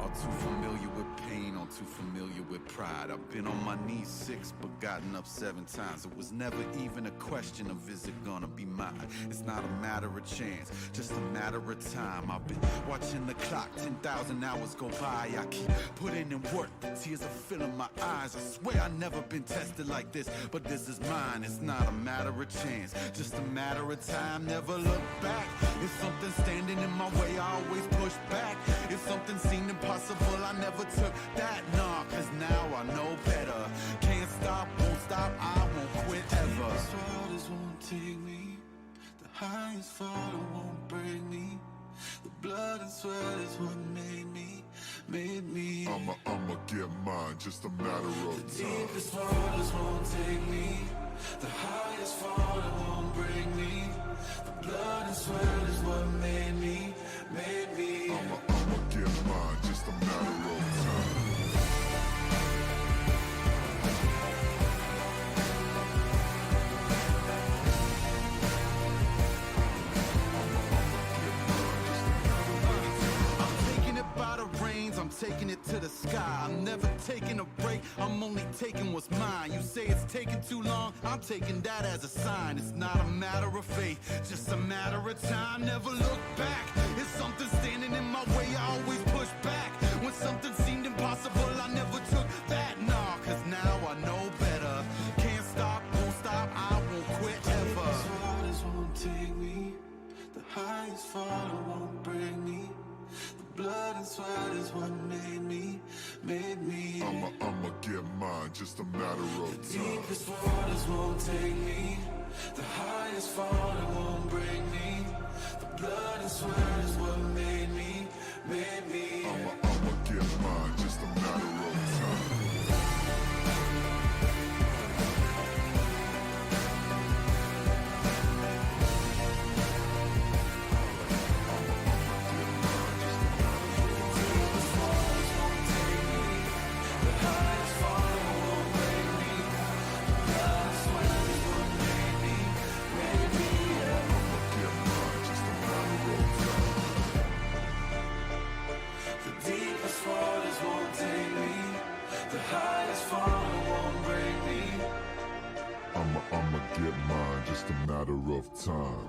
All too familiar with pain, all too familiar with pride. I've been on my knees 6 but gotten up 7 times. It was never even a question of is it gonna be mine. It's not a matter of chance, just a matter of time. I've been watching the clock, 10,000 hours go by. I keep putting in work, the tears are filling my eyes. I swear I've never been tested like this, but this is mine. It's not a matter of chance, just a matter of time. Never look back. If something's standing in my way, I always push back. If something seemed impossible, I never took that. Nah, cause now I know better. Can't stop, won't stop, I won't quit ever. The waters won't take me, the highest fall won't break me. The blood and sweat is what made me. I'ma get mine, just a matter of time. The deepest waters won't take me, the highest fall won't break me. The blood and sweat is what made me. I'ma get mine, just a matter of time. I'm taking it to the sky. I'm never taking a break, I'm only taking what's mine. You say it's taking too long, I'm taking that as a sign. It's not a matter of faith, just a matter of time. Never look back, if something's standing in my way, I always push back. When something seemed impossible, I never took that. Nah, cause now I know better. Can't stop, won't stop, I won't quit ever. The waters won't take me, the highest fall won't break me. Blood and sweat is what made me. I'ma get mine, just a matter of time. The deepest waters won't take me, the highest fall won't break me. The blood and sweat is what made me. I'ma get mine, just a matter of time. I'ma get mine, just a matter of time.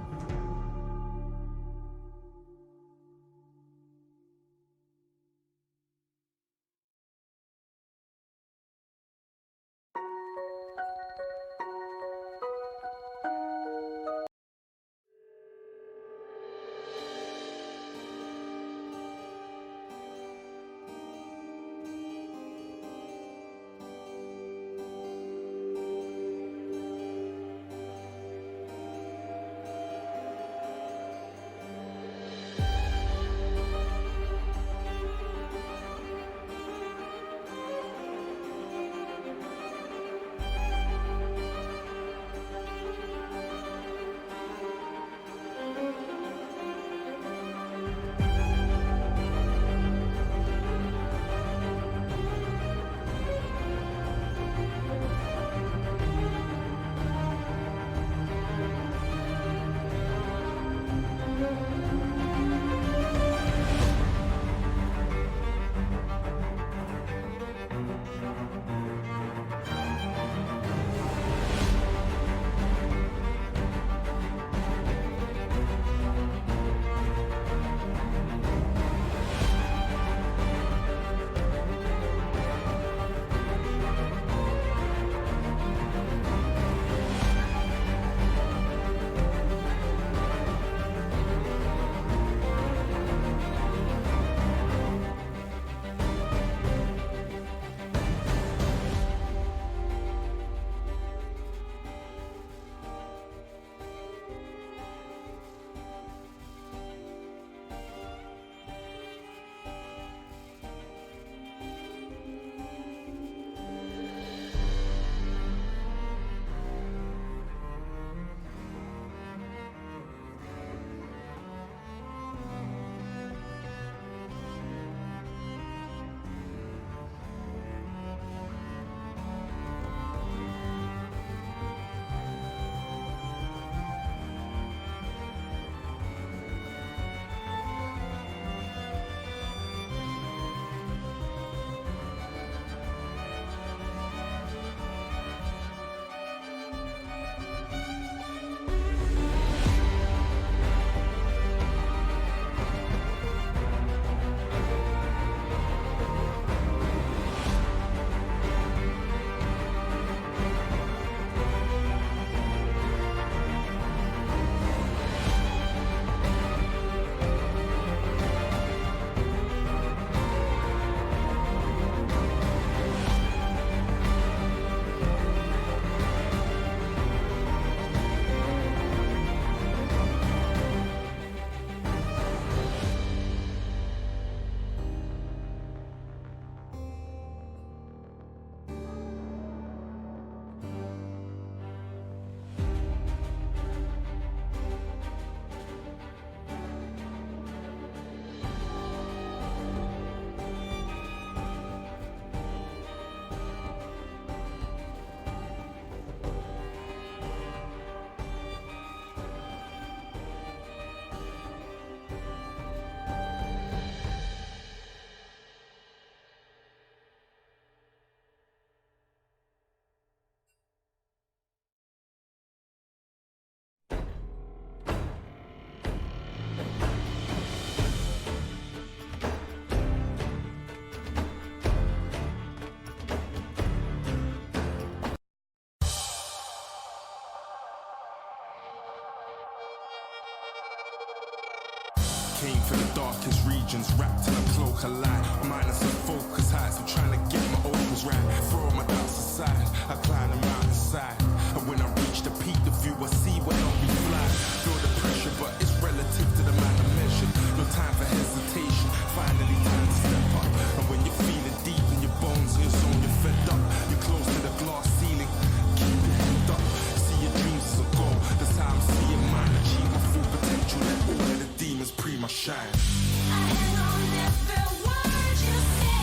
came from the darkest regions, wrapped in a cloak of light. My mind is in focus heights, I'm trying to get my overs right. Throw my doubts aside, I climb the mountainside. And when I reach the peak, the view I see will help me fly. Feel the pressure, but it's relative to the man I measured. No time for hesitation, finally time to step up. And when you're feeling deep in your bones, in your zone, you're fed up. You're close to the glass ceiling, keep your head up. See your dreams as a goal, that's how I'm seeing mine. Achieve my full potential, let all of the demons pre my shine. I hang on every word you say.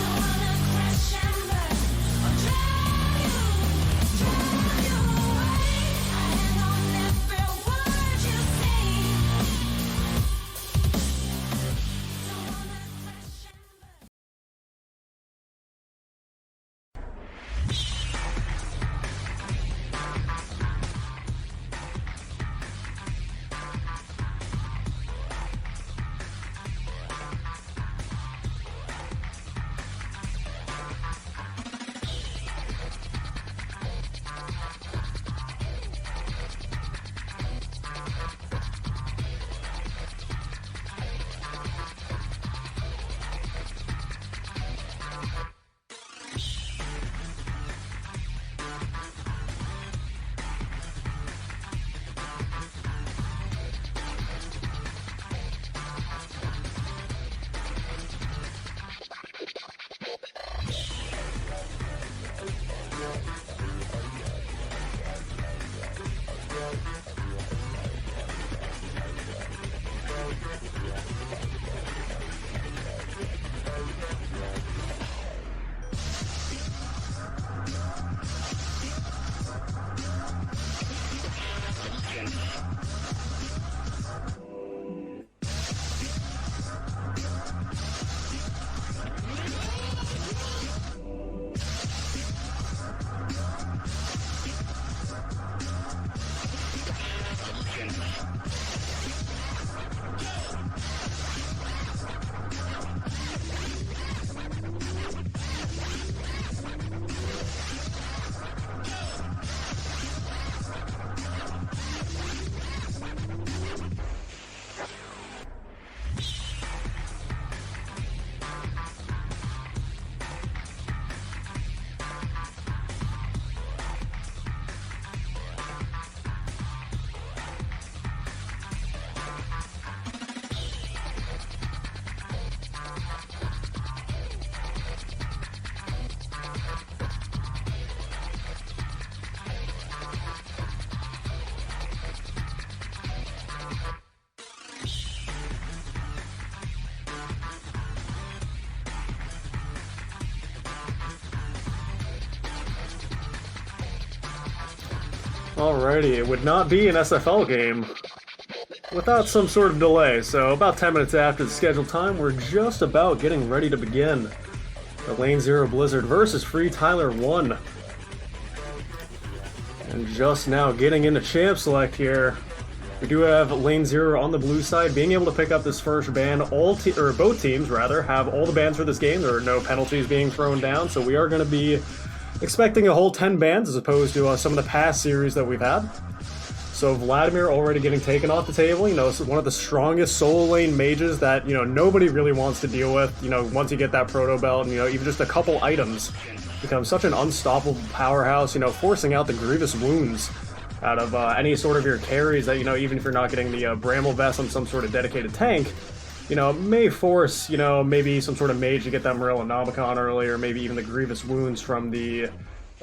Don't wanna crash and burn or drive you away. I hang on every word you say. Don't wanna crash and burn. Alrighty, it would not be an SFL game without some sort of delay, so about 10 minutes after the scheduled time, we're just about getting ready to begin. The Lane 0 Blizzard versus FreeTyler1. And just now getting into Champ Select here. We do have Lane 0 on the blue side being able to pick up this first ban. Both teams, rather, have all the bans for this game. There are no penalties being thrown down, so we are going to be expecting a whole 10 bans as opposed to some of the past series that we've had. So Vladimir already getting taken off the table, one of the strongest solo lane mages that, nobody really wants to deal with, once you get that proto belt and, even just a couple items become such an unstoppable powerhouse, forcing out the grievous wounds out of any sort of your carries that, even if you're not getting the Bramble Vest on some sort of dedicated tank, may force, maybe some sort of mage to get that Morel and Nomicon early, or maybe even the grievous wounds from the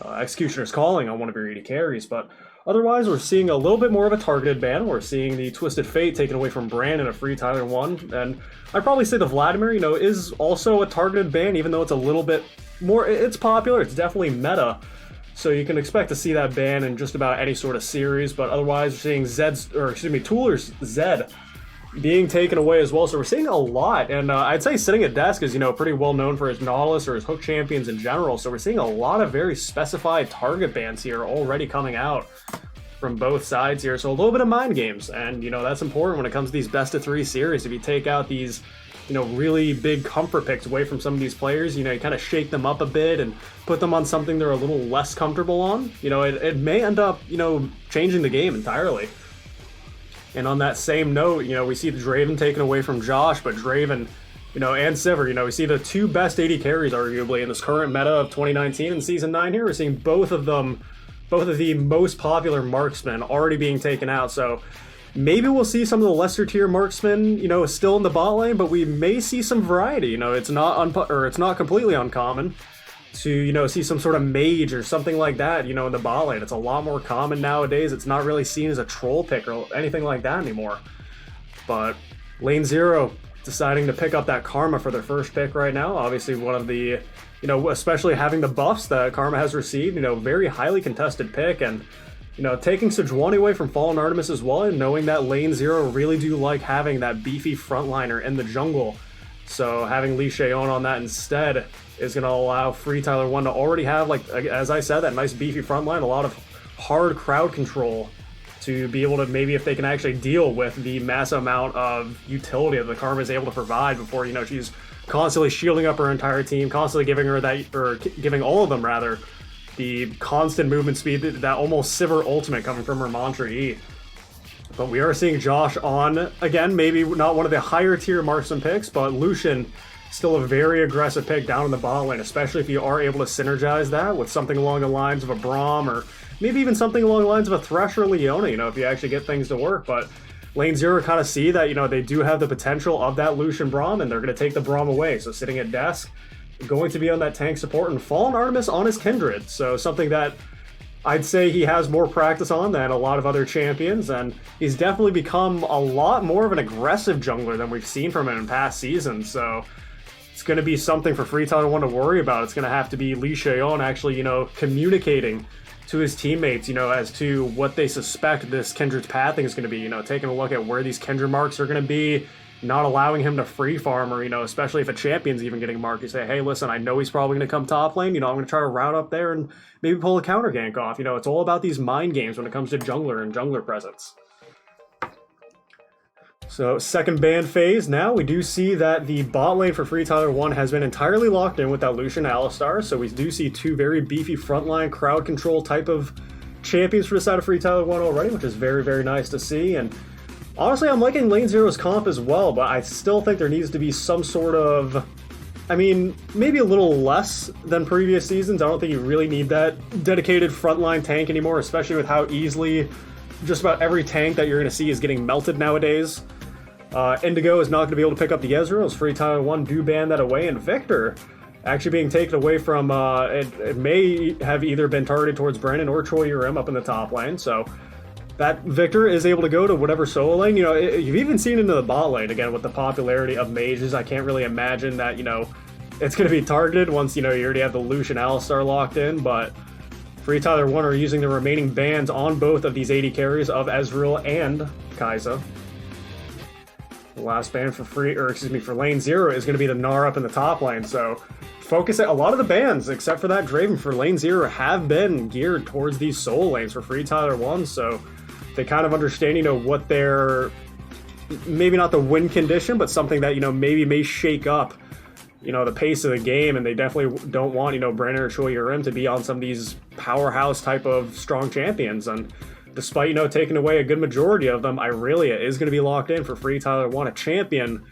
Executioner's Calling on one of your 80 carries, but otherwise we're seeing a little bit more of a targeted ban. We're seeing the Twisted Fate taken away from Brand and a FreeTyler1, and I'd probably say the Vladimir, is also a targeted ban, even though it's a little bit more, it's popular, it's definitely meta, so you can expect to see that ban in just about any sort of series, but otherwise we're seeing Tooler's Zed being taken away as well, so we're seeing a lot, and I'd say Sitting at Desk is, pretty well known for his Nautilus or his Hook champions in general, so we're seeing a lot of very specified target bans here already coming out from both sides here, so a little bit of mind games, and, that's important when it comes to these best-of-3 series. If you take out these, really big comfort picks away from some of these players, you kind of shake them up a bit and put them on something they're a little less comfortable on, it may end up, changing the game entirely. And on that same note, you know, we see the Draven taken away from Josh, but Draven, you know, and Sivir, you know, we see the two best AD carries arguably in this current meta of 2019 and Season 9 here. We're seeing both of them, both of the most popular marksmen already being taken out. So maybe we'll see some of the lesser tier marksmen, you know, still in the bot lane, but we may see some variety. You know, it's not it's not completely uncommon to, you know, see some sort of mage or something like that, you know, in the bot lane. It's a lot more common nowadays. It's not really seen as a troll pick or anything like that anymore. But Lane Zero deciding to pick up that Karma for their first pick right now. Obviously one of the, you know, especially having the buffs that Karma has received, you know, very highly contested pick. And, you know, taking Sejuani away from Fallen Artemis as well, and knowing that Lane Zero really do like having that beefy frontliner in the jungle. So having Lee Cheon on that instead is going to allow FreeTyler1 to already have, like, as I said, that nice beefy front line, a lot of hard crowd control to be able to, maybe if they can actually deal with the massive amount of utility that the Karma is able to provide before, you know, she's constantly shielding up her entire team, constantly giving her that, or giving all of them rather, the constant movement speed, that almost Sivir ultimate coming from her Mantra E. But we are seeing Josh on, again, maybe not one of the higher tier marksman picks, but Lucian, still a very aggressive pick down in the bot lane, especially if you are able to synergize that with something along the lines of a Braum, or maybe even something along the lines of a Thresh or Leona, you know, if you actually get things to work. But Lane Zero kind of see that, you know, they do have the potential of that Lucian Braum, and they're going to take the Braum away. So sitting at desk, going to be on that tank support, and Fallen Artemis on his Kindred. So something that I'd say he has more practice on than a lot of other champions, and he's definitely become a lot more of an aggressive jungler than we've seen from him in past seasons. So it's going to be something for FreeTyler1 to worry about. It's going to have to be Lee Cheon actually, you know, communicating to his teammates, you know, as to what they suspect this Kindred's pathing is going to be, you know, taking a look at where these Kindred marks are going to be, not allowing him to free farm, or, you know, especially if a champion's even getting marked, you say, hey, listen, I know he's probably going to come top lane, you know, I'm going to try to route up there and maybe pull a counter gank off. You know, it's all about these mind games when it comes to jungler and jungler presence. So second ban phase now, we do see that the bot lane for FreeTyler1 has been entirely locked in with that Lucian Alistar, so we do see two very beefy frontline crowd control type of champions for the side of FreeTyler1 already, which is very, very nice to see. And honestly, I'm liking Lane Zero's comp as well, but I still think there needs to be some sort of, I mean, maybe a little less than previous seasons. I don't think you really need that dedicated frontline tank anymore, especially with how easily just about every tank that you're going to see is getting melted nowadays. Indigo is not going to be able to pick up the Ezreal, as FreeTyler1 do ban that away, and Victor actually being taken away from, it may have either been targeted towards Brandon or Choi Urim up in the top lane, so that Victor is able to go to whatever solo lane. You know, you've even seen into the bot lane, again, with the popularity of mages. I can't really imagine that, you know, it's going to be targeted once, you know, you already have the Lucian Alistar locked in, but FreeTyler1 are using the remaining bans on both of these AD carries of Ezreal and Kai'Sa. The last ban for for Lane Zero is going to be the Gnar up in the top lane, so focus a lot of the bans, except for that Draven for Lane Zero, have been geared towards these solo lanes for FreeTyler1, so they kind of understand, you know, what their, maybe not the win condition, but something that, you know, maybe may shake up, you know, the pace of the game, and they definitely don't want, you know, Brandon or Choi Urim to be on some of these powerhouse type of strong champions. And despite, you know, taking away a good majority of them, Irelia is going to be locked in for FreeTyler1, a champion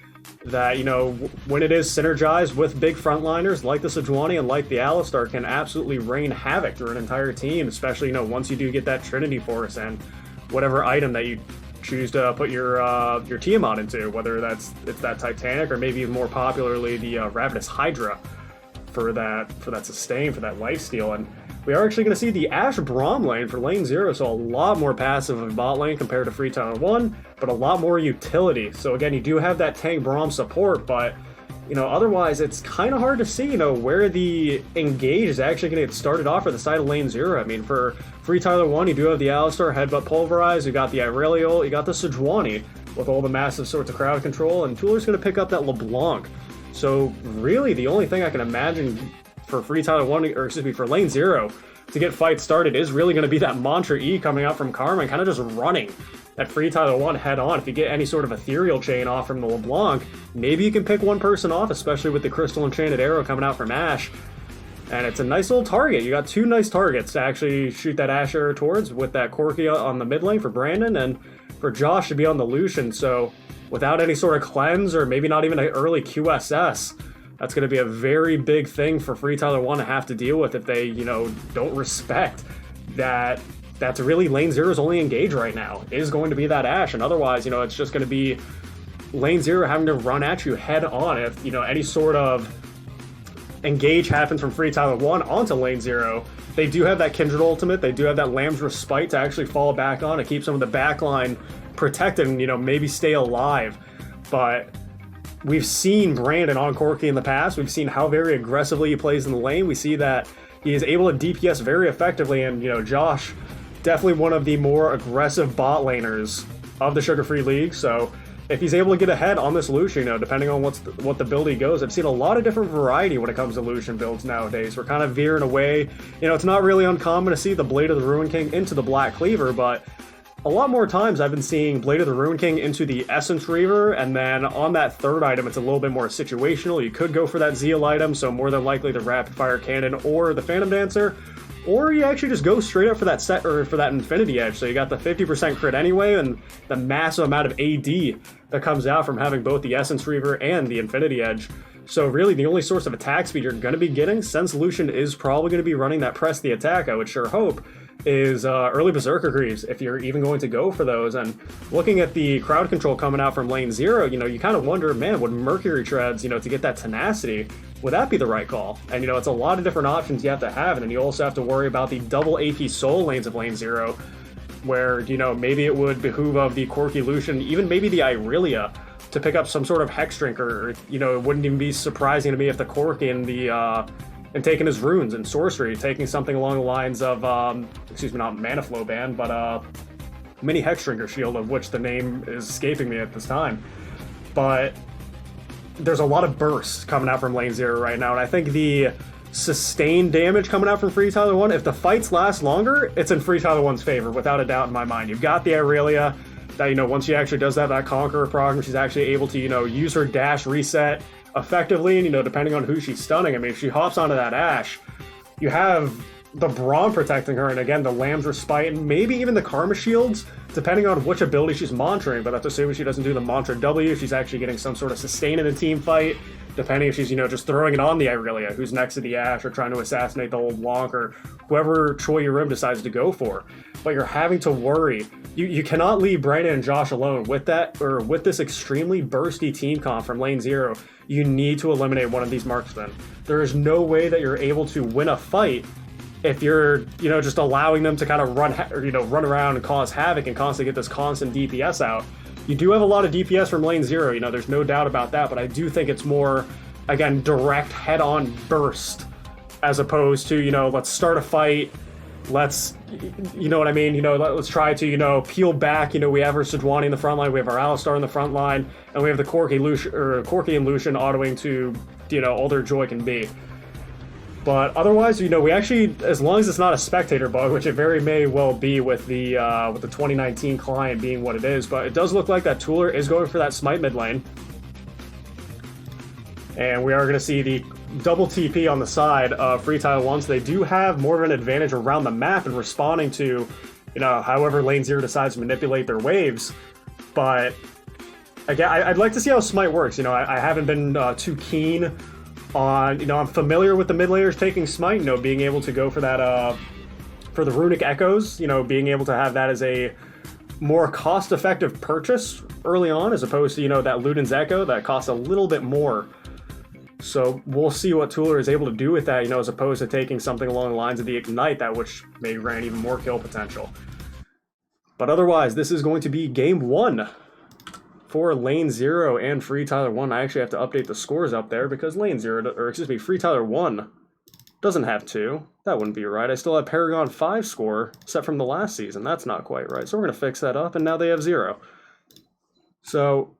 that, you know, when it is synergized with big frontliners like the Sejuani and like the Alistar, can absolutely rain havoc through an entire team, especially, you know, once you do get that Trinity Force and whatever item that you choose to put your Tiamat into, whether it's that Titanic or maybe even more popularly the Ravenous Hydra for that sustain, for that lifesteal. And we are actually going to see the Ashe Braum lane for Lane Zero, so a lot more passive of bot lane compared to FreeTyler1, but a lot more utility. So again, you do have that tank Braum support, but, you know, otherwise it's kind of hard to see, you know, where the engage is actually going to get started off for the side of Lane Zero. I mean, for FreeTyler1, you do have the Alistar, Headbutt Pulverize, you got the Irelia, you got the Sejuani with all the massive sorts of crowd control, and Tooler's going to pick up that LeBlanc. So really the only thing I can imagine for FreeTyler1, or excuse me, for Lane Zero to get fights started is really going to be that Mantra E coming out from Karma and kind of just running at FreeTyler1 head on. If you get any sort of ethereal chain off from the LeBlanc, maybe you can pick one person off, especially with the Crystal Enchanted Arrow coming out from Ashe. And it's a nice little target. You got two nice targets to actually shoot that Ashe arrow towards, with that Corki on the mid lane for Brandon, and for Josh to be on the Lucian, so without any sort of cleanse or maybe not even an early QSS, that's going to be a very big thing for FreeTyler1 to have to deal with if they, you know, don't respect that. That's really lane zero's only engage right now is going to be that Ashe, and otherwise, you know, it's just going to be lane zero having to run at you head on. If, you know, any sort of engage happens from FreeTyler1 onto lane zero, they do have that Kindred ultimate, they do have that Lamb's Respite to actually fall back on to keep some of the backline protected and, you know, maybe stay alive. But we've seen Brandon on Corki in the past. We've seen how very aggressively he plays in the lane. We see that he is able to DPS very effectively, and, you know, Josh, definitely one of the more aggressive bot laners of the Sugar Free League. So if he's able to get ahead on this Lucian, you know, depending on what the build he goes, I've seen a lot of different variety when it comes to Lucian builds nowadays. We're kind of veering away. You know, it's not really uncommon to see the Blade of the Ruin King into the Black Cleaver, but a lot more times I've been seeing Blade of the Ruin King into the Essence Reaver, and then on that third item, it's a little bit more situational. You could go for that Zeal item, so more than likely the Rapid Fire Cannon or the Phantom Dancer, or you actually just go straight up for that set or for that Infinity Edge. So you got the 50% crit anyway, and the massive amount of AD that comes out from having both the Essence Reaver and the Infinity Edge. So really the only source of attack speed you're going to be getting, since Lucian is probably going to be running that press the attack, I would sure hope, is early Berserker Greaves, if you're even going to go for those. And looking at the crowd control coming out from lane zero, you know, you kind of wonder, man, would Mercury Treads, you know, to get that tenacity, would that be the right call? And, you know, it's a lot of different options you have to have, and then you also have to worry about the double AP soul lanes of lane zero, where, you know, maybe it would behoove of the Corki Lucian, even maybe the Irelia, to pick up some sort of Hex Drink, or, you know, it wouldn't even be surprising to me if the Corki and the and taking his runes and sorcery, taking something along the lines of, excuse me, not Mana Flow Band, but Mini Hexdrinker Shield, of which the name is escaping me at this time. But there's a lot of bursts coming out from lane zero right now, and I think the sustained damage coming out from FreeTyler1, if the fights last longer, it's in FreeTyler1's favor, without a doubt in my mind. You've got the Irelia, that, you know, once she actually does that Conqueror prog, she's actually able to, you know, use her dash reset effectively, and, you know, depending on who she's stunning, I mean, if she hops onto that Ashe, you have the Braum protecting her, and again, the Lamb's Respite, and maybe even the Karma Shields, depending on which ability she's monitoring, but that's assuming she doesn't do the Mantra W, she's actually getting some sort of sustain in a team fight, depending if she's, you know, just throwing it on the Irelia, who's next to the Ashe, or trying to assassinate the old Wonk, or whoever Choi Yurim decides to go for. But you're having to worry. You cannot leave Brandon and Josh alone with that, or with this extremely bursty team comp from lane zero. You need to eliminate one of these marksmen. There is no way that you're able to win a fight if you're, you know, just allowing them to kind of run around and cause havoc and constantly get this constant DPS out. You do have a lot of DPS from lane zero, you know, there's no doubt about that, but I do think it's more, again, direct head-on burst, as opposed to, you know, let's start a fight, let's, you know what I mean, you know, let's try to, you know, peel back, you know, we have our Sejuani in the front line, we have our Alistar in the front line, and we have the Corki and Lucian autoing to, you know, all their joy can be. But otherwise, you know, we actually, as long as it's not a spectator bug, which it very may well be with the 2019 client being what it is, but it does look like that Tooler is going for that smite mid lane. And we are going to see the double TP on the side of FreeTyler1, so they do have more of an advantage around the map and responding to, you know, however lane zero decides to manipulate their waves. But again, I'd like to see how smite works. You know, I haven't been too keen on, you know, I'm familiar with the mid laners taking smite, you know, being able to go for that, for the runic echoes, you know, being able to have that as a more cost-effective purchase early on, as opposed to, you know, that Luden's Echo that costs a little bit more. So we'll see what Tooler is able to do with that, you know, as opposed to taking something along the lines of the Ignite, that which may grant even more kill potential. But otherwise, this is going to be game one for lane zero and FreeTyler1. I actually have to update the scores up there because lane zero, or excuse me, FreeTyler1 doesn't have 2. That wouldn't be right. I still have Paragon 5 score set from the last season. That's not quite right. So we're going to fix that up, and now they have 0. So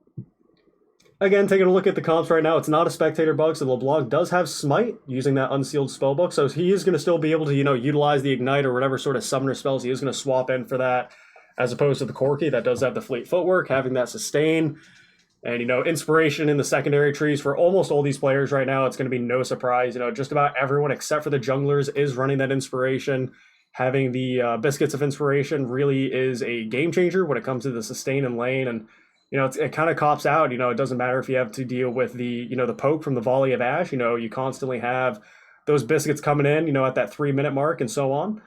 again, taking a look at the comps right now, it's not a spectator bug, so LeBlanc does have Smite using that unsealed spellbook, so he is going to still be able to, you know, utilize the Ignite or whatever sort of summoner spells he is going to swap in for that, as opposed to the Corki that does have the Fleet Footwork, having that sustain, and, you know, Inspiration in the secondary trees for almost all these players right now. It's going to be no surprise, you know, just about everyone except for the junglers is running that Inspiration. having the Biscuits of Inspiration really is a game changer when it comes to the sustain and lane. And, you know, it kind of cops out. You know, it doesn't matter if you have to deal with the, you know, the poke from the volley of Ash. You know, you constantly have those Biscuits coming in, you know, at that 3-minute mark and so on.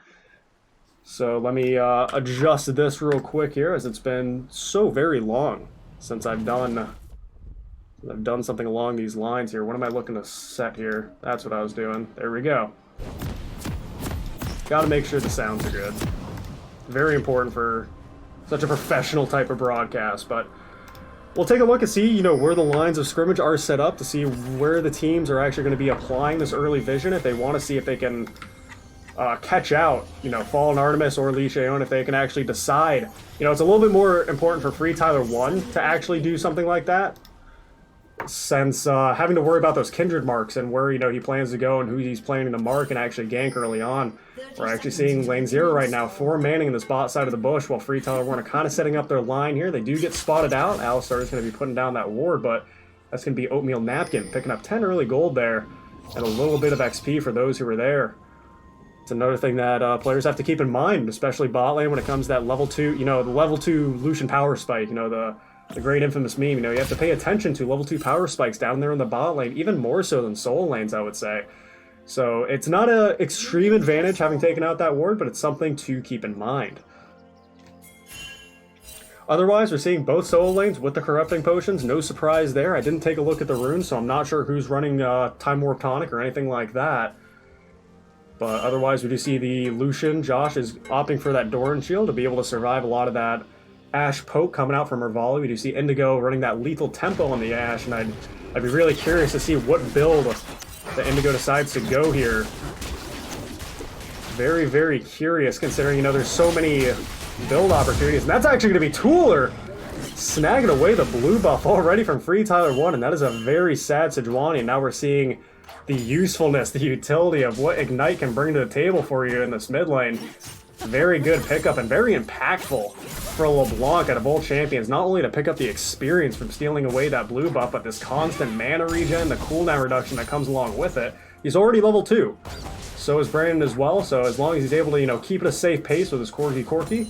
So let me adjust this real quick here, as it's been so very long since I've done something along these lines here. What am I looking to set here? That's what I was doing. There we go. Got to make sure the sounds are good. Very important for such a professional type of broadcast. But we'll take a look and see, you know, where the lines of scrimmage are set up to see where the teams are actually going to be applying this early vision if they want to see if they can catch out, you know, Fallen Artemis or Lee Cheon, if they can actually decide. You know, it's a little bit more important for FreeTyler1 to actually do something like that, since having to worry about those kindred marks and where, you know, he plans to go and who he's planning to mark and actually gank early on. We're actually seeing lane 0 right now, 4 manning in the spot side of the bush, while FreeTyler1 are kind of setting up their line here. They do get spotted out. Alistar is going to be putting down that ward, but that's going to be Oatmeal Napkin, picking up 10 early gold there, and a little bit of XP for those who were there. It's another thing that players have to keep in mind, especially bot lane, when it comes to that level 2, you know, the level 2 Lucian power spike, you know, the great infamous meme. You know, you have to pay attention to level 2 power spikes down there in the bot lane, even more so than solo lanes, I would say. So it's not an extreme advantage having taken out that ward, but it's something to keep in mind. Otherwise, we're seeing both solo lanes with the corrupting potions. No surprise there. I didn't take a look at the runes, so I'm not sure who's running Time Warp Tonic or anything like that. But otherwise, we do see the Lucian, Josh, is opting for that Doran shield to be able to survive a lot of that Ash poke coming out from her volley. We do see Indigo running that lethal tempo on the Ash, and I'd be really curious to see what build the Indigo decides to go here. Very, very curious, considering, you know, there's so many build opportunities. And that's actually going to be Tooler snagging away the blue buff already from FreeTyler1, and that is a very sad Sejuani. And now we're seeing the usefulness, the utility of what Ignite can bring to the table for you in this mid lane. Very good pickup and very impactful for LeBlanc out of all champions, not only to pick up the experience from stealing away that blue buff, but this constant mana regen, the cooldown reduction that comes along with it. He's already level 2. So is Brandon as well, so as long as he's able to, you know, keep it a safe pace with his Corki,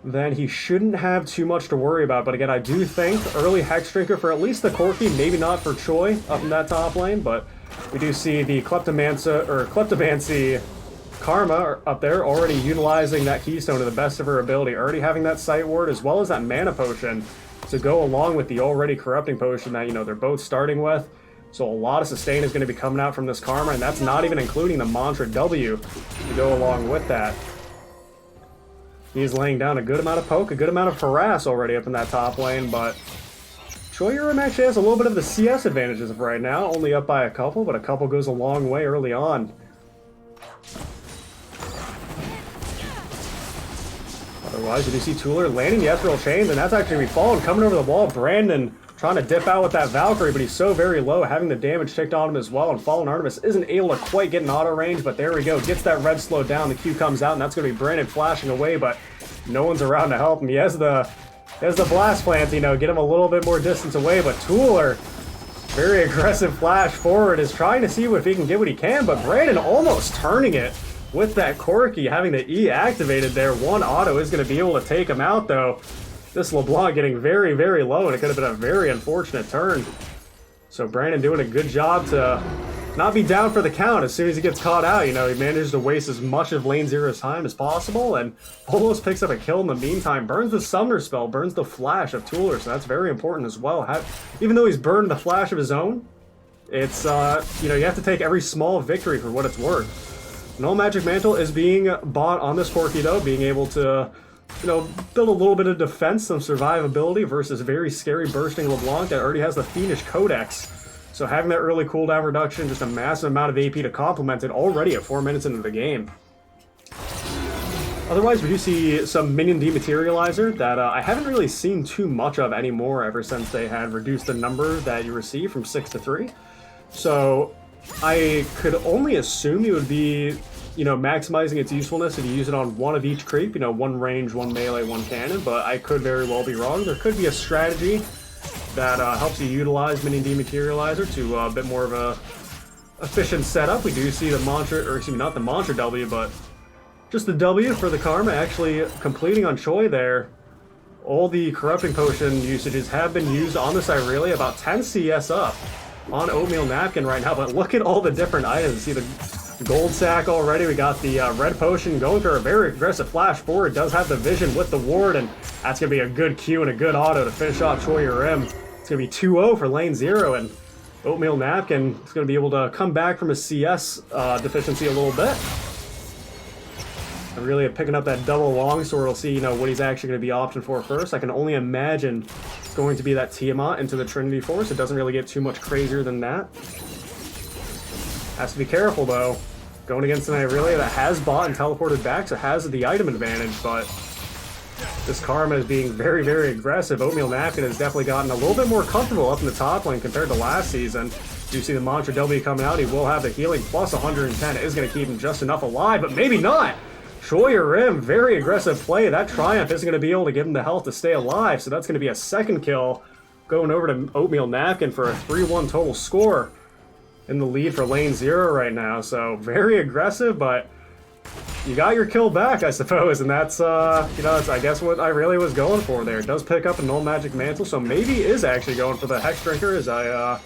then he shouldn't have too much to worry about. But again, I do think early Hex Drinker for at least the Corki, maybe not for Choi up in that top lane, but we do see the Kleptomancy Karma up there already utilizing that keystone to the best of her ability, already having that sight ward as well as that mana potion to go along with the already corrupting potion that, you know, they're both starting with. So a lot of sustain is going to be coming out from this Karma, and that's not even including the Mantra W to go along with that. He's laying down a good amount of poke, a good amount of harass already up in that top lane, but Choyurim actually has a little bit of the CS advantages of right now, only up by a couple, but a couple goes a long way early on. Otherwise, we do see Tooler landing the Ethereal Chains, and that's actually Fallen coming over the wall. Brandon trying to dip out with that Valkyrie, but he's so very low, having the damage ticked on him as well, and Fallen Artemis isn't able to quite get an auto range, but there we go. Gets that red slowed down, the Q comes out, and that's going to be Brandon flashing away, but no one's around to help him. He has the Blast Plant, you know, get him a little bit more distance away, but Tooler, very aggressive flash forward, is trying to see if he can get what he can, but Brandon almost turning it with that Corki, having the E activated there. One auto is going to be able to take him out, though. This LeBlanc getting very, very low, and it could have been a very unfortunate turn. So Brandon doing a good job to not be down for the count as soon as he gets caught out. You know, he manages to waste as much of lane 0's time as possible, and almost picks up a kill in the meantime. Burns the Summoner spell, burns the flash of Tooler, so that's very important as well. Even though he's burned the flash of his own, it's, you know, you have to take every small victory for what it's worth. No Magic Mantle is being bought on this Corki, though, being able to, you know, build a little bit of defense, some survivability versus very scary bursting LeBlanc that already has the Fiendish Codex. So having that early cooldown reduction, just a massive amount of AP to complement it already at 4 minutes into the game. Otherwise, we do see some minion dematerializer that I haven't really seen too much of anymore ever since they had reduced the number that you receive from 6 to 3. So I could only assume it would be, you know, maximizing its usefulness if you use it on one of each creep, you know, one range, one melee, one cannon, but I could very well be wrong. There could be a strategy that helps you utilize Minion Dematerializer to a bit more of a efficient setup. We do see the Mantra, or excuse me, not the Mantra W, but just the W for the Karma actually completing on Choi there. All the Corrupting Potion usages have been used on this Irelia, about 10 CS up on Oatmeal Napkin right now, but look at all the different items. See the Gold Sack already, we got the Red Potion going for a very aggressive flash forward, does have the vision with the ward, and that's going to be a good Q and a good auto to finish off Choi Rim. It's going to be 2-0 for lane 0, and Oatmeal Napkin is going to be able to come back from his CS deficiency a little bit. And really picking up that double longsword, we'll see, what he's actually going to be optioned for first. I can only imagine it's going to be that Tiamat into the Trinity Force. It doesn't really get too much crazier than that. Has to be careful, though. Going against an Irelia that has bought and teleported back, so has the item advantage, but this Karma is being very, very aggressive. Oatmeal Napkin has definitely gotten a little bit more comfortable up in the top lane compared to last season. You see the Mantra W coming out, he will have the healing plus 110. It is going to keep him just enough alive, but maybe not! Choi Rim, very aggressive play. That Triumph isn't going to be able to give him the health to stay alive, so that's going to be a second kill going over to Oatmeal Napkin for a 3-1 total score. In the lead for lane 0 right now, so very aggressive, but you got your kill back, I suppose, and that's, that's, I guess, what I really was going for there. It does pick up a Null Magic Mantle, so maybe is actually going for the Hex Drinker, as I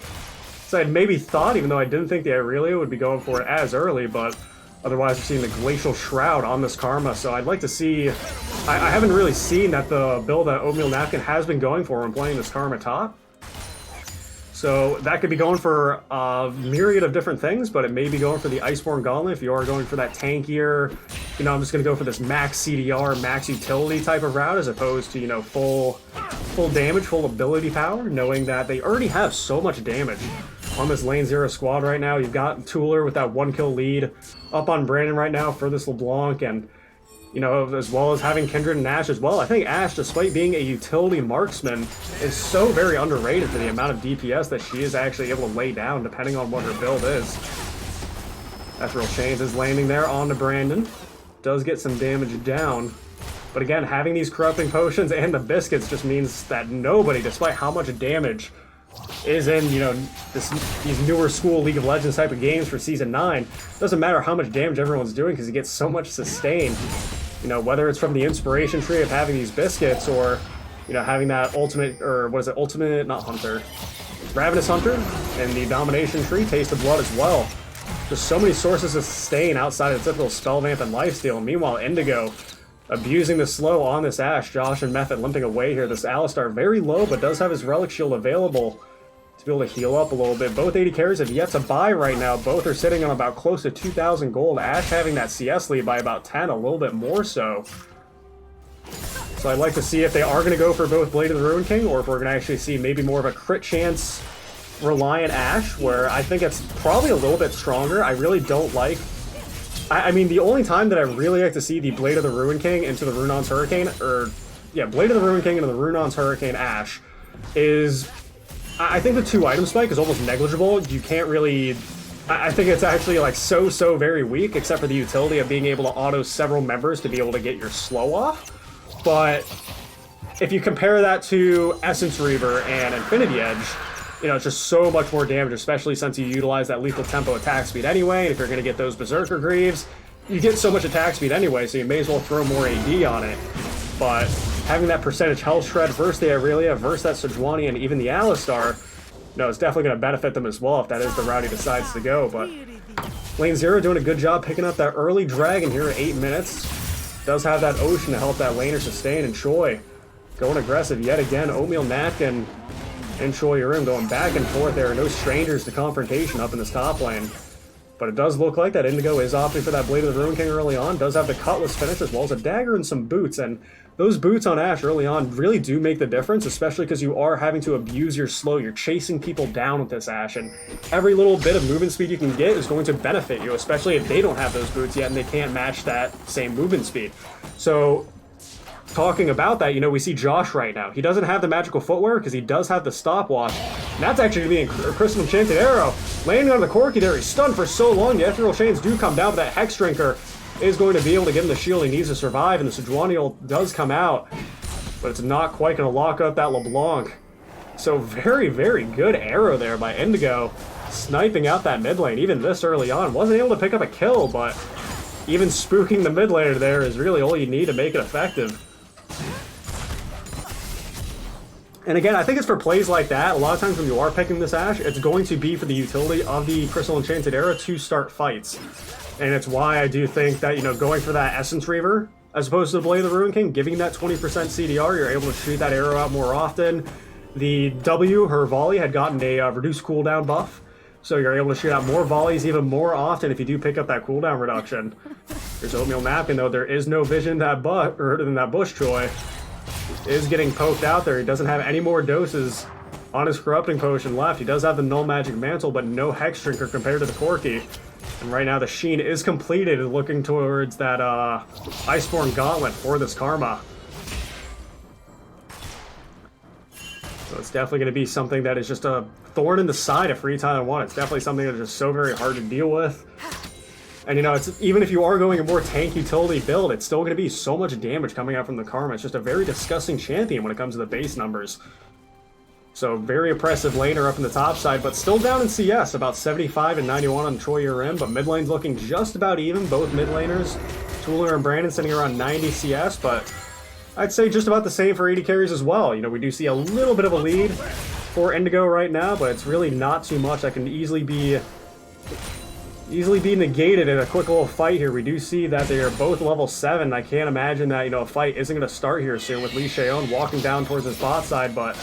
had maybe thought, even though I didn't think the Irelia would be going for it as early, but otherwise we're seeing the Glacial Shroud on this Karma, so I'd like to see, I haven't really seen that the build that Oatmeal Napkin has been going for when playing this Karma top. So that could be going for a myriad of different things, but it may be going for the Iceborne Gauntlet if you are going for that tankier, I'm just going to go for this max CDR, max utility type of route as opposed to, full damage, full ability power, knowing that they already have so much damage on this lane 0 squad right now. You've got Tooler with that 1-kill lead up on Brandon right now for this LeBlanc, and as well as having Kindred and Ashe as well. I think Ashe, despite being a utility marksman, is so very underrated for the amount of DPS that she is actually able to lay down depending on what her build is. Ethereal Chains is landing there onto Brandon. Does get some damage down. But again, having these Corrupting Potions and the Biscuits just means that nobody, despite how much damage is in, these newer school League of Legends type of games for Season 9, doesn't matter how much damage everyone's doing because it gets so much sustain. Whether it's from the inspiration tree of having these biscuits or, having that ultimate, or what is it, ultimate, not hunter, Ravenous Hunter, and the domination tree, Taste of Blood as well. Just so many sources of sustain outside of typical Spell Vamp and Lifesteal. Meanwhile, Indigo abusing the slow on this Ashe. Josh and Method limping away here. This Alistar very low, but does have his Relic Shield available to be able to heal up a little bit. Both 80 carries have yet to buy right now. Both are sitting on about close to 2,000 gold. Ashe having that CS lead by about 10, a little bit more so. So I'd like to see if they are going to go for both Blade of the Ruin King, or if we're going to actually see maybe more of a crit chance reliant Ashe, where I think it's probably a little bit stronger. I really don't like... I mean, the only time that I really like to see the Blade of the Ruin King into the Runon's Hurricane, Blade of the Ruin King into the Runon's Hurricane Ashe, is... I think the 2-item spike is almost negligible. You can't really... I think it's actually like so very weak, except for the utility of being able to auto several members to be able to get your slow off. But if you compare that to Essence Reaver and Infinity Edge, it's just so much more damage, especially since you utilize that lethal tempo attack speed anyway. And if you're going to get those Berserker Greaves, you get so much attack speed anyway, so you may as well throw more AD on it. But having that percentage health shred versus the Irelia, versus that Sejuani, and even the Alistar, it's definitely going to benefit them as well if that is the route he decides to go. But lane 0 doing a good job picking up that early dragon here at 8 minutes. Does have that Ocean to help that laner sustain, and Choi going aggressive yet again. Oatmeal Napkin and Choi Rim going back and forth. There are no strangers to confrontation up in this top lane. But it does look like that Indigo is opting for that Blade of the Ruin King early on. Does have the Cutlass finish as well as a dagger and some boots. And those boots on Ashe early on really do make the difference, especially because you are having to abuse your slow. You're chasing people down with this Ashe. And every little bit of movement speed you can get is going to benefit you, especially if they don't have those boots yet and they can't match that same movement speed. So... talking about that, we see Josh right now. He doesn't have the magical footwear because he does have the stopwatch. And that's actually going to be a Crystal Enchanted Arrow. Landing on the Corki there, he's stunned for so long. The Ethereal Chains do come down, but that Hex Drinker is going to be able to give him the shield he needs to survive, and the Sejuani does come out. But it's not quite going to lock up that LeBlanc. So very, very good arrow there by Indigo. Sniping out that mid lane, even this early on. Wasn't able to pick up a kill, but even spooking the mid laner there is really all you need to make it effective. And again, I think it's for plays like that. A lot of times when you are picking this Ashe, it's going to be for the utility of the Crystal Enchanted Era to start fights. And it's why I do think that, you know, going for that Essence Reaver, as opposed to the Blade of the Ruin King, giving that 20% CDR, you're able to shoot that arrow out more often. The W, her volley, had gotten a reduced cooldown buff, so you're able to shoot out more volleys even more often if you do pick up that cooldown reduction. There's Oatmeal Napkin, though. There is no vision in that bush, Choi. Is getting poked out there. He doesn't have any more doses on his Corrupting Potion left. He does have the Null Magic Mantle, but no Hex Drinker compared to the Corki. And right now the Sheen is completed, looking towards that Iceborne Gauntlet for this Karma. So it's definitely going to be something that is just a thorn in the side of FreeTyler1. It's definitely something that is just so very hard to deal with. And you know, it's even if you are going a more tank utility build, it's still going to be so much damage coming out from the Karma. It's just a very disgusting champion when it comes to the base numbers. So very impressive laner up in the top side, but still down in CS, about 75 and 91 on Choi Rim, but mid lane's looking just about even, both mid laners. Tooler and Brandon sitting around 90 CS, but I'd say just about the same for AD carries as well. You know, we do see a little bit of a lead for Indigo right now, but it's really not too much. That can easily be negated in a quick little fight here. We do see that they are both level 7. I can't imagine that, you know, a fight isn't going to start here soon with Lee Sheon walking down towards his bot side, but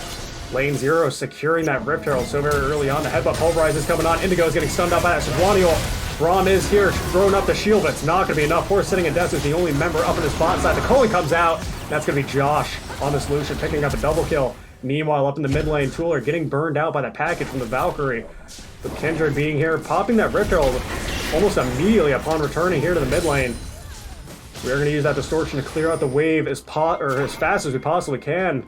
Lane 0 securing that Rift Herald so very early on. The headbutt pulverize is coming on. Indigo is getting stunned up by that Sejuani ult. Braum is here, throwing up the shield, but it's not going to be enough. Poor sitting in Death is the only member up in his bot side. The Culling comes out. That's going to be Josh on this Lucian, picking up a double kill. Meanwhile, up in the mid lane, Tooler getting burned out by that package from the Valkyrie. With Kindred being here, popping that Rift Herald almost immediately upon returning here to the mid lane. We're going to use that distortion to clear out the wave as fast as we possibly can.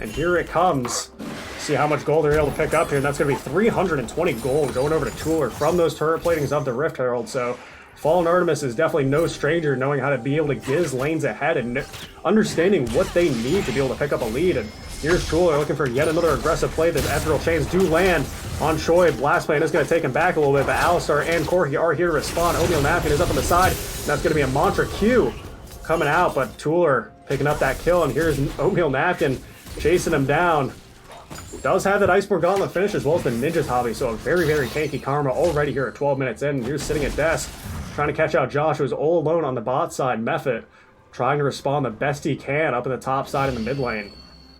And here it comes. See how much gold they're able to pick up here, and that's going to be 320 gold going over to Tooler from those turret platings of the Rift Herald. So Fallen Artemis is definitely no stranger, knowing how to be able to giz lanes ahead and understanding what they need to be able to pick up a lead. And here's Tooler looking for yet another aggressive play. The Ethereal Chains do land on Choi. Blast Plane is going to take him back a little bit, but Alistar and Corki are here to respond. Oatmeal Napkin is up on the side, and that's going to be a Mantra Q coming out, but Tooler picking up that kill, and here's Oatmeal Napkin chasing him down. Does have that Iceborne Gauntlet finish as well as the Ninja's Hobby, so a very, very tanky Karma already here at 12 minutes in. Here's sitting at desk, trying to catch out Josh, who's all alone on the bot side. Mephit trying to respond the best he can up in the top side in the mid lane.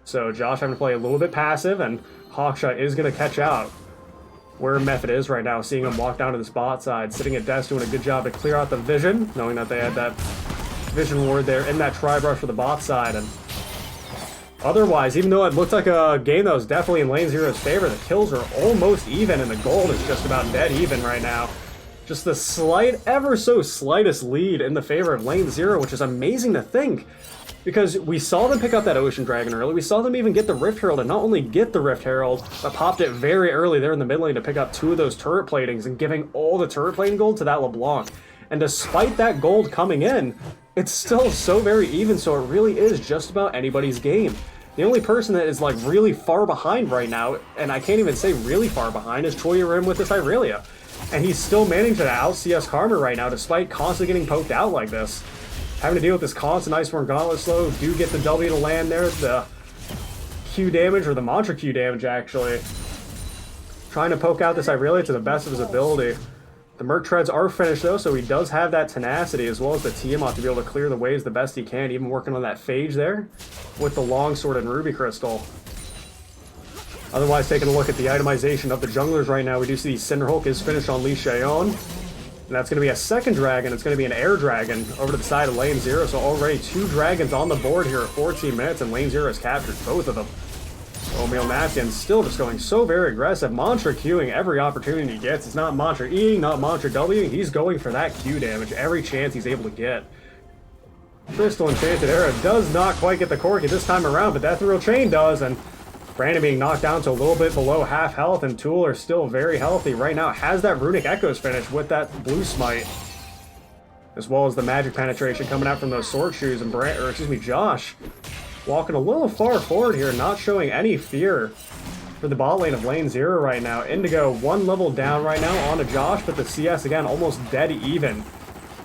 So Josh having to play a little bit passive, and Hawkshot is going to catch out where Mephit is right now, seeing him walk down to the bot side. Sitting at desk, doing a good job to clear out the vision, knowing that they had that vision ward there in that tri-brush for the bot side. And otherwise, even though it looked like a game that was definitely in Lane Zero's favor, the kills are almost even, and the gold is just about dead even right now. Just the slight, ever so slightest lead in the favor of Lane Zero, which is amazing to think, because we saw them pick up that Ocean Dragon early. We saw them even get the Rift Herald, and not only get the Rift Herald, but popped it very early there in the mid lane to pick up 2 of those turret platings and giving all the turret plating gold to that LeBlanc. And despite that gold coming in, it's still so very even, so it really is just about anybody's game. The only person that is like really far behind right now, and I can't even say really far behind, is Choi Rim with this Irelia. And he's still managing to out CS Karma right now, despite constantly getting poked out like this. Having to deal with this constant Iceborne Gauntlet slow, do get the W to land there, the Q damage, or the Mantra Q damage actually. Trying to poke out this Irelia to the best of his ability. The Merc Treads are finished though, so he does have that tenacity as well as the Tiamat to be able to clear the waves the best he can, even working on that Phage there with the Longsword and Ruby Crystal. Otherwise, taking a look at the itemization of the junglers right now, we do see Cinderhulk is finished on Lee Sheon. And that's going to be a second dragon. It's going to be an air dragon over to the side of Lane Zero. So already 2 dragons on the board here at 14 minutes, and Lane Zero has captured both of them. Oatmeal Napkin still just going so very aggressive. Mantra Qing every opportunity he gets. It's not Mantra E, not Mantra W. He's going for that Q damage every chance he's able to get. Crystal Enchanted Era does not quite get the Corki this time around, but that Ethereal Chain does, and Brandon being knocked down to a little bit below half health, and Tool are still very healthy right now. Has that Runic Echoes finish with that Blue Smite, as well as the magic penetration coming out from those sword shoes, and Josh walking a little far forward here, not showing any fear for the bot lane of Lane Zero right now. Indigo 1 level down right now onto Josh, but the CS again almost dead even.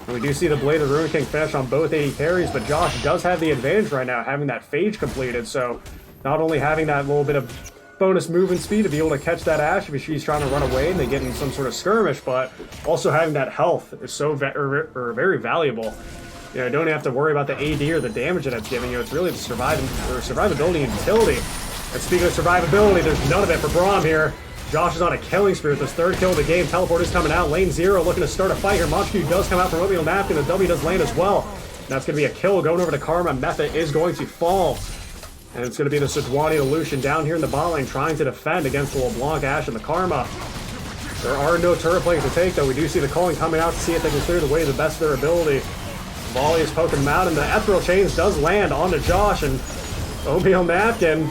And we do see the Blade of the Ruin King finish on both AD carries, but Josh does have the advantage right now, having that Phage completed, so not only having that little bit of bonus movement speed to be able to catch that Ashe if she's trying to run away and they get in some sort of skirmish, but also having that health is so very valuable. You know, you don't have to worry about the AD or the damage that it's giving you. It's really the survivability and utility. And speaking of survivability, there's none of it for Braum here. Josh is on a killing spree with his 3rd kill of the game. Teleport is coming out. Lane 0 looking to start a fight here. Montague does come out from oatmeal napkin. The W does land as well. And that's going to be a kill going over to Karma. Method is going to fall. And it's going to be the Sejuani and Lucian down here in the bot lane trying to defend against the LeBlanc, Ashe, and the Karma. There are no turret plays to take, though. We do see the calling coming out to see if they can clear the way to the best of their ability. Volley is poking him out, and the Ethereal Chains does land onto Josh, and oatmeal napkin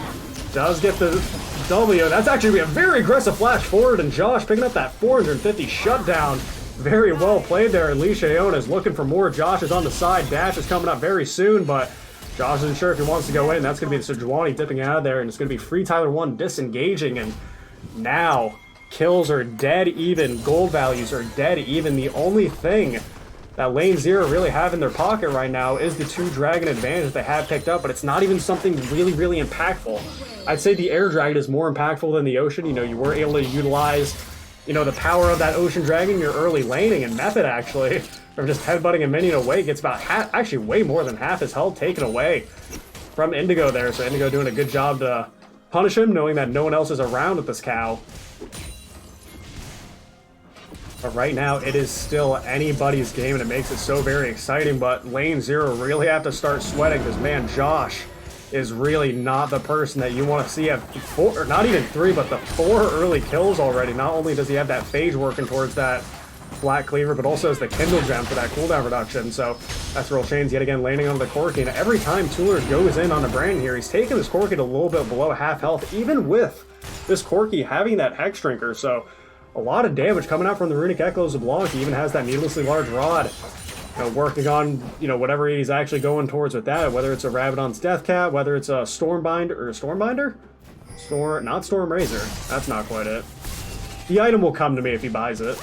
does get the W. That's actually a very aggressive flash forward, and Josh picking up that 450 shutdown. Very well played there. Alicia Iona is looking for more. Josh is on the side. Dash is coming up very soon, but Josh isn't sure if he wants to go in. That's going to be the Sejuani dipping out of there, and it's going to be FreeTyler1 disengaging, and now kills are dead even. Gold values are dead even. The only thing that Lane 0 really have in their pocket right now is the 2 dragon advantage that they have picked up, but it's not even something really, really impactful. I'd say the air dragon is more impactful than the ocean. You know, you were able to utilize, you know, the power of that ocean dragon in your early laning, and Method actually, from just headbutting a minion away, gets about half, actually way more than half his health taken away from Indigo there. So Indigo doing a good job to punish him, knowing that no one else is around with this cow. But right now, it is still anybody's game, and it makes it so very exciting. But Lane 0 really have to start sweating, because, man, Josh is really not the person that you want to see have 4, or not even 3, but the 4 early kills already. Not only does he have that Phage working towards that Black Cleaver, but also has the Kindle Gem for that cooldown reduction. So Ethereal Chains yet again landing on the Corki, and every time Tooler goes in on the Brand here, he's taking his Corki to a little bit below half health, even with this Corki having that Hex Drinker. So a lot of damage coming out from the Runic Echoes of LeBlanc. He even has that needlessly large rod. You know, working on, you know, whatever he's actually going towards with that, whether it's a Rabadon's Death Cat, whether it's a Stormbinder, or a Stormbinder? Not Storm Razor. That's not quite it. The item will come to me if he buys it.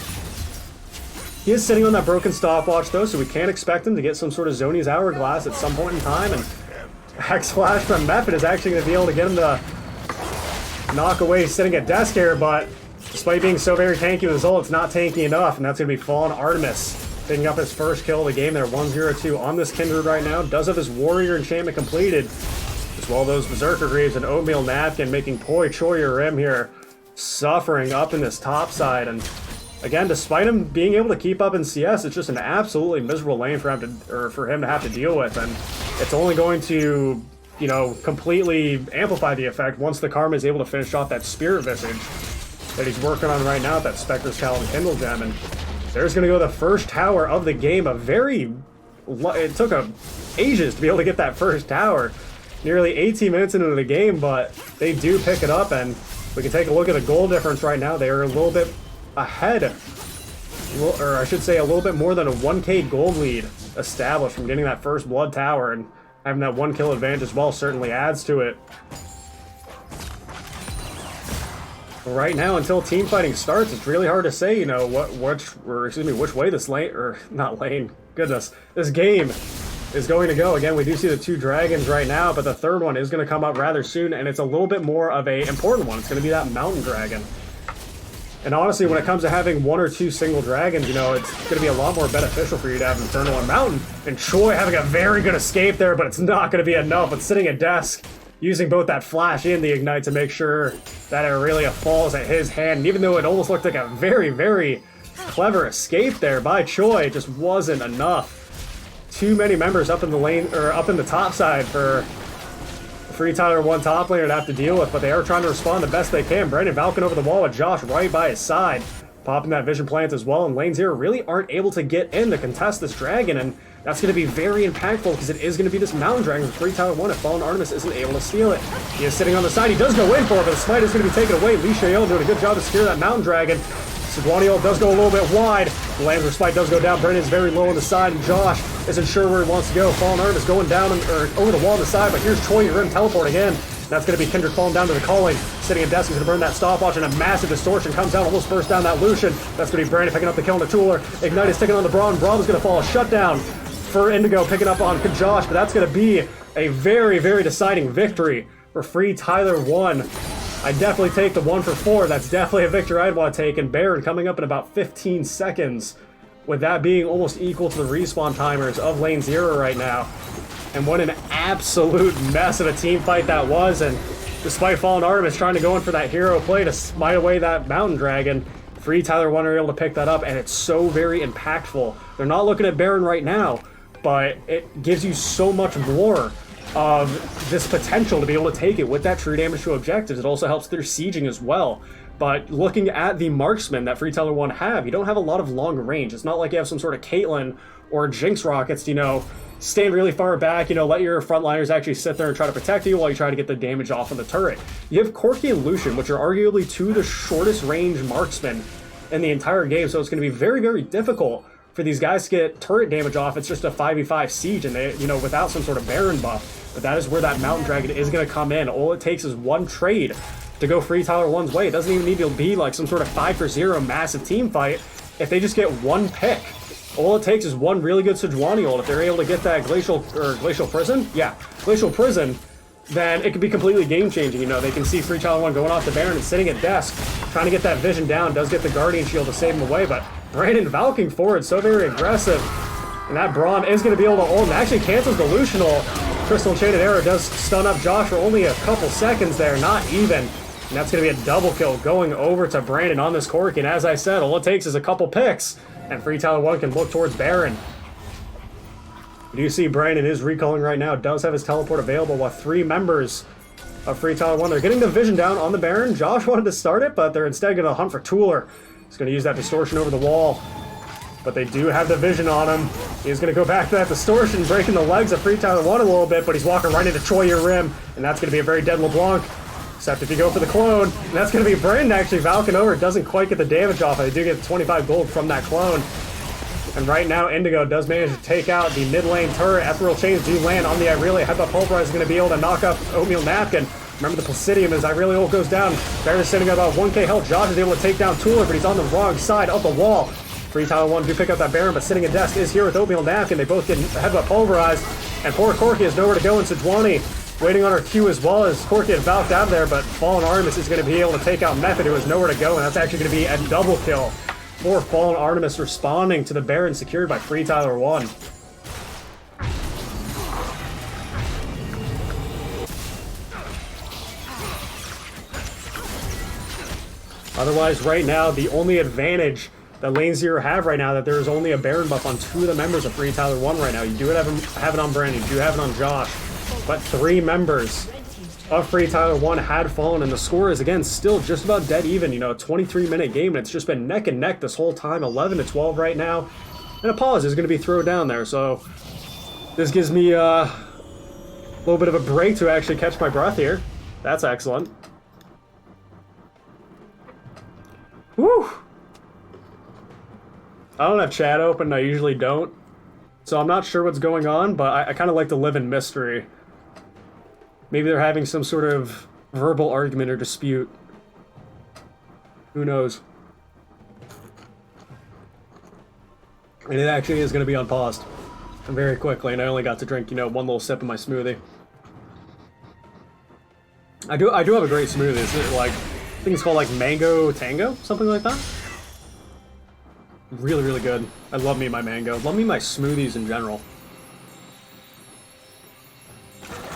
He is sitting on that broken stopwatch, though, so we can't expect him to get some sort of Zoni's Hourglass at some point in time, and Hex Flash from Method is actually going to be able to get him to knock away sitting at desk here, but despite being so very tanky with his ult, it's not tanky enough, and that's going to be Fallen Artemis picking up his first kill of the game there, 1-0-2 on this Kindred right now. Does have his Warrior enchantment completed, as well as those Berserker Greaves and Oatmeal Napkin making Poi Choi Rim here suffering up in this top side. And again, despite him being able to keep up in CS, it's just an absolutely miserable lane for him to have to deal with, and it's only going to, you know, completely amplify the effect once the Karma is able to finish off that Spirit Visage that he's working on right now with that Spectre's Cowl and Kindle Gem. And there's going to go the first tower of the game. It took ages to be able to get that first tower. Nearly 18 minutes into the game, but they do pick it up, and we can take a look at the goal difference right now. They are a little bit ahead, or I should say a little bit more than a 1k gold lead established from getting that first blood tower, and having that 1 kill advantage as well certainly adds to it. Right now, until team fighting starts, it's really hard to say, you know, which way this this game is going to go. Again, we do see the 2 dragons right now, but the third one is going to come up rather soon, and it's a little bit more of a important one. It's going to be that mountain dragon. And honestly, when it comes to having 1 or 2 single dragons, you know, it's going to be a lot more beneficial for you to have Infernal and Mountain. And Choi having a very good escape there, but it's not going to be enough. But sitting at desk, using both that flash and the ignite to make sure that Aurelia falls at his hand. And even though it almost looked like a very, very clever escape there by Choi, it just wasn't enough. Too many members up in the lane, or up in the top side for FreeTyler1 top laner to have to deal with, but they are trying to respond the best they can. Brandon Valken over the wall with Josh right by his side, popping that Vision Plant as well, and Lane 0 really aren't able to get in to contest this dragon, and that's going to be very impactful because it is going to be this mountain dragon with FreeTyler1 if Fallen Artemis isn't able to steal it. He is sitting on the side, he does go in for it, but the smite is going to be taken away. Lee Shael doing a good job to secure that mountain dragon. Sejuani ult does go a little bit wide. The Lancer Spike does go down. Brendan is very low on the side, and Josh isn't sure where he wants to go. Fallen Artemis going down or over the wall on the side, but here's Choi Rim teleporting in. That's going to be Kendrick falling down to the calling. Sitting in desk is going to burn that stopwatch, and a massive distortion comes down, almost bursts down that Lucian. That's going to be Brandon picking up the kill on the Tooler. Ignite is taking on the Braum. Braum is going to fall a shutdown for Indigo, picking up on Josh, but that's going to be a very, very deciding victory for FreeTyler1. I definitely take the 1 for 4. That's definitely a victory I'd want to take, and Baron coming up in about 15 seconds, with that being almost equal to the respawn timers of Lane 0 right now. And what an absolute mess of a team fight that was, and despite Fallen Artemis trying to go in for that hero play to smite away that Mountain Dragon, FreeTyler1 are able to pick that up, and it's so very impactful. They're not looking at Baron right now, but it gives you so much more of this potential to be able to take it with that true damage to objectives. It also helps their sieging as well. But looking at the marksman that FreeTyler1 have, you don't have a lot of long range. It's not like you have some sort of Caitlyn or Jinx rockets, you know, stand really far back, you know, let your frontliners actually sit there and try to protect you while you try to get the damage off of the turret. You have Corki and Lucian, which are arguably two of the shortest range marksmen in the entire game, so it's going to be very, very difficult for these guys to get turret damage off. It's just a 5v5 siege, and they, you know, without some sort of Baron buff. But that is where that Mountain Dragon is going to come in. All it takes is one trade to go FreeTyler1's way. It doesn't even need to be like some sort of 5-0 massive team fight. If they just get one pick, all it takes is one really good Sejuani ult. If they're able to get that Glacial Prison, then it could be completely game-changing. You know, they can see FreeTyler1 going off the Baron and sitting at desk, trying to get that vision down, does get the Guardian Shield to save him away, but Brandon valking forward, so very aggressive. And that Braum is going to be able to ult, and actually cancels the Lucian ult. Crystal Enchanted Arrow does stun up Josh for only a couple seconds there, not even. And that's going to be a double kill going over to Brandon on this Corki. And as I said, all it takes is a couple picks, and FreeTyler1 can look towards Baron. You do see Brandon is recalling right now, does have his teleport available, while 3 members of FreeTyler1, they're getting the vision down on the Baron. Josh wanted to start it, but they're instead going to hunt for Tooler. He's going to use that distortion over the wall, but they do have the vision on him. He's going to go back to that distortion, breaking the legs of FreeTyler1 a little bit, but he's walking right into Choya Rim, and that's going to be a very dead LeBlanc. Except if you go for the clone, and that's going to be Brandon actually valking over. It doesn't quite get the damage off. They do get 25 gold from that clone. And right now, Indigo does manage to take out the mid lane turret. Ethereal Chains do land on the Irelia. Headbutt Pulverize is going to be able to knock up Oatmeal Napkin. Remember the Placidium as Irelia ult goes down. Baron is sitting at about 1k health. Josh is able to take down Tooler, but he's on the wrong side of the wall. FreeTyler1 do pick up that Baron, but sitting in desk is here with Oatmeal Napkin. They both get Headbutt Pulverized. And poor Corki has nowhere to go, and Sejuani waiting on her Q as well as Corki had valked out of there, but Fallen Artemis is going to be able to take out Method, who has nowhere to go, and that's actually going to be a double kill for Fallen Artemis, responding to the Baron secured by FreeTyler1. Otherwise, right now, the only advantage that Lane 0 have right now, that there is only a Baron buff on 2 of the members of FreeTyler1 right now. You do have it on Brandon, you do have it on Josh, but 3 members of FreeTyler1 had fallen, and the score is, again, still just about dead even. You know, a 23-minute game, and it's just been neck and neck this whole time, 11-12 right now. And a pause is going to be thrown down there, so this gives me a little bit of a break to actually catch my breath here. That's excellent. Woo! I don't have chat open, I usually don't. So I'm not sure what's going on, but I kind of like to live in mystery. Maybe they're having some sort of verbal argument or dispute. Who knows? And it actually is going to be unpaused very quickly, and I only got to drink, you know, one little sip of my smoothie. I do have a great smoothie. It's like, I think it's called like Mango Tango, something like that. Really, really good. I love me my mango. Love me my smoothies in general.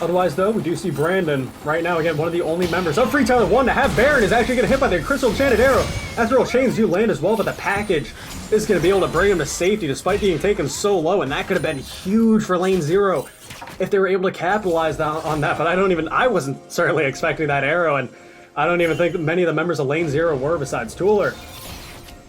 Otherwise, though, we do see Brandon right now, again, one of the only members of FreeTyler1 to have Baron is actually going to hit by the Crystal Enchanted Arrow. Ethereal Chains do land as well, but the package is going to be able to bring him to safety despite being taken so low, and that could have been huge for Lane 0 if they were able to capitalize on that, but I wasn't certainly expecting that arrow, and I don't even think that many of the members of Lane 0 were besides Tooler.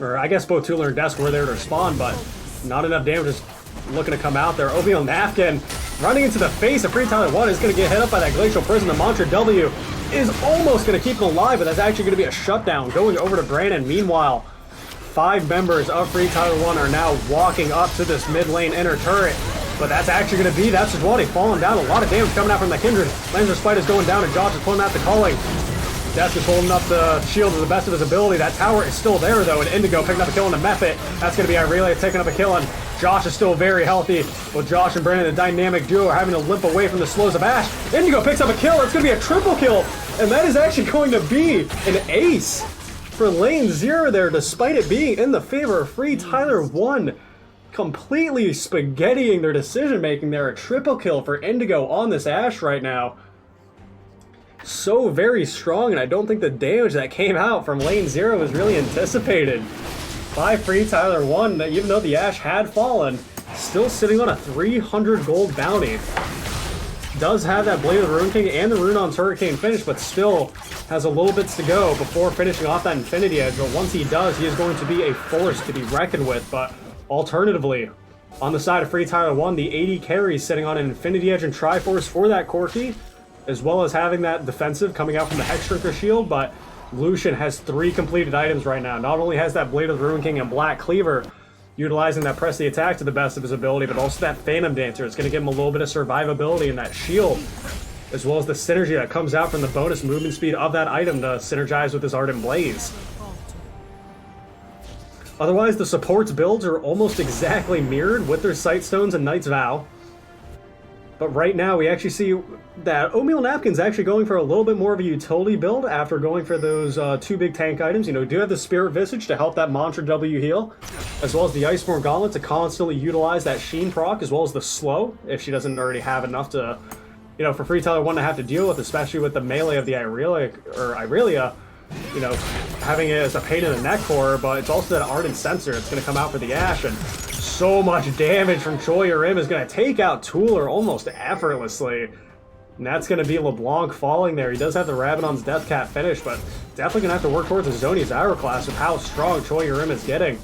Or I guess both Tooler and Desk were there to respond, but not enough damage is looking to come out there. Oatmeal Napkin running into the face of FreeTyler1 is going to get hit up by that Glacial Prison. The Mantra W is almost going to keep him alive, but that's actually going to be a shutdown going over to Brandon. Meanwhile, 5 members of FreeTyler1 are now walking up to this mid lane inner turret. But that's actually going to be that Sejuani falling down. A lot of damage coming out from that Kindred. Laser Spite is going down, and Josh is pulling out the Calling. Death is holding up the shield to the best of his ability. That tower is still there, though, and Indigo picking up a kill on the Mephit. That's going to be Irelia taking up a kill, and Josh is still very healthy. Well, Josh and Brandon, the dynamic duo, are having to limp away from the slows of Ash. Indigo picks up a kill. It's going to be a triple kill, and that is actually going to be an ace for lane 0 there, despite it being in the favor of FreeTyler1. Completely spaghettiing their decision making there. A triple kill for Indigo on this Ashe right now. So very strong, and I don't think the damage that came out from lane 0 was really anticipated by FreeTyler1. Even though the Ashe had fallen, still sitting on a 300 gold bounty. Does have that Blade of the Rune King and the Rune on Hurricane finish, but still has a little bits to go before finishing off that Infinity Edge. But once he does, he is going to be a force to be reckoned with. But alternatively, on the side of FreeTyler1, the 80 carries sitting on an Infinity Edge and Triforce for that Corki, as well as having that defensive coming out from the Hex Shrinker shield. But Lucian has 3 completed items right now. Not only has that Blade of the Rune King and Black Cleaver, utilizing that press the attack to the best of his ability, but also that Phantom Dancer. It's going to give him a little bit of survivability in that shield, as well as the synergy that comes out from the bonus movement speed of that item to synergize with his Ardent Blaze. Otherwise, the supports builds are almost exactly mirrored with their Sight Stones and Knight's Vow. But right now, we actually see that Oatmeal Napkin's actually going for a little bit more of a utility build after going for those 2 big tank items. You know, do have the Spirit Visage to help that Mantra W heal, as well as the Iceborne Gauntlet to constantly utilize that Sheen proc, as well as the Slow, if she doesn't already have enough to, you know, for FreeTyler1 to have to deal with, especially with the melee of the Irelia, you know, having it as a pain in the neck for her. But it's also that Ardent Sensor. It's going to come out for the Ashe, and so much damage from Choi Rim is going to take out Tooler almost effortlessly. And that's going to be LeBlanc falling there. He does have the Rabadon's Death Cap finish, but definitely going to have to work towards a Zoni's Hourglass with how strong Choi Rim is getting.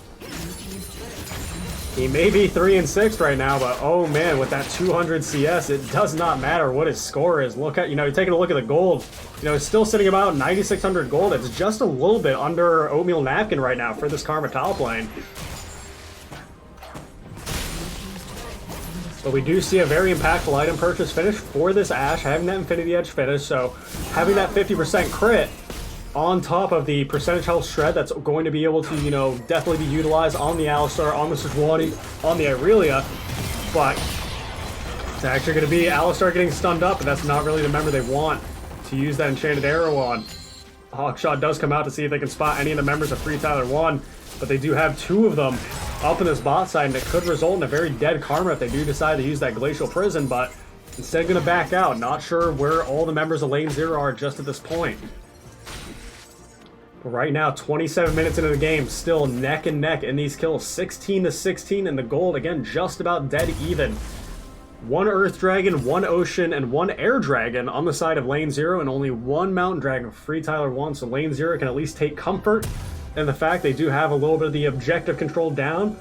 He may be 3 and 6 right now, but oh man, with that 200 CS, it does not matter what his score is. Look at, you know, you're taking a look at the gold. You know, it's still sitting about 9,600 gold. It's just a little bit under Oatmeal Napkin right now for this Karma top lane. But we do see a very impactful item purchase finish for this Ashe, having that Infinity Edge finish, so having that 50% crit on top of the percentage health shred that's going to be able to, you know, definitely be utilized on the Alistar, on the Sejuani, on the Irelia. But it's actually going to be Alistar getting stunned up, and that's not really the member they want to use that Enchanted Arrow on. Hawkshot does come out to see if they can spot any of the members of FreeTyler1, but they do have 2 of them up in this bot side, and it could result in a very dead Karma if they do decide to use that Glacial Prison, but instead going to back out. Not sure where all the members of lane 0 are just at this point. But right now, 27 minutes into the game, still neck and neck in these kills, 16-16, and the gold, again, just about dead even. 1 Earth Dragon, 1 Ocean, and 1 Air Dragon on the side of lane 0, and only 1 Mountain Dragon for FreeTyler1, so lane 0 can at least take comfort in the fact they do have a little bit of the objective control down.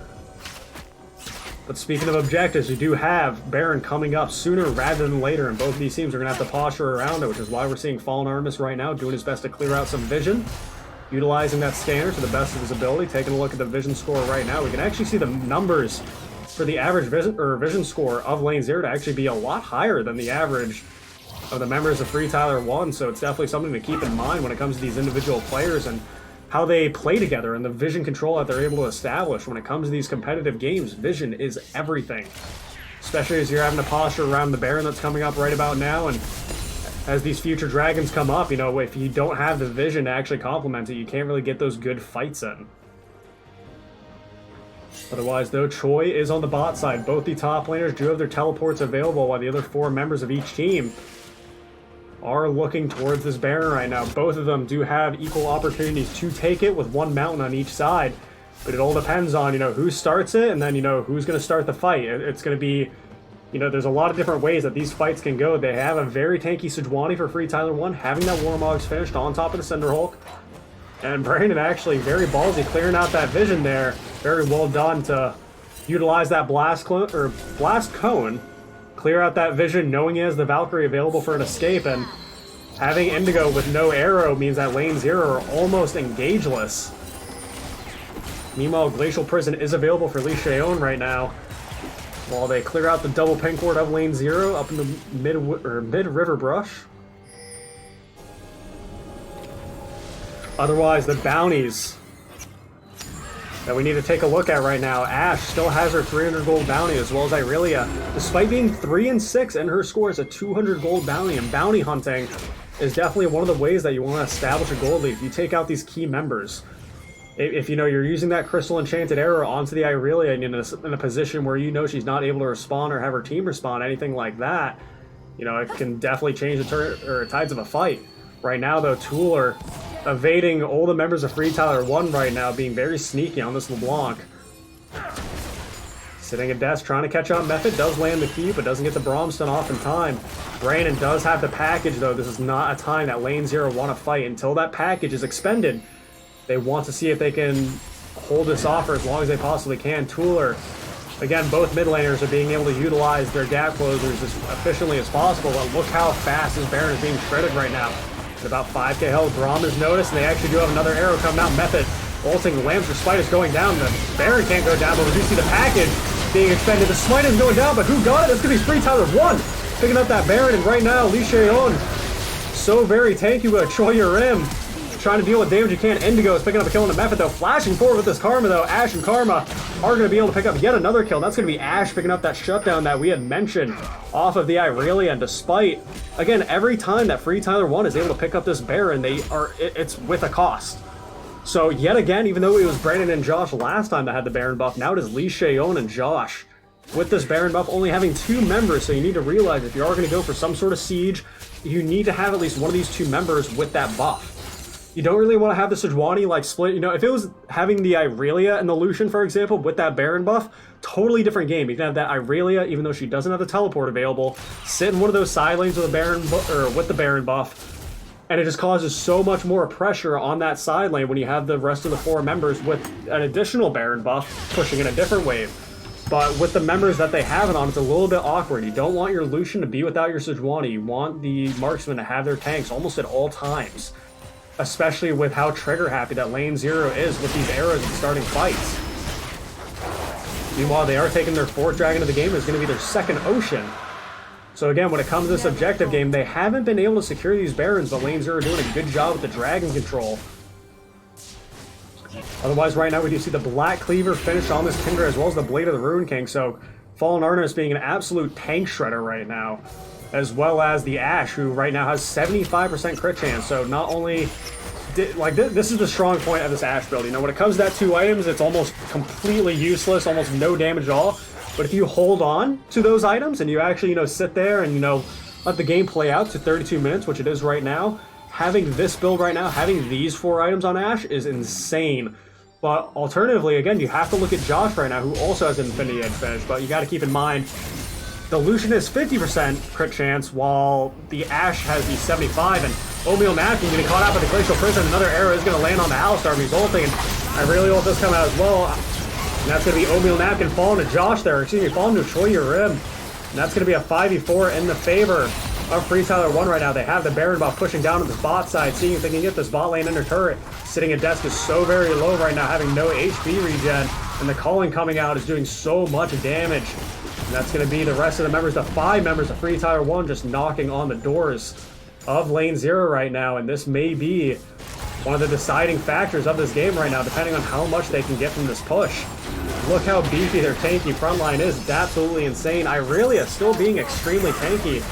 But speaking of objectives, you do have Baron coming up sooner rather than later, and both of these teams are going to have to posture around it, which is why we're seeing Fallen Artemis right now doing his best to clear out some vision, utilizing that scanner to the best of his ability. Taking a look at the vision score right now, we can actually see the numbers for the average vision score of lane 0 to actually be a lot higher than the average of the members of FreeTyler1, so it's definitely something to keep in mind when it comes to these individual players and how they play together and the vision control that they're able to establish. When it comes to these competitive games, vision is everything, especially as you're having to posture around the Baron that's coming up right about now, and as these future dragons come up, you know, if you don't have the vision to actually complement it, you can't really get those good fights in. Otherwise, though, Choi is on the bot side. Both the top laners do have their teleports available, while the other 4 members of each team are looking towards this Baron right now. Both of them do have equal opportunities to take it with 1 mountain on each side, but it all depends on, you know, who starts it, and then, you know, who's going to start the fight. It's going to be, you know, there's a lot of different ways that these fights can go. They have a very tanky Sejuani for FreeTyler1, having that Warmogs finished on top of the Cinderhulk, and Brandon actually very ballsy clearing out that vision there. Very well done to utilize that Blast Cone, clear out that vision, knowing he has the Valkyrie available for an escape, and having Indigo with no arrow means that lane 0 are almost engageless. Meanwhile, Glacial Prison is available for Li Xiaoyan right now. while they clear out the double pink ward of lane 0 up in the mid river brush. Otherwise, the bounties that we need to take a look at right now. Ashe still has her 300 gold bounty, as well as Irelia. Despite being 3 and 6 and her score is a 200 gold bounty, and bounty hunting is definitely one of the ways that you want to establish a gold lead. If you take out these key members, if you know you're using that crystal enchanted arrow onto the Irelia and in a position where you know she's not able to respond or have her team respond, anything like that, you know, it can definitely change the tides of a fight. Right now, though, Tool are evading all the members of FreeTyler1 right now, being very sneaky on this LeBlanc. Sitting at desk, trying to catch out Method, does land the key, but doesn't get the Bromstone off in time. Brandon does have the package, though. This is not a time that lane 0 want to fight. Until that package is expended, they want to see if they can hold this off for as long as they possibly can. Tooler, again, both mid laners are being able to utilize their gap closers as efficiently as possible, but look how fast this Baron is being shredded right now. At about 5k health, Braum is noticed, and they actually do have another arrow coming out. Method ulting, Lamb's Respite is going down. The Baron can't go down, but we do see the package being expended. The Smite is going down, but who got it? It's going to be FreeTyler1 picking up that Baron, and right now, Lee Cheon, so very tanky with a Choya Rim, trying to deal with damage you can. Indigo is picking up a kill on the Method, though. Flashing forward with this Karma, though. Ashe and Karma are going to be able to pick up yet another kill. That's going to be Ashe picking up that shutdown that we had mentioned off of the Irelia. And despite, again, every time that FreeTyler1 is able to pick up this Baron, it's with a cost. So yet again, even though it was Brandon and Josh last time that had the Baron buff, now it is Lee Cheon and Josh with this Baron buff, only having 2 members. So you need to realize if you are going to go for some sort of siege, you need to have at least one of these 2 members with that buff. You don't really want to have the Sejuani like split. You know, if it was having the Irelia and the Lucian, for example, with that Baron buff, totally different game. You can have that Irelia, even though she doesn't have the teleport available, sit in one of those side lanes with the Baron with the Baron buff, and it just causes so much more pressure on that side lane when you have the rest of the 4 members with an additional Baron buff pushing in a different wave. But with the members that they have it on, it's a little bit awkward. You don't want your Lucian to be without your Sejuani. You want the marksman to have their tanks almost at all times, especially with how trigger happy that lane 0 is with these arrows and starting fights. Meanwhile, they are taking their 4th dragon of the game. It's going to be their 2nd Ocean. So again, when it comes to this objective game, they haven't been able to secure these Barons, but lane 0 are doing a good job with the dragon control. Otherwise, right now we do see the Black Cleaver finish on this Kindred, as well as the Blade of the Rune King. So Fallen Artemis being an absolute tank shredder right now, as well as the Ashe, who right now has 75% crit chance. So not only this is the strong point of this Ashe build. You know, when it comes to that 2 items, it's almost completely useless, almost no damage at all. But if you hold on to those items and you actually, you know, sit there and, you know, let the game play out to 32 minutes, which it is right now, having this build right now, having these 4 items on Ashe is insane. But alternatively, again, you have to look at Josh right now, who also has an Infinity Edge finish. But you got to keep in mind, the Lucian is 50% crit chance, while the Ashe has the 75, and Oatmeal Napkin getting caught out by the Glacial Prison. Another arrow is going to land on the Alistar, resulting, and Irelia ult does come out as well. And that's going to be Oatmeal Napkin falling to Josh there, falling to Choya Rim. And that's going to be a 5v4 in the favor of FreeTyler1 right now. They have the Baron buff pushing down to this bot side, seeing if they can get this bot lane under turret. Sitting at desk is so very low right now, having no HP regen, and the Calling coming out is doing so much damage. And that's going to be the rest of the members, the 5 members of FreeTyler1 just knocking on the doors of lane 0 right now, and this may be one of the deciding factors of this game right now, depending on how much they can get from this push. Look how beefy their tanky frontline is. It's absolutely insane. Irelia still being extremely tanky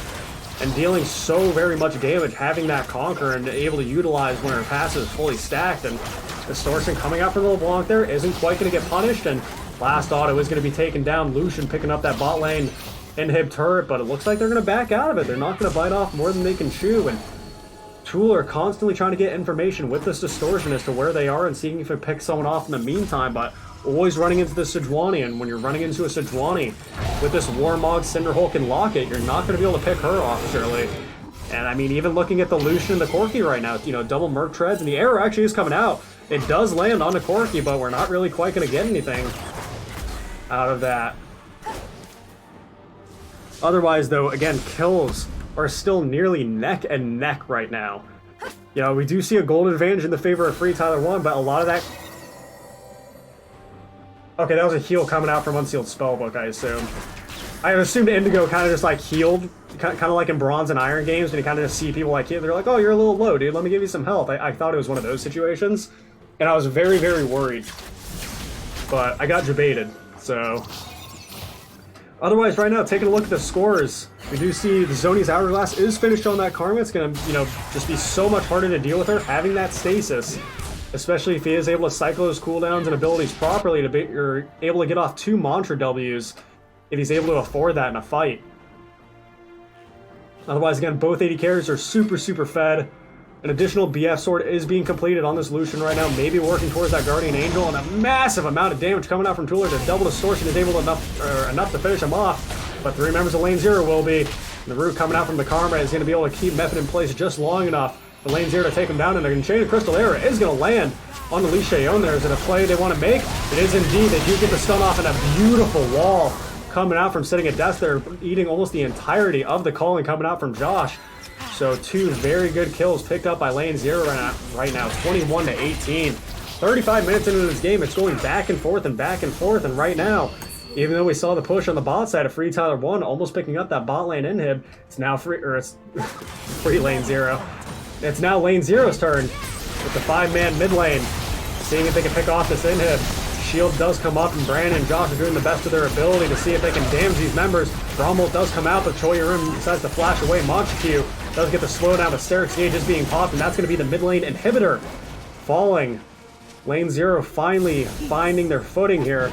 and dealing so very much damage, having that Conquer and able to utilize when her passive is fully stacked. And Distortion coming out from the LeBlanc there isn't quite going to get punished, and last auto is going to be taken down. Lucian picking up that bot lane inhib turret, but it looks like they're going to back out of it. They're not going to bite off more than they can chew, and Tool are constantly trying to get information with this Distortion as to where they are and seeing if it picks someone off in the meantime, but always running into the Sejuani, and when you're running into a Sejuani with this Warmog, Cinderhulk, and Locket, you're not going to be able to pick her off, surely. And I mean, even looking at the Lucian and the Corki right now, you know, double Merc Treads, and the arrow actually is coming out. It does land on the Corki, but we're not really quite going to get anything out of that. Otherwise, though, again, kills are still nearly neck and neck right now. You know, we do see a gold advantage in the favor of FreeTyler1, but a lot of that... Okay, that was a heal coming out from Unsealed Spellbook, I assume. I assumed Indigo kind of just like healed, kind of like in Bronze and Iron games, when you kind of just see people like they're like, oh, you're a little low, dude, let me give you some health. I thought it was one of those situations, and I was very, very worried. But I got debated, so... Otherwise, right now, taking a look at the scores, we do see the Zoni's Hourglass is finished on that Karma. It's going to, you know, just be so much harder to deal with her having that stasis, especially if he is able to cycle his cooldowns and abilities properly to be, you're able to get off 2 Mantra Ws if he's able to afford that in a fight. Otherwise, again, both AD carries are super, super fed. An additional BF sword is being completed on this Lucian right now, maybe working towards that Guardian Angel, and a massive amount of damage coming out from Tooler to double distortion is able to enough to finish him off, but 3 members of Lane 0 will be. And the root coming out from the Karma is going to be able to keep Method in place just long enough for Lane 0 to take him down, and the Chain of Crystal Era is going to land on the Li Xiaoyan there. Is it a play they want to make? It is indeed. They do get the stun off, and a beautiful wall coming out from sitting at death there, eating almost the entirety of the calling coming out from Josh. So 2 very good kills picked up by Lane 0 right now, 21-18. 35 minutes into this game, it's going back and forth, and right now, even though we saw the push on the bot side of FreeTyler1 almost picking up that bot lane inhib, it's now free Lane 0. It's now Lane 0's turn with the 5-man mid lane, seeing if they can pick off this inhib. Shield does come up, and Brandon and Josh are doing the best of their ability to see if they can damage these members. Bromwell does come out, but Choi Rim decides to flash away. Monster Q does get the slowdown, but Sterix Gauge is being popped, and that's going to be the mid lane inhibitor falling. Lane 0 finally finding their footing here.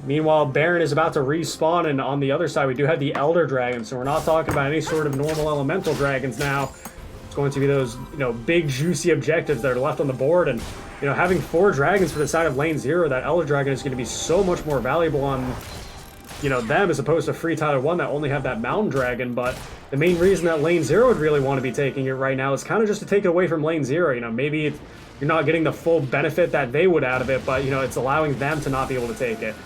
Meanwhile, Baron is about to respawn, and on the other side, we do have the Elder Dragon, so we're not talking about any sort of normal elemental dragons now. It's going to be those, you know, big, juicy objectives that are left on the board, and you know, having 4 dragons for the side of Lane 0, that Elder Dragon is going to be so much more valuable on, you know, them as opposed to FreeTyler1 that only have that Mountain Dragon. But the main reason that Lane 0 would really want to be taking it right now is kind of just to take it away from Lane 0. You know, maybe you're not getting the full benefit that they would out of it, but, you know, it's allowing them to not be able to take it.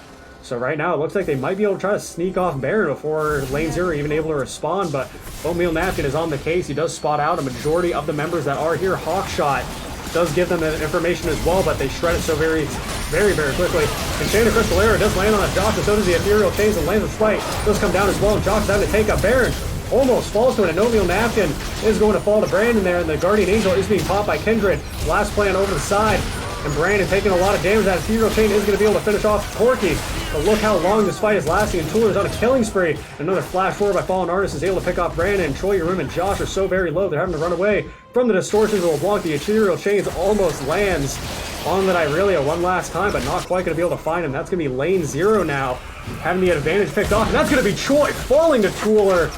So right now, it looks like they might be able to try to sneak off Baron before Lane 0 even able to respond, but Oatmeal Napkin is on the case. He does spot out a majority of the members that are here. Hawkshot does give them the information as well, but they shred it so very, very quickly. And Chain of Crystal Era does land on a Josh, and so does the Ethereal Chains, and lands a Spite does come down as well, and Josh is having to take up Baron. Almost falls to it, and Oatmeal Napkin is going to fall to Brandon there, and the Guardian Angel is being popped by Kindred. Last plan over the side, and Brandon taking a lot of damage. That Ethereal Chain is going to be able to finish off Corky. But look how long this fight is lasting, and Tooler is on a killing spree. Another flash forward by Fallen Artist is able to pick off Brandon. Choi Rim and Josh are so very low, they're having to run away from the distortions of LeBlanc. The Ethereal Chains almost lands on that Irelia one last time, but not quite going to be able to find him. That's going to be Lane 0 now, having the advantage picked off, and that's going to be Choi falling to Tooler.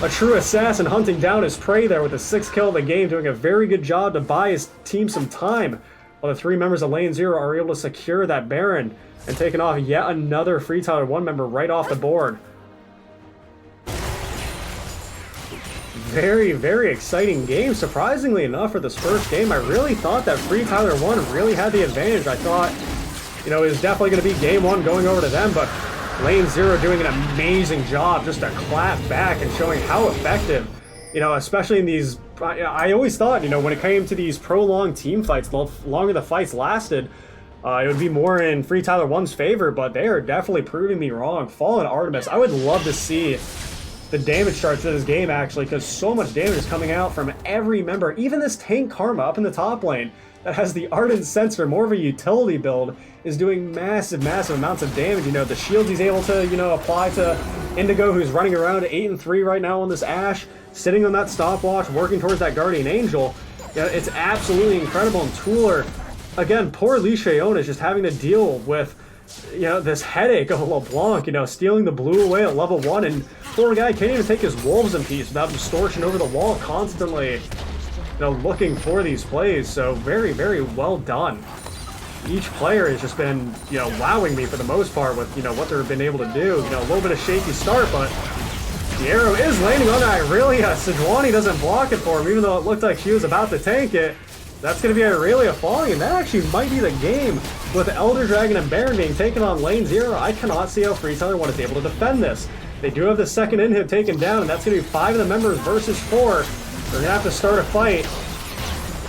A true assassin hunting down his prey there with the 6th kill of the game, doing a very good job to buy his team some time, while the 3 members of Lane 0 are able to secure that Baron and taking off yet another FreeTyler1 member right off the board. Very exciting game. Surprisingly enough, for this first game, I really thought that FreeTyler1 really had the advantage. I thought, you know, it was definitely going to be game 1 going over to them, but Lane 0 doing an amazing job just to clap back and showing how effective, you know, especially in these... I always thought, you know, when it came to these prolonged team fights, the longer the fights lasted, it would be more in FreeTyler1's favor, but they are definitely proving me wrong. Fallen Artemis, I would love to see the damage charts in this game, actually, because so much damage is coming out from every member. Even this tank Karma up in the top lane that has the Ardent Sensor, more of a utility build, is doing massive amounts of damage. You know, the shields he's able to, you know, apply to Indigo, who's running around at 8-3 right now on this Ashe, sitting on that stopwatch, working towards that Guardian Angel. You know, it's absolutely incredible. And Tooler, again, poor Li Xiaoyan is just having to deal with, you know, this headache of a LeBlanc, you know, stealing the blue away at level 1, and poor guy can't even take his wolves in peace without distortion over the wall constantly, you know, looking for these plays. So very well done. Each player has just been, you know, wowing me for the most part with, you know, what they've been able to do. You know, a little bit of shaky start, but the arrow is landing on Irelia. Sejuani doesn't block it for him, even though it looked like she was about to tank it. That's going to be Irelia falling, and that actually might be the game. With Elder Dragon and Baron being taken on Lane 0, I cannot see how FreeTyler1 is able to defend this. They do have the second inhib taken down, and that's going to be 5 of the members versus 4. They're going to have to start a fight.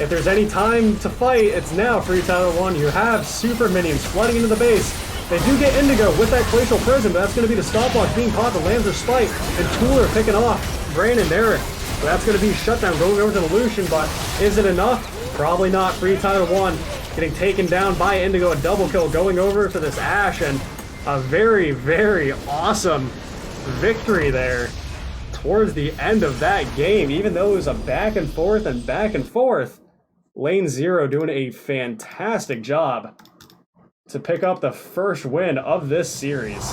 If there's any time to fight, it's now, FreeTyler1. You have super minions flooding into the base. They do get Indigo with that Glacial Prison, but that's going to be the stopwatch being caught. The Lancer Spike and Tooler picking off Brandon there. So that's going to be shutdown going over to the Lucian, but is it enough? Probably not. FreeTyler1 getting taken down by Indigo. A double kill going over to this Ashe, and a very, very awesome victory there towards the end of that game. Even though it was a back and forth, Lane Zero doing a fantastic job to pick up the first win of this series.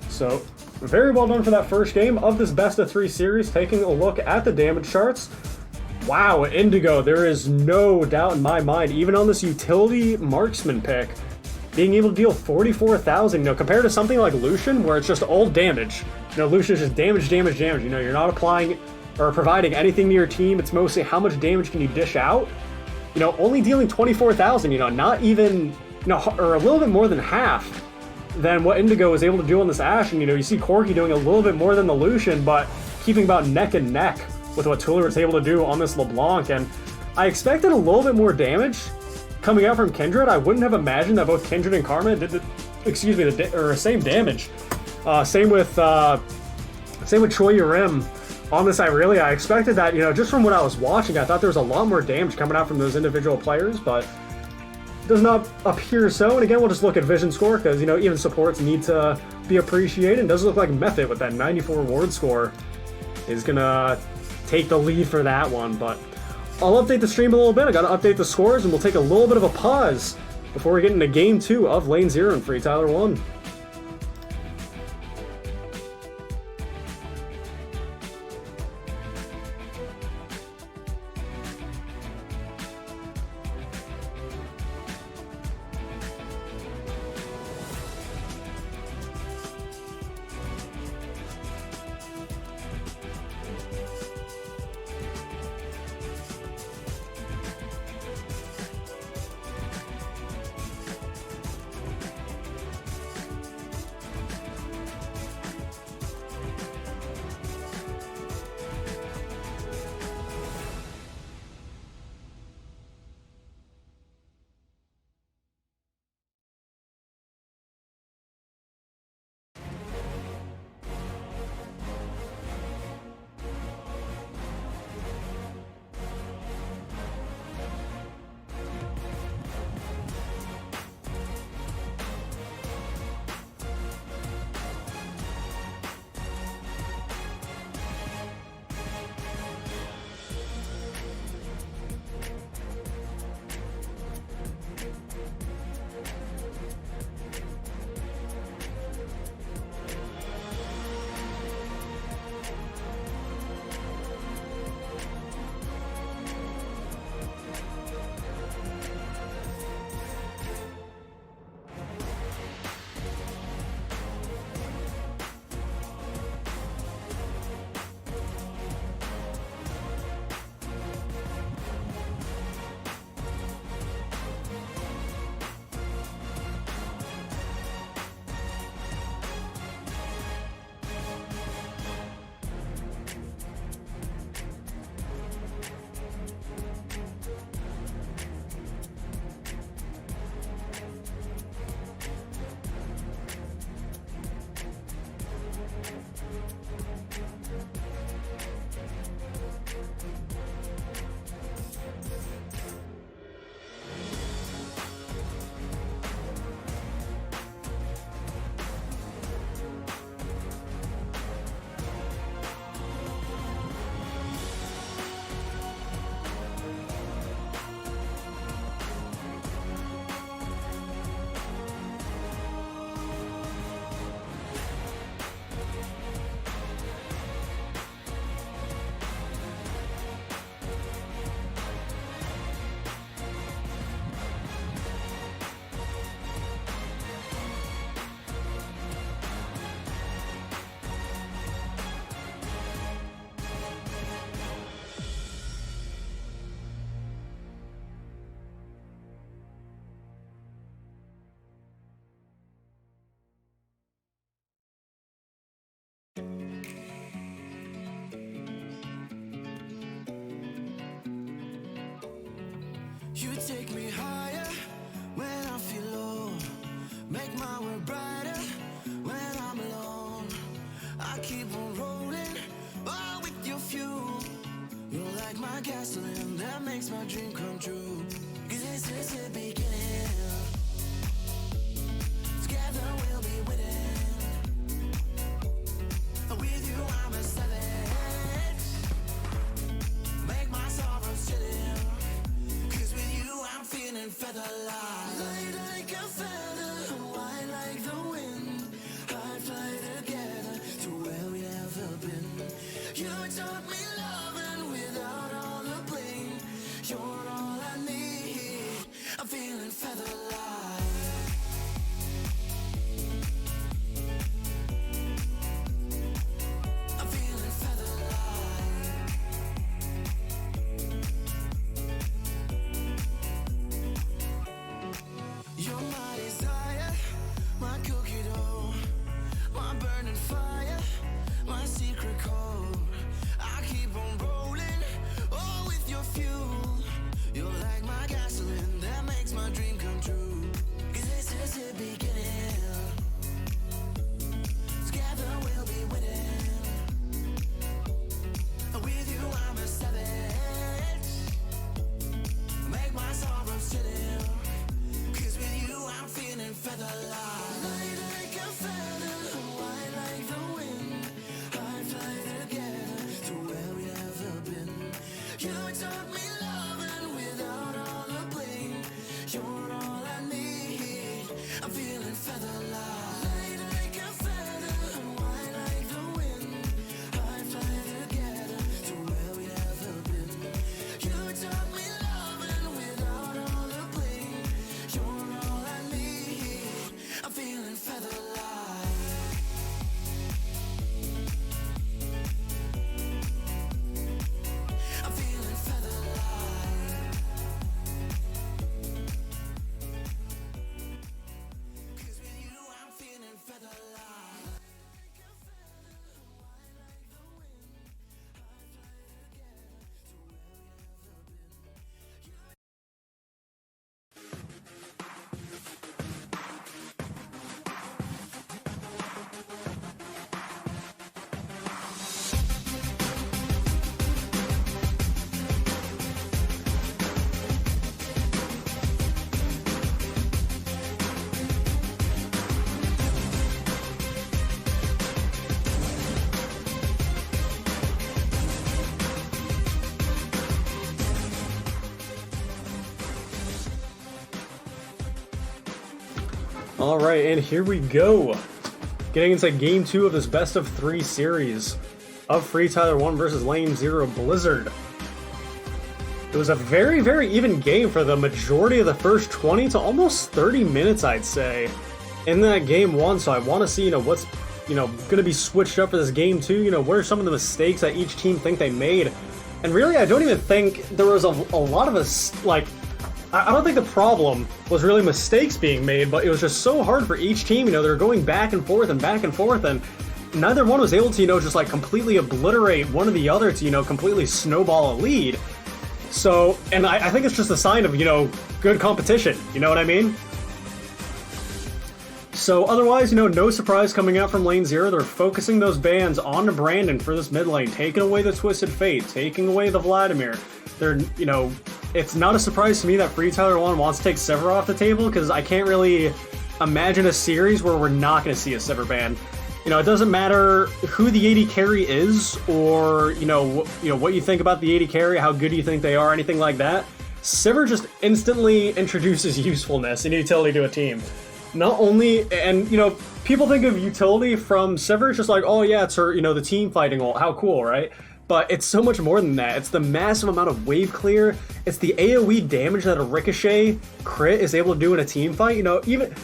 So, very well done for that first game of this best of 3 series. Taking a look at the damage charts. Wow, Indigo, there is no doubt in my mind, even on this utility marksman pick, being able to deal 44,000, you know, compared to something like Lucian, where it's just all damage. You know, Lucian's just damage. You know, you're not applying or providing anything to your team. It's mostly how much damage can you dish out. You know, only dealing 24,000, you know, not even, you know, or a little bit more than half than what Indigo was able to do on this Ashe. And, you know, you see Corki doing a little bit more than the Lucian, but keeping about neck and neck with what Tooler was able to do on this LeBlanc. And I expected a little bit more damage coming out from Kindred. I wouldn't have imagined that both Kindred and Karma did the same damage. Same with Choi Yurim on this Irelia. I expected that, you know, just from what I was watching, I thought there was a lot more damage coming out from those individual players, but it does not appear so. And again, we'll just look at vision score, because, you know, even supports need to be appreciated. It does look like Method with that 94 ward score is gonna take the lead for that one, but I'll update the stream a little bit. I gotta update the scores, and we'll take a little bit of a pause before we get into Game 2 of Lane Zero and FreeTyler1. You take me higher. gasoline that makes my dream come true. 'Cause this is the beginning. Together we'll be winning. With you I'm a savage. Make my sorrows chill. 'Cause with you I'm feeling feather-light. Light like a feather, white like the wind. I'd fly together to where we ever been. You taught me loving without all the bling. You're all I need. I'm feeling feather-light. I'm feeling feather-light. You're my desire, my cookie dough, my burning fire, my secret code. I keep on rolling, oh, with your fuel. You're like my gasoline that makes my dream come true. 'Cause this is the beginning. Together we'll be winning. With you I'm a savage. Make my sorrows chill. 'Cause with you I'm feeling feather-light. Light like a feather, white like the wind. I'd fly together to where we ever been. You taught me loving without all the bling. You're all I need. I'm feeling feather-light. Light like a feather, white like the wind. I'd fly together to where we ever been. You taught me loving without all the bling. You're all I need. I'm feeling feather-light. I'm feeling feather-light. 'Cause with you I'm feeling feather-light. Like a feather, white like the wind. I'd fly together to where we ever been. All right, and here we go. Getting into game 2 of this best of 3 series of FreeTyler1 versus Lane 0 Blizzard. It was a very, very even game for the majority of the first 20 to almost 30 minutes, I'd say, in that game 1. So I want to see, what's, going to be switched up for this game 2. What are some of the mistakes that each team think they made? And really, I don't even think there was a lot of us, I don't think the problem was really mistakes being made, but it was just so hard for each team. They were going back and forth, and neither one was able to, just completely obliterate one or the other to, completely snowball a lead. So, and I think it's just a sign of, good competition. You know what I mean? So otherwise, no surprise coming out from Lane 0. They're focusing those bans onto Brandon for this mid lane, taking away the Twisted Fate, taking away the Vladimir. They're, it's not a surprise to me that FreeTyler1 wants to take Sever off the table, because I can't really imagine a series where we're not going to see a Sever ban. It doesn't matter who the AD carry is, or what you think about the AD carry, how good you think they are, anything like that. Sever just instantly introduces usefulness and utility to a team. Not only, and people think of utility from Sever, it's just like, oh yeah, it's her, the team fighting ult, how cool, right? But it's so much more than that. It's the massive amount of wave clear. It's the AoE damage that a Ricochet crit is able to do in a team fight. Even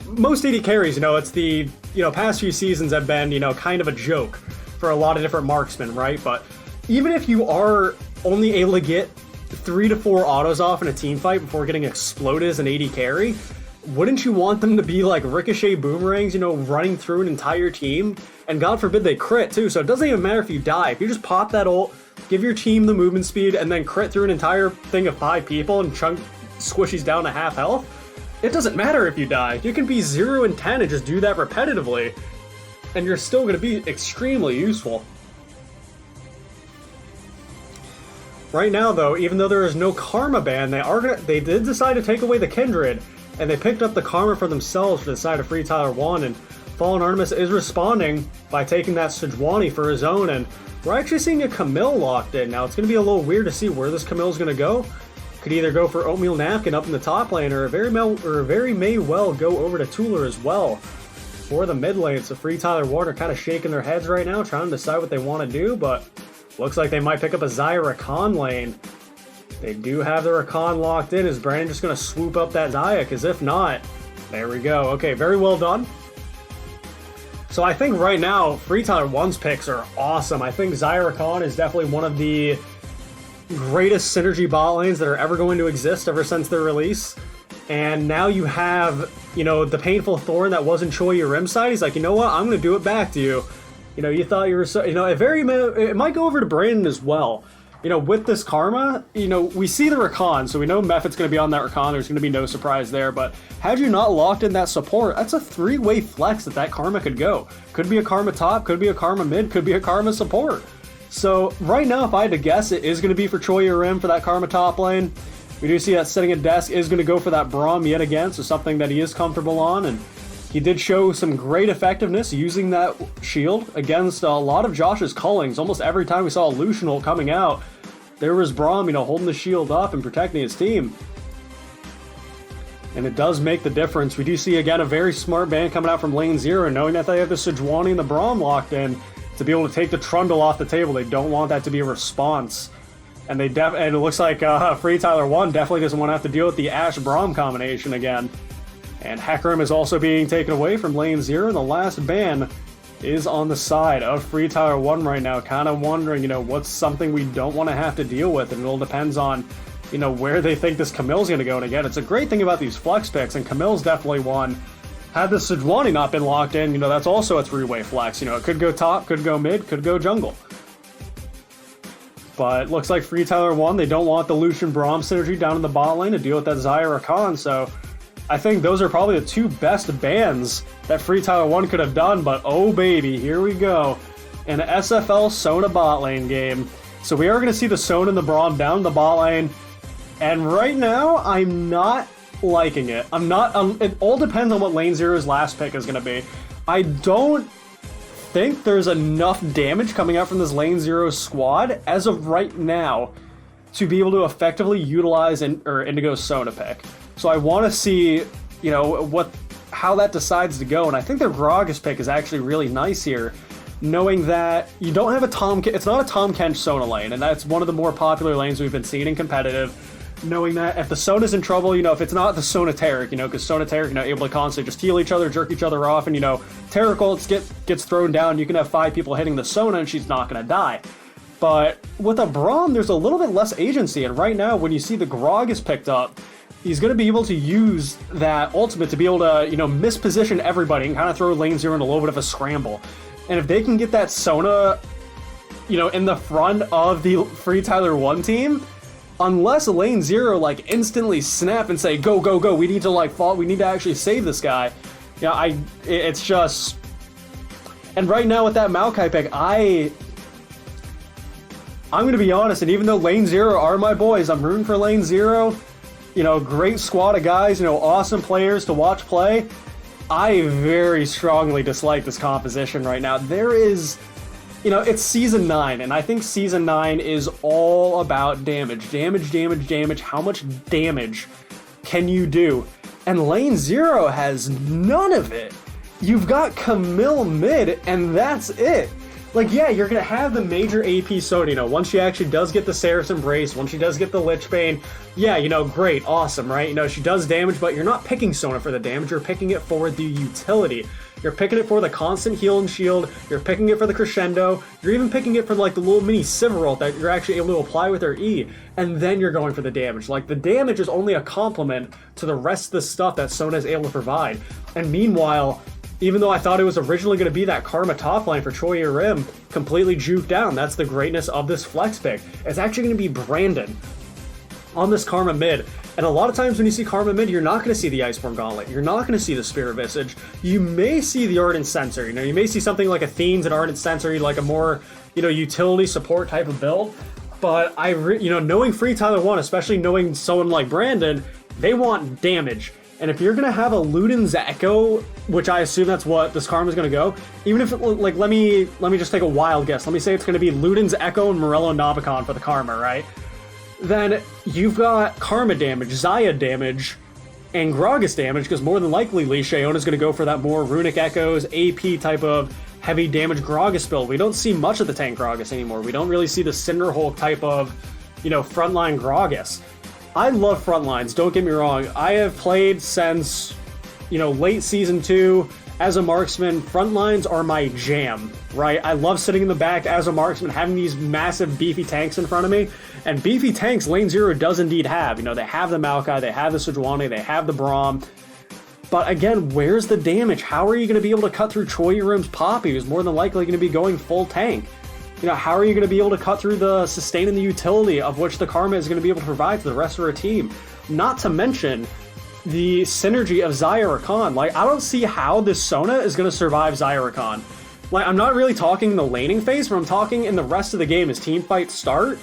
most AD carries, it's the, past few seasons have been, kind of a joke for a lot of different marksmen, right? But even if you are only able to get 3 to 4 autos off in a team fight before getting exploded as an AD carry, wouldn't you want them to be like Ricochet boomerangs, running through an entire team? And God forbid they crit too, so it doesn't even matter if you die. If you just pop that ult, give your team the movement speed, and then crit through an entire thing of 5 people and chunk squishies down to half health, it doesn't matter if you die. You can be 0 and 10 and just do that repetitively, and you're still going to be extremely useful. Right now, though, even though there is no Karma ban, they did decide to take away the Kindred, and they picked up the Karma for themselves for the side of FreeTyler1, and Fallen Artemis is responding by taking that Sejuani for his own, and we're actually seeing a Camille locked in. Now, it's going to be a little weird to see where this Camille is going to go. Could either go for Oatmeal Napkin up in the top lane, or very may well go over to Tuller as well for the mid lane. So FreeTyler1 are kind of shaking their heads right now, trying to decide what they want to do, but looks like they might pick up a Xayah Rakan lane. They do have the Rakan locked in. Is Brandon just going to swoop up that Xayah? Because if not, there we go. Okay, very well done. So I think right now, FreeTyler1's picks are awesome. I think Xayah Rakan is definitely one of the greatest synergy bot lanes that are ever going to exist ever since their release. And now you have, you know, the Painful Thorn that wasn't Choi Rim side. He's like, you know what, I'm going to do it back to you. You know, you thought you were so, you know, it might go over to Brandon as well. You know, with this Karma, you know, we see the Rakan, so we know Mephit's going to be on that Rakan. There's going to be no surprise there, but had you not locked in that support, that's a three-way flex that Karma could go. Could be a Karma top, could be a Karma mid, could be a Karma support. So right now, if I had to guess, it is going to be for Choi Rim for that Karma top lane. We do see that sitting at desk is going to go for that Braum yet again, so something that he is comfortable on, and he did show some great effectiveness using that shield against a lot of Josh's callings. Almost every time we saw a Lucian ult coming out, there was Braum, you know, holding the shield up and protecting his team. And it does make the difference. We do see, again, a very smart ban coming out from lane 0, knowing that they have the Sejuani and the Braum locked in to be able to take the Trundle off the table. They don't want that to be a response. And and it looks like FreeTyler1 definitely doesn't want to have to deal with the Ashe Braum combination again. And Hecarim is also being taken away from lane 0, and the last ban is on the side of FreeTyler1 right now. Kind of wondering, you know, what's something we don't want to have to deal with, and it all depends on, you know, where they think this Camille's going to go. And again, it's a great thing about these flex picks, and Camille's definitely one. Had the Sejuani not been locked in, you know, that's also a three-way flex. You know, it could go top, could go mid, could go jungle. But it looks like FreeTyler1, they don't want the Lucian Braum synergy down in the bot lane to deal with that Xayah Rakan, so I think those are probably the two best bans that FreeTyler1 could have done, but oh baby, here we go. An SFL Sona bot lane game. So we are going to see the Sona and the Braum down the bot lane, and right now, I'm not liking it. It all depends on what lane 0's last pick is going to be. I don't think there's enough damage coming out from this lane 0 squad as of right now to be able to effectively utilize Indigo's Sona pick. So I want to see, you know, how that decides to go, and I think their Gragas pick is actually really nice here, knowing that you don't have it's not a Tahm Kench Sona lane, and that's one of the more popular lanes we've been seeing in competitive, knowing that if the Sona's in trouble, you know, if it's not the Sona Taric, you know, because Sona Taric, you know, able to constantly just heal each other, jerk each other off, and, you know, Taric ults gets thrown down, you can have 5 people hitting the Sona, and she's not going to die. But with a Braum, there's a little bit less agency, and right now, when you see the Gragas picked up, he's going to be able to use that ultimate to be able to, you know, misposition everybody and kind of throw lane 0 in a little bit of a scramble. And if they can get that Sona, you know, in the front of the FreeTyler1 team, unless lane 0, like, instantly snap and say, go, go, go, we need to, like, fall, we need to actually save this guy. You know, it's just... And right now with that Maokai pick, I'm going to be honest, and even though lane 0 are my boys, I'm rooting for lane 0. You know, great squad of guys, you know, awesome players to watch play. I very strongly dislike this composition right now. There is, you know, it's Season 9, and I think Season 9 is all about damage. Damage, damage, damage. How much damage can you do? And lane 0 has none of it. You've got Camille mid, and that's it. Like, yeah, you're going to have the major AP Sona, you know, once she actually does get the Seraph Embrace, once she does get the Lich Bane, yeah, you know, great, awesome, right? You know, she does damage, but you're not picking Sona for the damage, you're picking it for the utility. You're picking it for the constant heal and shield, you're picking it for the crescendo, you're even picking it for, like, the little mini Sivir ult that you're actually able to apply with her E, and then you're going for the damage. Like, the damage is only a complement to the rest of the stuff that Sona is able to provide. And meanwhile, even though I thought it was originally going to be that Karma top line for Choi Rim, completely juked down. That's the greatness of this flex pick. It's actually going to be Brandon on this Karma mid. And a lot of times when you see Karma mid, you're not going to see the Iceborne Gauntlet. You're not going to see the Spirit Visage. You may see the Ardent Censer. You know, you may see something like Athene's and Ardent Censer, like a more, you know, utility support type of build. But knowing FreeTyler1, especially knowing someone like Brandon, they want damage. And if you're gonna have a Luden's Echo, which I assume that's what this Karma's gonna go, even if let me just take a wild guess. Let me say it's gonna be Luden's Echo and Morello Nabicon for the Karma, right? Then you've got Karma damage, Zaya damage, and Gragas damage, because more than likely Lee Shayon is gonna go for that more Runic Echoes, AP type of heavy damage Gragas build. We don't see much of the tank Gragas anymore. We don't really see the Cinderhulk type of, frontline Gragas. I love frontlines, don't get me wrong. I have played since, late Season 2 as a marksman. Frontlines are my jam, right? I love sitting in the back as a marksman, having these massive beefy tanks in front of me. And beefy tanks, Lane Zero does indeed have. They have the Maokai, they have the Sejuani, they have the Braum. But again, where's the damage? How are you going to be able to cut through Choi Rim's Poppy, who's more than likely going to be going full tank? How are you going to be able to cut through the sustain and the utility of which the Karma is going to be able to provide to the rest of her team? Not to mention the synergy of Zaya Rakan. I don't see how this Sona is going to survive Zaya Rakan. I'm not really talking in the laning phase, but I'm talking in the rest of the game as team fights start.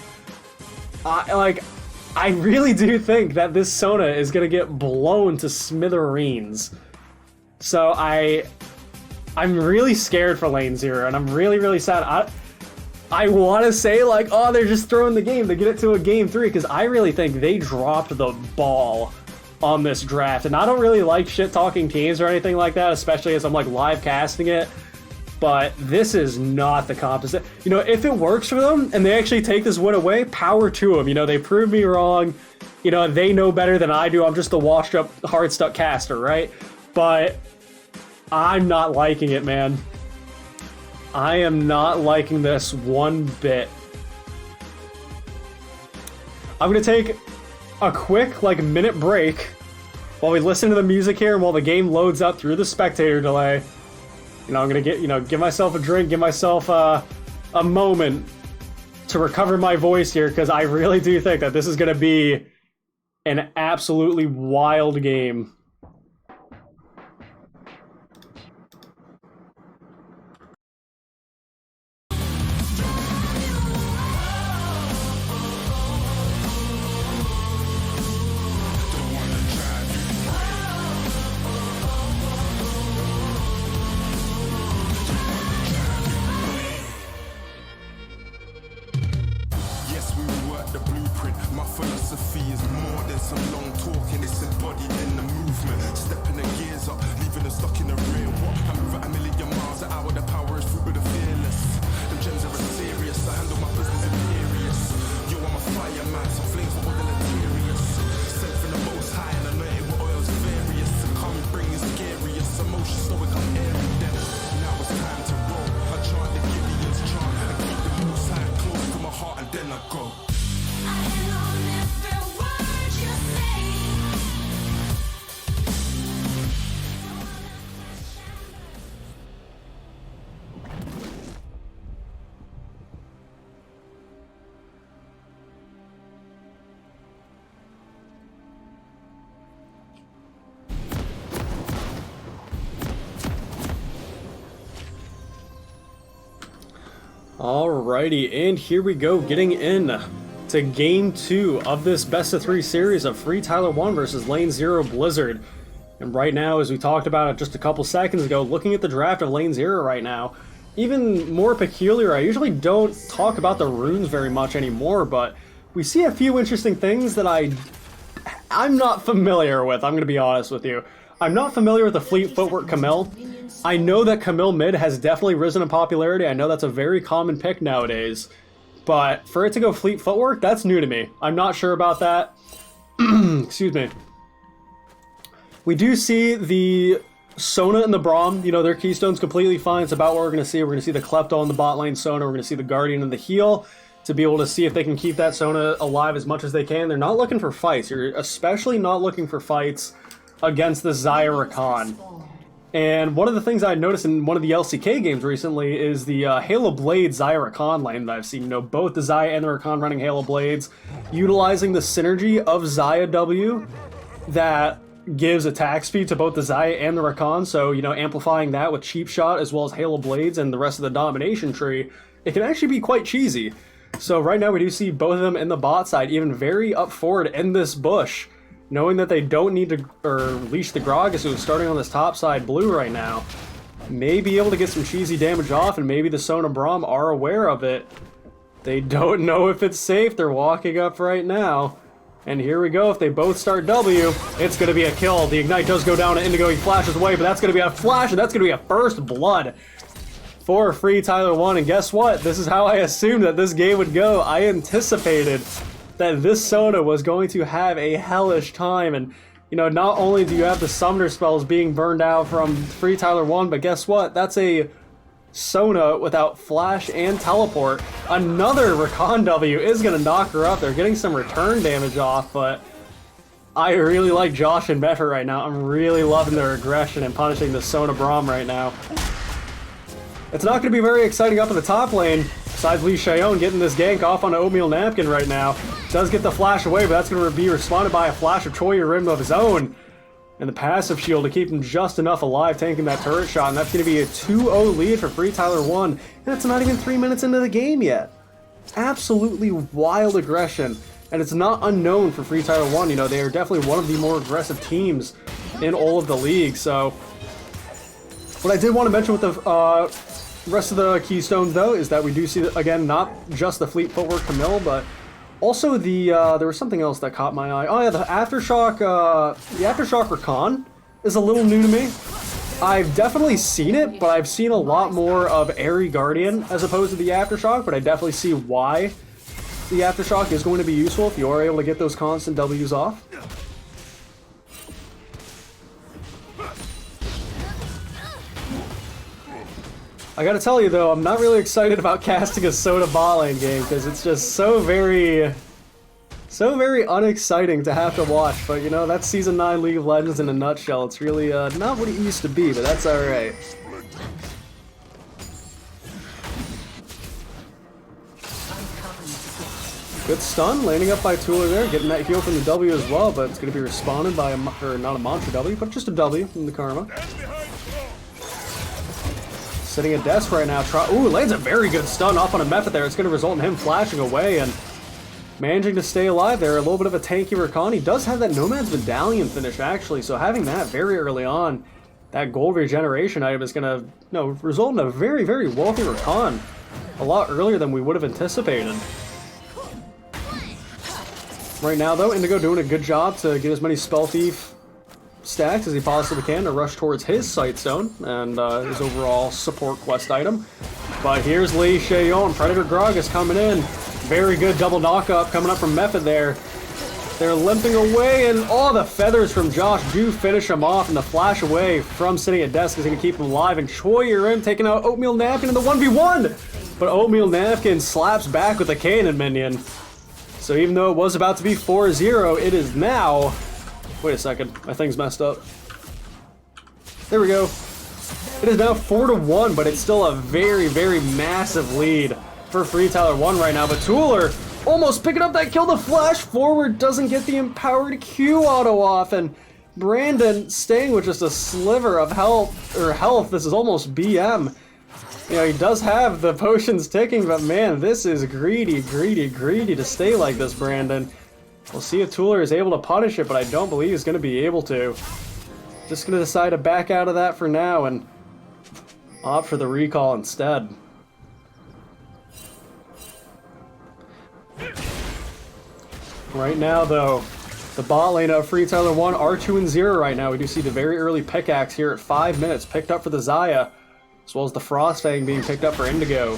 I really do think that this Sona is going to get blown to smithereens. So I'm really scared for Lane Zero, and I'm really, really sad. I want to say, they're just throwing the game to get it to a Game 3, because I really think they dropped the ball on this draft. And I don't really like shit-talking teams or anything like that, especially as I'm, live casting it. But this is not the composite. If it works for them, and they actually take this win away, power to them. They proved me wrong. They know better than I do. I'm just a washed-up, hard-stuck caster, right? But I'm not liking it, man. I am not liking this one bit. I'm going to take a quick, minute break while we listen to the music here and while the game loads up through the spectator delay. I'm going to give myself a drink, give myself a moment to recover my voice here, because I really do think that this is going to be an absolutely wild game. Alrighty, and here we go, getting in to Game 2 of this best-of-3 series of FreeTyler1 versus Lane Zero Blizzard. And right now, as we talked about it just a couple seconds ago, looking at the draft of Lane Zero right now, even more peculiar, I usually don't talk about the runes very much anymore, but we see a few interesting things that I'm not familiar with, I'm going to be honest with you. I'm not familiar with the Fleet Footwork Camille. I know that Camille mid has definitely risen in popularity. I know that's a very common pick nowadays. But for it to go Fleet Footwork, that's new to me. I'm not sure about that. Excuse me. We do see the Sona and the Braum. Their keystone's completely fine. It's about what we're going to see. We're going to see the Klepto on the bot lane Sona. We're going to see the Guardian and the heal to be able to see if they can keep that Sona alive as much as they can. They're not looking for fights. You're especially not looking for fights against the Zaya Rakan. And one of the things I noticed in one of the LCK games recently is the Halo Blades Zaya Rakan lane that I've seen. Both the Zaya and the Rakan running Halo Blades, utilizing the synergy of Zaya W that gives attack speed to both the Zaya and the Rakan. So, amplifying that with Cheap Shot as well as Halo Blades and the rest of the domination tree, it can actually be quite cheesy. So right now we do see both of them in the bot side, even very up forward in this bush, knowing that they don't need to leash the Gragas, who's starting on this top side blue right now. May be able to get some cheesy damage off, and maybe the Sona Braum are aware of it. They don't know if it's safe. They're walking up right now. And here we go. If they both start W, it's going to be a kill. The Ignite does go down to Indigo. He flashes away, but that's going to be a flash, and that's going to be a first blood for FreeTyler1. And guess what? This is how I assumed that this game would go. I anticipated that this Sona was going to have a hellish time. And, you know, not only do you have the summoner spells being burned out from FreeTyler1, but guess what? That's a Sona without flash and teleport. Another Recon W is going to knock her up. They're getting some return damage off, but I really like Josh and Meffert right now. I'm really loving their aggression and punishing the Sona Braum right now. It's not going to be very exciting up in the top lane, besides Lee Shayon getting this gank off on an Oatmeal Napkin right now. Does get the flash away, but that's going to be responded by a flash of Choya Rim of his own. And the passive shield to keep him just enough alive, tanking that turret shot. And that's going to be a 2-0 lead for FreeTyler1. And it's not even 3 minutes into the game yet. Absolutely wild aggression. And it's not unknown for FreeTyler1. You know, they are definitely one of the more aggressive teams in all of the league. So, what I did want to mention with the rest of the keystones, though, is that we do see, again, not just the Fleet Footwork Camille, but also the, there was something else that caught my eye. Oh yeah, the Aftershock Recon is a little new to me. I've definitely seen it, but I've seen a lot more of Airy Guardian as opposed to the Aftershock, but I definitely see why the Aftershock is going to be useful if you are able to get those constant W's off. I gotta tell you though, I'm not really excited about casting a Soda bot lane game because it's just so very unexciting to have to watch. But you know, that's Season 9 League of Legends in a nutshell. It's really not what it used to be, but that's alright. Good stun, landing up by Tula there, getting that heal from the W as well, but it's going to be responded by not a Mantra W, but just a W from the Karma. Sitting at desk right now. Ooh, lands a very good stun off on a Method there. It's going to result in him flashing away and managing to stay alive there. A little bit of a tanky Recon. He does have that Nomad's Medallion finish, actually, so having that very early on, that gold regeneration item is going to, you know, result in a very, very wealthy Recon. A lot earlier than we would have anticipated. Right now, though, Indigo doing a good job to get as many Spell Thief stacks as he possibly can to rush towards his Sightstone and his overall support quest item. But here's Lee Shayon. Predator Gragas coming in. Very good double knock-up coming up from Method there. They're limping away, and all the feathers from Josh do finish him off, and the flash away from sitting at desk is going to keep him alive. And Choya Rim taking out Oatmeal Napkin in the 1v1! But Oatmeal Napkin slaps back with a cannon minion. So even though it was about to be 4-0, it is now... Wait a second, my thing's messed up. There we go. It is now 4-1, but it's still a very, very massive lead for FreeTyler1 right now. But Tuller almost picking up that kill. The flash forward doesn't get the empowered Q auto off, and Brandon staying with just a sliver of health. This is almost BM. You know, he does have the potions ticking, but man, this is greedy to stay like this, Brandon. We'll see if Tuller is able to punish it, but I don't believe he's going to be able to. Just going to decide to back out of that for now and opt for the recall instead. Right now, though, the bot lane of FreeTyler1 are 2-0 right now. We do see the very early pickaxe here at 5 minutes picked up for the Xayah, as well as the Frostfang being picked up for Indigo.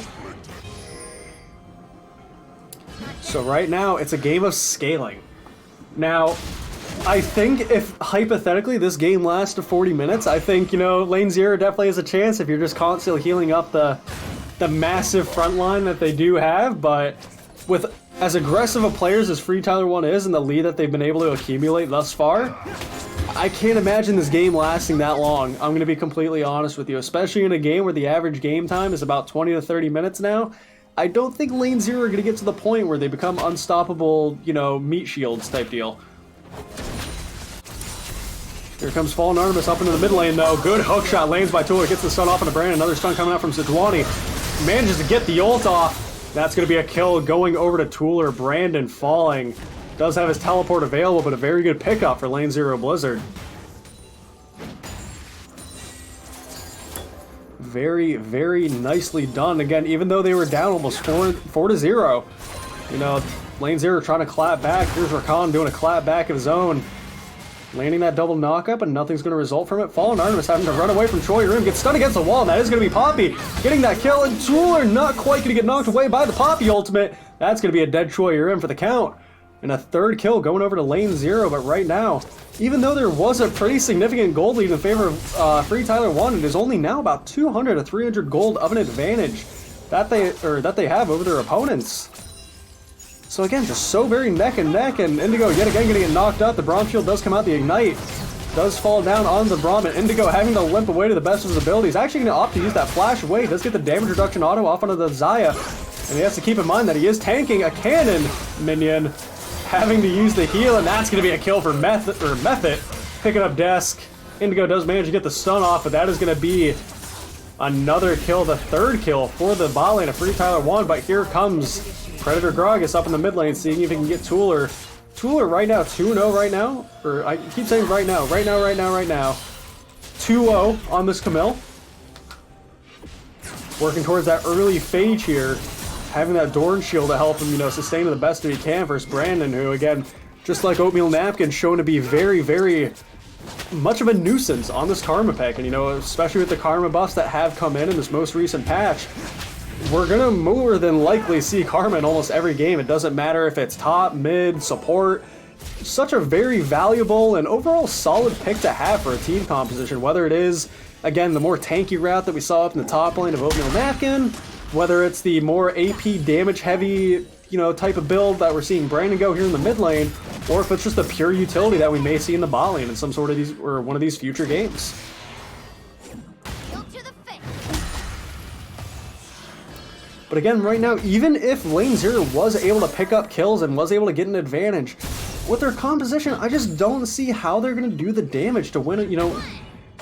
So right now, it's a game of scaling. Now, I think if, hypothetically, this game lasts to 40 minutes, I think, you know, Lane 0 definitely has a chance if you're just constantly healing up the massive front line that they do have, but with as aggressive a players as FreeTyler1 is and the lead that they've been able to accumulate thus far, I can't imagine this game lasting that long. I'm going to be completely honest with you, especially in a game where the average game time is about 20 to 30 minutes now. I don't think Lane 0 are going to get to the point where they become unstoppable, you know, meat shields type deal. Here comes Fallen Artemis up into the mid lane, though. Good hookshot lands by Tuller, gets the stun off on the Brand. Another stun coming out from Sejuani. Manages to get the ult off. That's going to be a kill going over to Tooler. Brandon falling. Does have his teleport available, but a very good pickup for Lane 0 Blizzard. Very, very nicely done. Again, even though they were down almost 4-0, you know, Lane 0 trying to clap back. Here's Rakan doing a clap back of his own. Landing that double knockup, and nothing's going to result from it. Fallen Artemis having to run away from Troy Rim, gets stunned against the wall, and that is going to be Poppy getting that kill, and Tooler not quite going to get knocked away by the Poppy ultimate. That's going to be a dead Troy Rim for the count. And a third kill going over to Lane 0, but right now, even though there was a pretty significant gold lead in favor of FreeTyler1, it is only now about 200 to 300 gold of an advantage that they have over their opponents. So again, just so very neck and neck, and Indigo yet again getting it knocked up. The Braum shield does come out, the Ignite does fall down on the Braum, and Indigo having to limp away to the best of his abilities. Actually going to opt to use that flash away. He does get the damage reduction auto off onto the Xayah, and he has to keep in mind that he is tanking a cannon minion, having to use the heal, and that's going to be a kill for Method. Picking up Desk. Indigo does manage to get the stun off, but that is going to be another kill, the third kill for the bot lane of FreeTyler1, but here comes Predator Gragas up in the mid lane, seeing if he can get Tooler. Tooler right now, 2-0 right now, or I keep saying right now. 2-0 on this Camille. Working towards that early phage here, having that Dorn shield to help him, you know, sustain to the best that he can versus Brandon, who, again, just like Oatmeal Napkin, shown to be very, very much of a nuisance on this Karma pick. And, you know, especially with the Karma buffs that have come in this most recent patch, we're going to more than likely see Karma in almost every game. It doesn't matter if it's top, mid, support. Such a very valuable and overall solid pick to have for a team composition, whether it is, again, the more tanky route that we saw up in the top lane of Oatmeal Napkin, whether it's the more AP damage heavy, you know, type of build that we're seeing Brandon go here in the mid lane, or if it's just a pure utility that we may see in the bot lane in some sort of these, or one of these future games. But again, right now, even if Lane 0 was able to pick up kills and was able to get an advantage, with their composition, I just don't see how they're going to do the damage to win it, you know,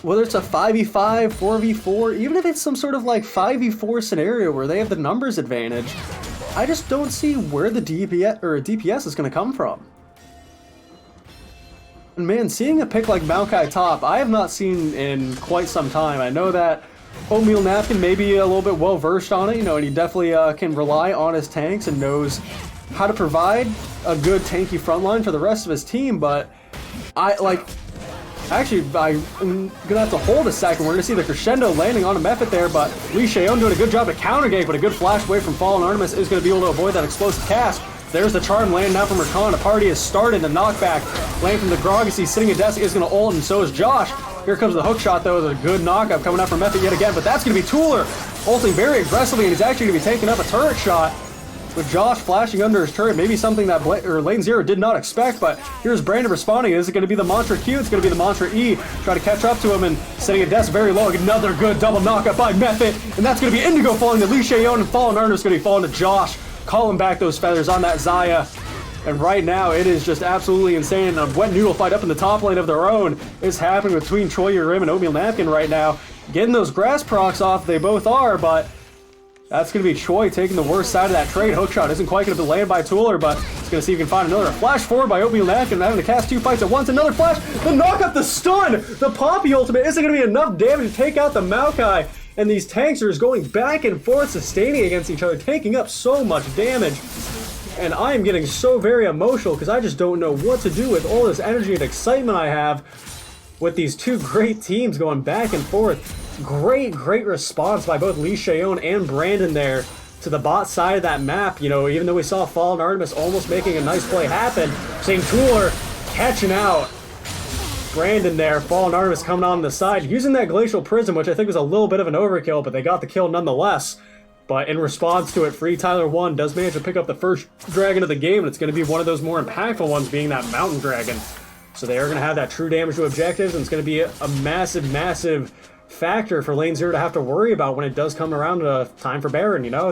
whether it's a 5v5, 4v4, even if it's some sort of like 5v4 scenario where they have the numbers advantage, I just don't see where the DPS is going to come from. And man, seeing a pick like Maokai top, I have not seen in quite some time. I know that Oatmeal Napkin may be a little bit well versed on it, you know, and he definitely can rely on his tanks and knows how to provide a good tanky frontline for the rest of his team, but actually, I'm gonna have to hold a second. We're gonna see the crescendo landing on a Mephit there, but Lee Cheon doing a good job to counter gate, but a good flash away from Fallen Artemis is gonna be able to avoid that explosive cast. There's the charm land now from Rakan. The party has started. The knockback land from the Gragas. He's sitting at desk, is gonna ult, and so is Josh. Here comes the hook shot though, with a good knockup coming out from Mephit yet again, but that's gonna be Tooler ulting very aggressively, and he's actually gonna be taking up a turret shot. With Josh flashing under his turret, maybe something that Lane 0 did not expect, but here's Brandon responding. Is it going to be the Mantra Q? It's going to be the Mantra E. Try to catch up to him and sitting at desk very low. Another good double knockup by Mephit, and that's going to be Indigo falling to Lee Cheon, and Fallen Artemis going to be falling to Josh, calling back those feathers on that Xayah. And right now, it is just absolutely insane. A wet noodle fight up in the top lane of their own is happening between Troy Rim and Oatmeal Napkin right now. Getting those grass procs off, they both are, but that's going to be Choi taking the worst side of that trade. Hookshot isn't quite going to be landed by Tooler, but he's going to see if he can find another. Flash forward by Oatmeal Napkin, having to cast two fights at once. Another flash, the knock up, the stun, the Poppy ultimate isn't going to be enough damage to take out the Maokai. And these tanks are just going back and forth, sustaining against each other, taking up so much damage. And I am getting so very emotional because I just don't know what to do with all this energy and excitement I have with these two great teams going back and forth. Great response by both Lee Cheon and Brandon there to the bot side of that map. You know, even though we saw Fallen Artemis almost making a nice play happen, seeing Tooler catching out Brandon there. Fallen Artemis coming on the side, using that Glacial Prism, which I think was a little bit of an overkill, but they got the kill nonetheless. But in response to it, FreeTyler1 does manage to pick up the first dragon of the game, and it's going to be one of those more impactful ones, being that Mountain Dragon. So they are going to have that true damage to objectives, and it's going to be a massive factor for Lane 0 to have to worry about when it does come around to time for Baron. You know,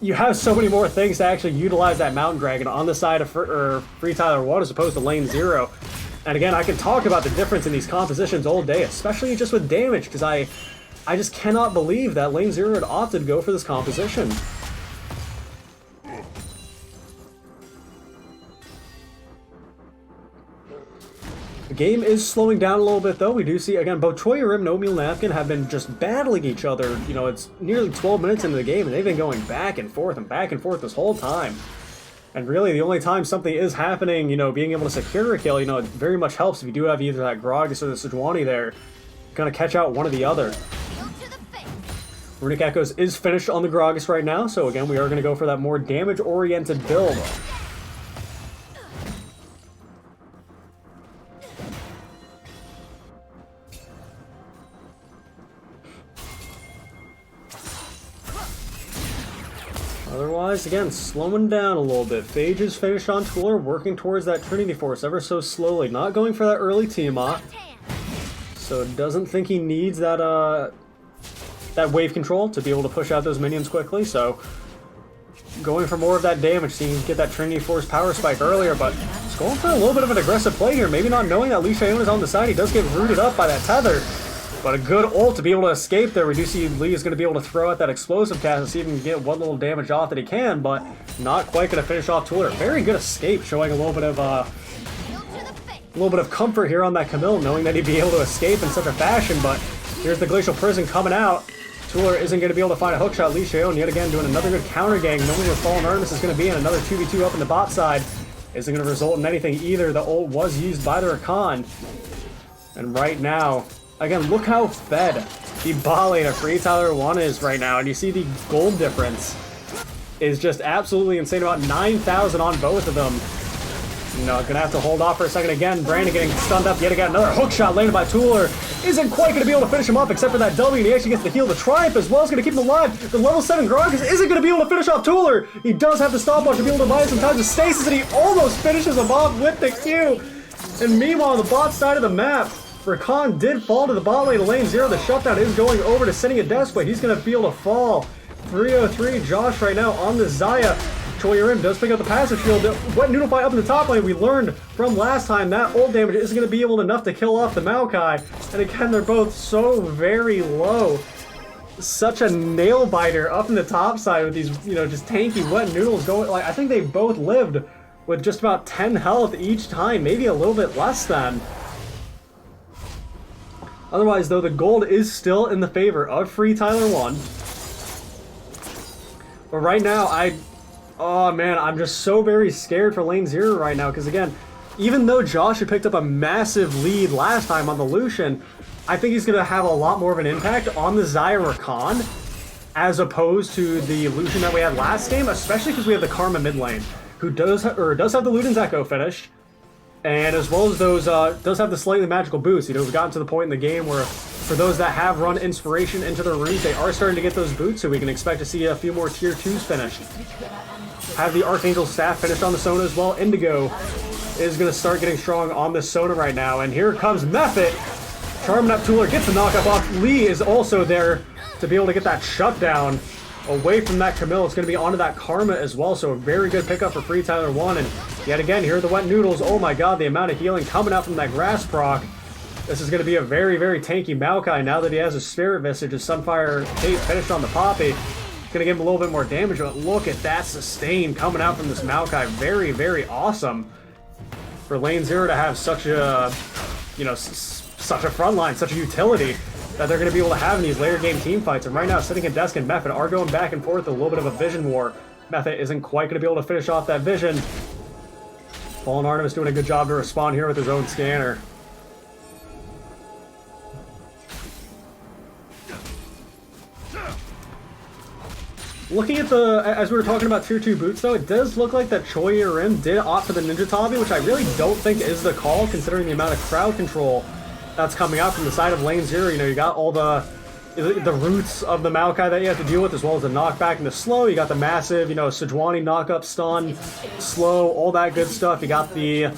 you have so many more things to actually utilize that Mountain Dragon on the side of FreeTyler1 as opposed to Lane 0. And again, I can talk about the difference in these compositions all day, especially just with damage, because I just cannot believe that lane 0 had opted to go for this composition. The game is slowing down a little bit, though. We do see, again, both FTYO and Oatmeal Napkin have been just battling each other. You know, it's nearly 12 minutes into the game, and they've been going back and forth this whole time. And really, the only time something is happening, you know, being able to secure a kill, you know, it very much helps if you do have either that Gragas or the Sejuani there. Kind of catch out one or the other. Runic Echoes is finished on the Gragas right now, so again, we are going to go for that more damage-oriented build. Otherwise, again, slowing down a little bit. Phage is finished on Tooler, working towards that Trinity Force ever so slowly. Not going for that early Tiamat. So doesn't think he needs that that wave control to be able to push out those minions quickly. So going for more of that damage, seeing he can get that Trinity Force power spike earlier, but he's going for a little bit of an aggressive play here. Maybe not knowing that Lee Shayon is on the side. He does get rooted up by that tether. But a good ult to be able to escape there. We do see Lee is going to be able to throw out that explosive cast and see if he can get one little damage off that he can, but not quite going to finish off Tooler. Very good escape, showing a little bit of comfort here on that Camille, knowing that he'd be able to escape in such a fashion. But here's the Glacial Prison coming out. Tooler isn't going to be able to find a hookshot. Lee Shayon yet again doing another good counter gang, knowing where Fallen Artemis is going to be, and another 2v2 up in the bot side isn't going to result in anything either. The ult was used by the Rakan, and right now, again, look how fed the bot lane of FreeTyler1 is right now, and you see the gold difference is just absolutely insane. About 9,000 on both of them. You know, gonna have to hold off for a second again. Brandon getting stunned up yet again. Another hook shot landed by Tooler. Isn't quite gonna be able to finish him up except for that W, and he actually gets the heal. The Triumph as well is gonna keep him alive. The level 7 Gragas isn't gonna be able to finish off Tooler. He does have the stopwatch to be able to buy some time to stasis, and he almost finishes him off with the Q. And meanwhile, on the bot side of the map, Rakan did fall to the bot lane of lane 0. The shutdown is going over to Sending a Death, but he's going to be able to fall. 303 Josh right now on the Xayah. FTYO does pick up the passive shield. Wet Noodle Fight up in the top lane. We learned from last time that ult damage isn't going to be able enough to kill off the Maokai. And again, they're both so very low. Such a nail biter up in the top side with these, you know, just tanky Wet Noodles going. Like, I think they both lived with just about 10 health each time, maybe a little bit less than. Otherwise, though, the gold is still in the favor of FreeTyler1. But right now, oh man, I'm just so very scared for lane 0 right now, because again, even though Josh had picked up a massive lead last time on the Lucian, I think he's going to have a lot more of an impact on the Xayah Rakan, as opposed to the Lucian that we had last game, especially because we have the Karma mid lane, who does have the Luden's Echo finished. And as well as those, does have the slightly magical boots. You know, we've gotten to the point in the game where, for those that have run Inspiration into their runes, they are starting to get those boots, so we can expect to see a few more tier 2s finished. Have the Archangel Staff finished on the Sona as well. Indigo is going to start getting strong on the Sona right now. And here comes Method. Charming up Tooler, gets the knockup off. Lee is also there to be able to get that shutdown away from that Camille. It's going to be onto that Karma as well, so a very good pickup for FreeTyler1. And yet again, here are the Wet Noodles. Oh my god, the amount of healing coming out from that grass proc. This is going to be a very, very tanky Maokai now that he has a Spirit Visage. His Sunfire Cape finished on the Poppy. Going to give him a little bit more damage, but look at that sustain coming out from this Maokai. Very, very awesome for lane 0 to have such a, you know, such a front line, such a utility that they're going to be able to have in these later game team fights. And right now, Sitting and Desk and Method are going back and forth, a little bit of a vision war. Method isn't quite going to be able to finish off that vision. Fallen Artemis doing a good job to respond here with his own scanner. Looking at the, as we were talking about tier 2 boots though, it does look like that FTYO did opt for the Ninja Tabi, which I really don't think is the call considering the amount of crowd control that's coming out from the side of lane 0. You know, you got all the roots of the Maokai that you have to deal with, as well as the knockback and the slow. You got the massive, you know, Sejuani knock-up stun, slow, all that good stuff. You got the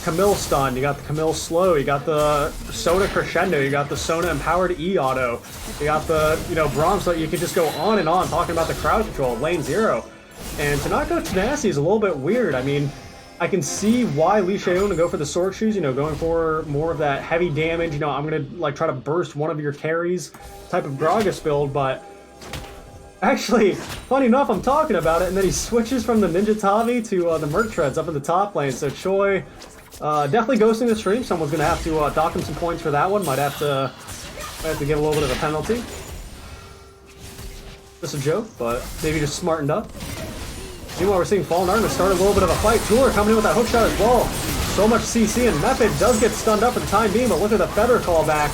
Camille stun, you got the Camille slow, you got the Sona crescendo, you got the Sona empowered E-auto, you got the, you know, Braum, so you could just go on and on talking about the crowd control of lane 0. And to not go Tenacity is a little bit weird. I mean, I can see why Lee Shayon to go for the sword shoes, you know, going for more of that heavy damage, you know, I'm gonna like try to burst one of your carries type of Gragas build, but actually, funny enough, I'm talking about it, and then he switches from the Ninja Tavi to the Merc Treads up in the top lane, so Choi definitely ghosting the stream. Someone's gonna have to dock him some points for that one, might have to get a little bit of a penalty. Just a joke, but maybe just smartened up. Meanwhile, we're seeing Fallen Artemis start a little bit of a fight. Jeweler coming in with that hook shot as well. So much CC, and Method does get stunned up for the time being, but look at the Feather callback.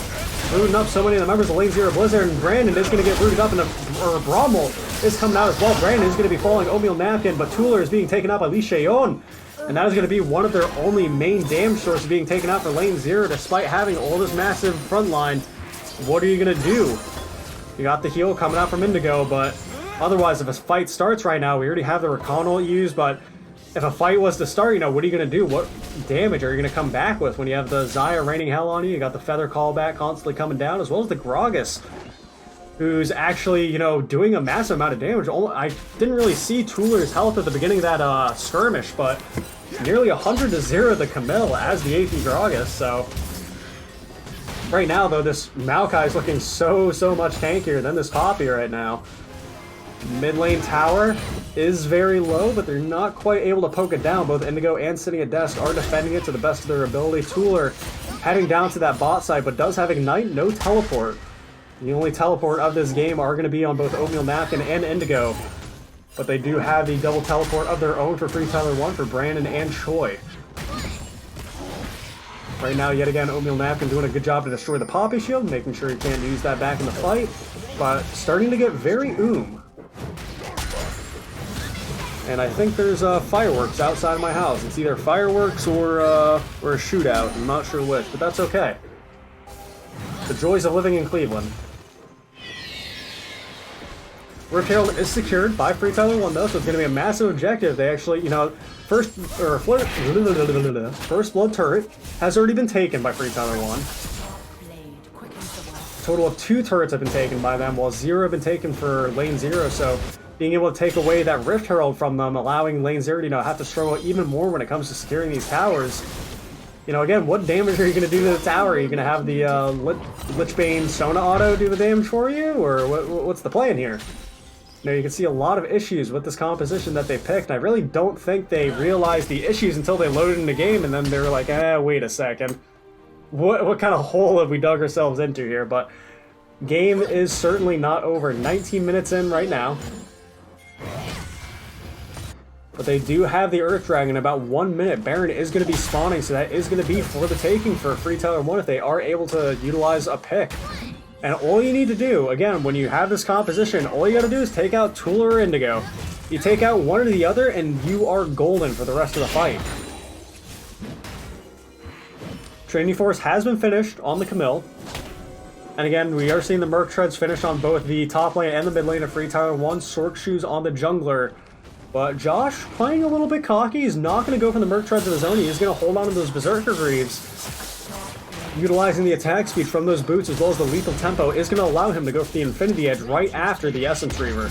Rooting up so many of the members of Lane Zero Blizzard, and Brandon is going to get rooted up, and Brommel is coming out as well. Brandon is going to be following Oatmeal Napkin, but Tuller is being taken out by Lee Shayon, and that is going to be one of their only main damage sources being taken out for Lane Zero, despite having all this massive front line. What are you going to do? You got the heal coming out from Indigo, but otherwise, if a fight starts right now, we already have the Recon ult used, but if a fight was to start, you know, what are you going to do? What damage are you going to come back with when you have the Xayah raining hell on you? You got the Feather callback constantly coming down, as well as the Gragas, who's actually, you know, doing a massive amount of damage. I didn't really see Tuller's health at the beginning of that skirmish, but nearly 100 to 0 the Camille as the AP Gragas, so right now, though, this Maokai is looking so much tankier than this Poppy right now. Mid lane tower is very low, but they're not quite able to poke it down. Both Indigo and Sitting at Desk are defending it to the best of their ability. Tuller heading down to that bot side, but does have Ignite, no teleport. The only teleport of this game are going to be on both Oatmeal Napkin and Indigo. But they do have the double teleport of their own for FreeTyler1 for Brandon and Choi. Right now, yet again, Oatmeal Napkin doing a good job to destroy the Poppy Shield, making sure he can't use that back in the fight. But starting to get very And I think there's fireworks outside of my house. It's either fireworks or a shootout. I'm not sure which, but that's okay. The joys of living in Cleveland. Rift Herald is secured by FreeTyler1 though, so it's going to be a massive objective. They actually, you know, First Blood turret has already been taken by FreeTyler1. Total of 2 turrets have been taken by them, while 0 have been taken for Lane Zero, so being able to take away that Rift Herald from them, allowing Lane Zero to, you know, have to struggle even more when it comes to securing these towers. You know, again, what damage are you going to do to the tower? Are you going to have the Lichbane Sona auto do the damage for you, or what's the plan here? You know, you can see a lot of issues with this composition that they picked, and I really don't think they realized the issues until they loaded in the game, and then they were like, wait a second. What kind of hole have we dug ourselves into here? But game is certainly not over. 19 minutes in right now. But they do have the Earth Dragon in about 1 minute. Baron is going to be spawning, so that is going to be for the taking for FreeTyler1 if they are able to utilize a pick. And all you need to do, again, when you have this composition, all you got to do is take out Tuller or Indigo. You take out one or the other, and you are golden for the rest of the fight. Training Force has been finished on the Camille. And again, we are seeing the Merc Treads finished on both the top lane and the mid lane of FreeTyler1. Sork Shoes on the Jungler. But Josh, playing a little bit cocky, he's not going to go for the Merc Treads of his own. He is going to hold on to those Berserker Greaves. Utilizing the attack speed from those boots as well as the lethal tempo is going to allow him to go for the Infinity Edge right after the Essence Reaver.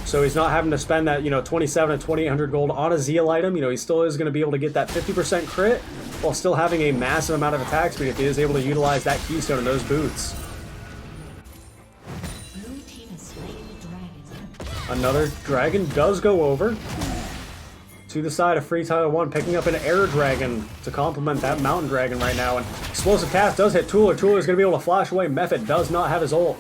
So he's not having to spend that, you know, 27 and 2800 gold on a Zeal item. You know, he still is going to be able to get that 50% crit while still having a massive amount of attack speed if he is able to utilize that Keystone in those boots. Another dragon does go over to the side of FreeTyler1, picking up an Air Dragon to complement that Mountain Dragon right now. And Explosive Cast does hit Tuller. Tuller is going to be able to flash away. Method does not have his ult,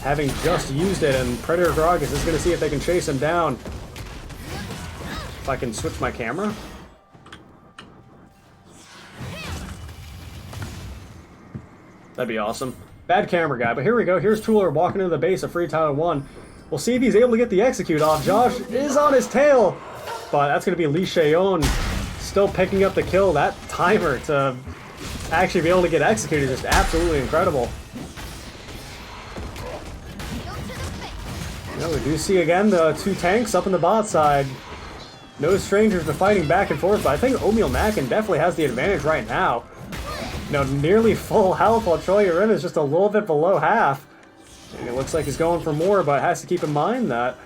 having just used it, and Predator Gragas is going to see if they can chase him down. If I can switch my camera. That'd be awesome. Bad camera guy, but here we go. Here's Tuller walking into the base of FreeTyler1. We'll see if he's able to get the execute off. Josh is on his tail, but that's going to be Lee Shayon still picking up the kill. That timer to actually be able to get executed is just absolutely incredible. Yeah, we do see again the 2 tanks up in the bot side. No strangers to fighting back and forth, but I think Oatmeal Napkin definitely has the advantage right now. You know, nearly full health while Choi Rim is just a little bit below half. And it looks like he's going for more, but has to keep in mind that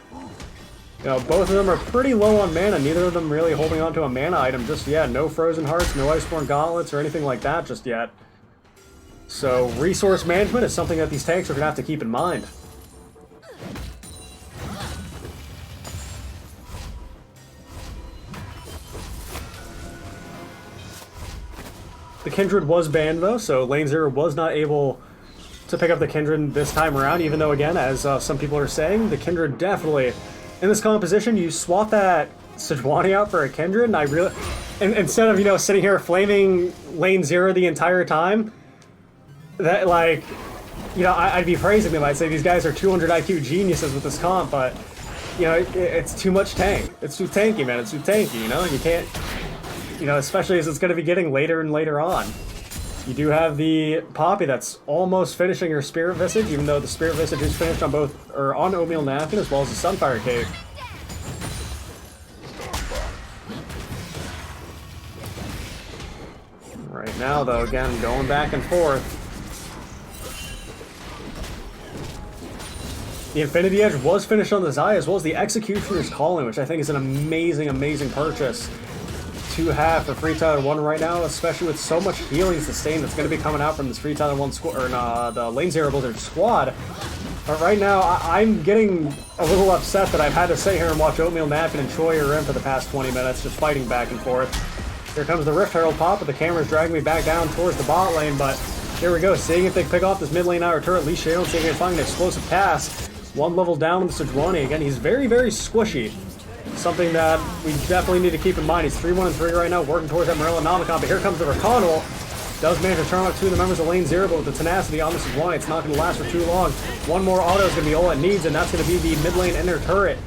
You know, both of them are pretty low on mana, neither of them really holding on to a mana item just yet. No Frozen Hearts, no Iceborne Gauntlets, or anything like that just yet. So, resource management is something that these tanks are going to have to keep in mind. The Kindred was banned though, so Lane Zero was not able to pick up the Kindred this time around, even though, again, as some people are saying, the Kindred definitely... In this composition, you swap that Sejuani out for a Kindred, and I really... instead of, you know, sitting here flaming Lane Zero the entire time, that, like... You know, I'd be praising them. I'd say these guys are 200 IQ geniuses with this comp, but... You know, it's too much tank. It's too tanky, man. It's too tanky, you know? You can't... You know, especially as it's going to be getting later and later on. You do have the Poppy that's almost finishing her Spirit Visage, even though the Spirit Visage is finished on both, or on Oatmeal Napkin as well as the Sunfire Cake. Right now, though, again, going back and forth. The Infinity Edge was finished on the Zaya, as well as the Executioner's Calling, which I think is an amazing, amazing purchase to have for FreeTyler1 right now, especially with so much healing sustain that's going to be coming out from this FreeTyler1 squad, or the Lane Zero Blizzard squad. But right now, I'm getting a little upset that I've had to sit here and watch Oatmeal Napkin and Choi are in for the past 20 minutes, just fighting back and forth. Here comes the Rift Herald pop, but the camera's dragging me back down towards the bot lane, but here we go, seeing if they pick off this mid lane outer turret. Lee Shayon seeing if they find an explosive cast. One level down with Sejuani. Again, he's very, very squishy. Something that we definitely need to keep in mind. He's 3-1-3 right now, working towards that Morello Nomicon, but here comes the Raconal. Does manage to turn out two of the members of Lane Zero, but with the tenacity on this Sejuani, it's not going to last for too long. One more auto is going to be all it needs, and that's going to be the mid lane inner turret,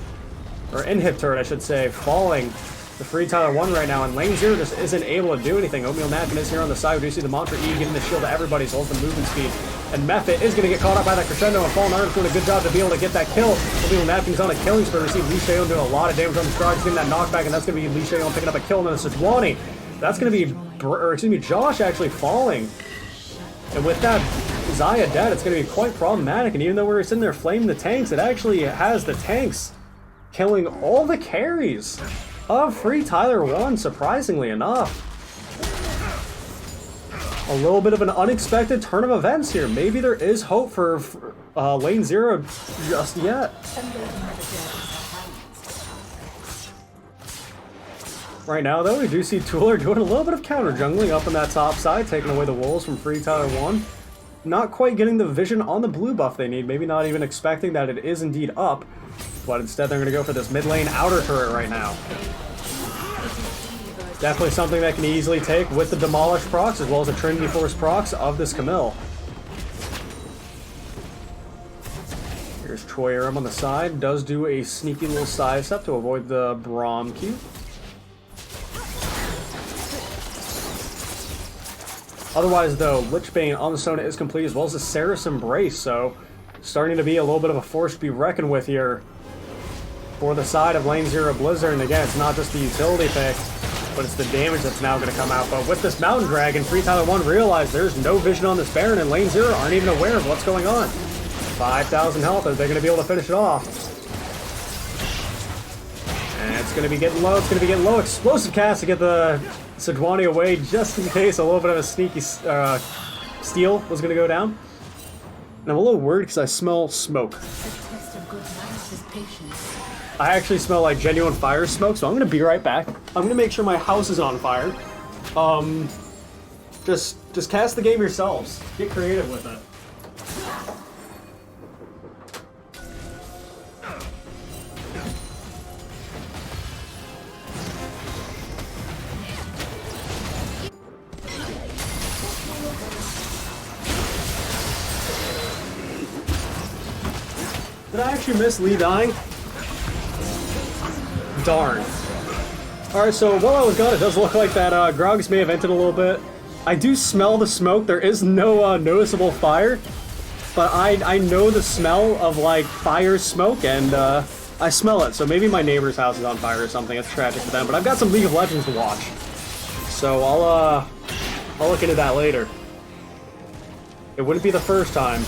or inhib turret, I should say, falling to FreeTyler1 right now, and Lane Zero just isn't able to do anything. Oatmeal Napkin is here on the side. We do see the Mantra E giving the shield to everybody, so the movement speed. And Mephit is going to get caught up by that Crescendo, and Fallen Arm's doing a good job to be able to get that kill. Oatmeal Napkin's on a killing spree. We see Lee Shayon doing a lot of damage on the stride, getting that knockback, and that's going to be Lee Shayon picking up a kill, and then it's Sejuani. That's going to be, Josh actually falling. And with that Zaya dead, it's going to be quite problematic, and even though we're sitting there flaming the tanks, it actually has the tanks killing all the carries of FreeTyler1, surprisingly enough. A little bit of an unexpected turn of events here. Maybe there is hope for Lane Zero just yet. Right now, though, we do see Tooler doing a little bit of counter jungling up on that top side, taking away the wolves from FreeTyler1. Not quite getting the vision on the blue buff they need. Maybe not even expecting that it is indeed up. But instead, they're going to go for this mid lane outer turret right now. Definitely something that can easily take with the Demolish procs as well as the Trinity Force procs of this Camille. Here's Choi Aram on the side. Does do a sneaky little side step to avoid the Braum Q. Otherwise, though, Lichbane on the Sona is complete as well as the Seraph Embrace, so starting to be a little bit of a force to be reckoned with here for the side of Lane Zero Blizzard. And again, it's not just the utility pick, but it's the damage that's now going to come out. But with this Mountain Dragon, FreeTyler1 realized there's no vision on this Baron, and Lane Zero aren't even aware of what's going on. 5,000 health, are they going to be able to finish it off? And it's going to be getting low, it's going to be getting low. Explosive cast to get the Sejuani away, just in case a little bit of a sneaky steal was going to go down. And I'm a little worried because I smell smoke. I actually smell like genuine fire smoke, so I'm going to be right back. I'm going to make sure my house is on fire. Just cast the game yourselves. Get creative with it. Did I actually miss Lee dying? Darn. Alright, so while I was gone, it does look like that Grogs may have vented a little bit. I do smell the smoke. There is no noticeable fire, but I know the smell of like fire smoke, and I smell it. So maybe my neighbor's house is on fire or something. It's tragic for them, but I've got some League of Legends to watch, so I'll look into that later. It wouldn't be the first time.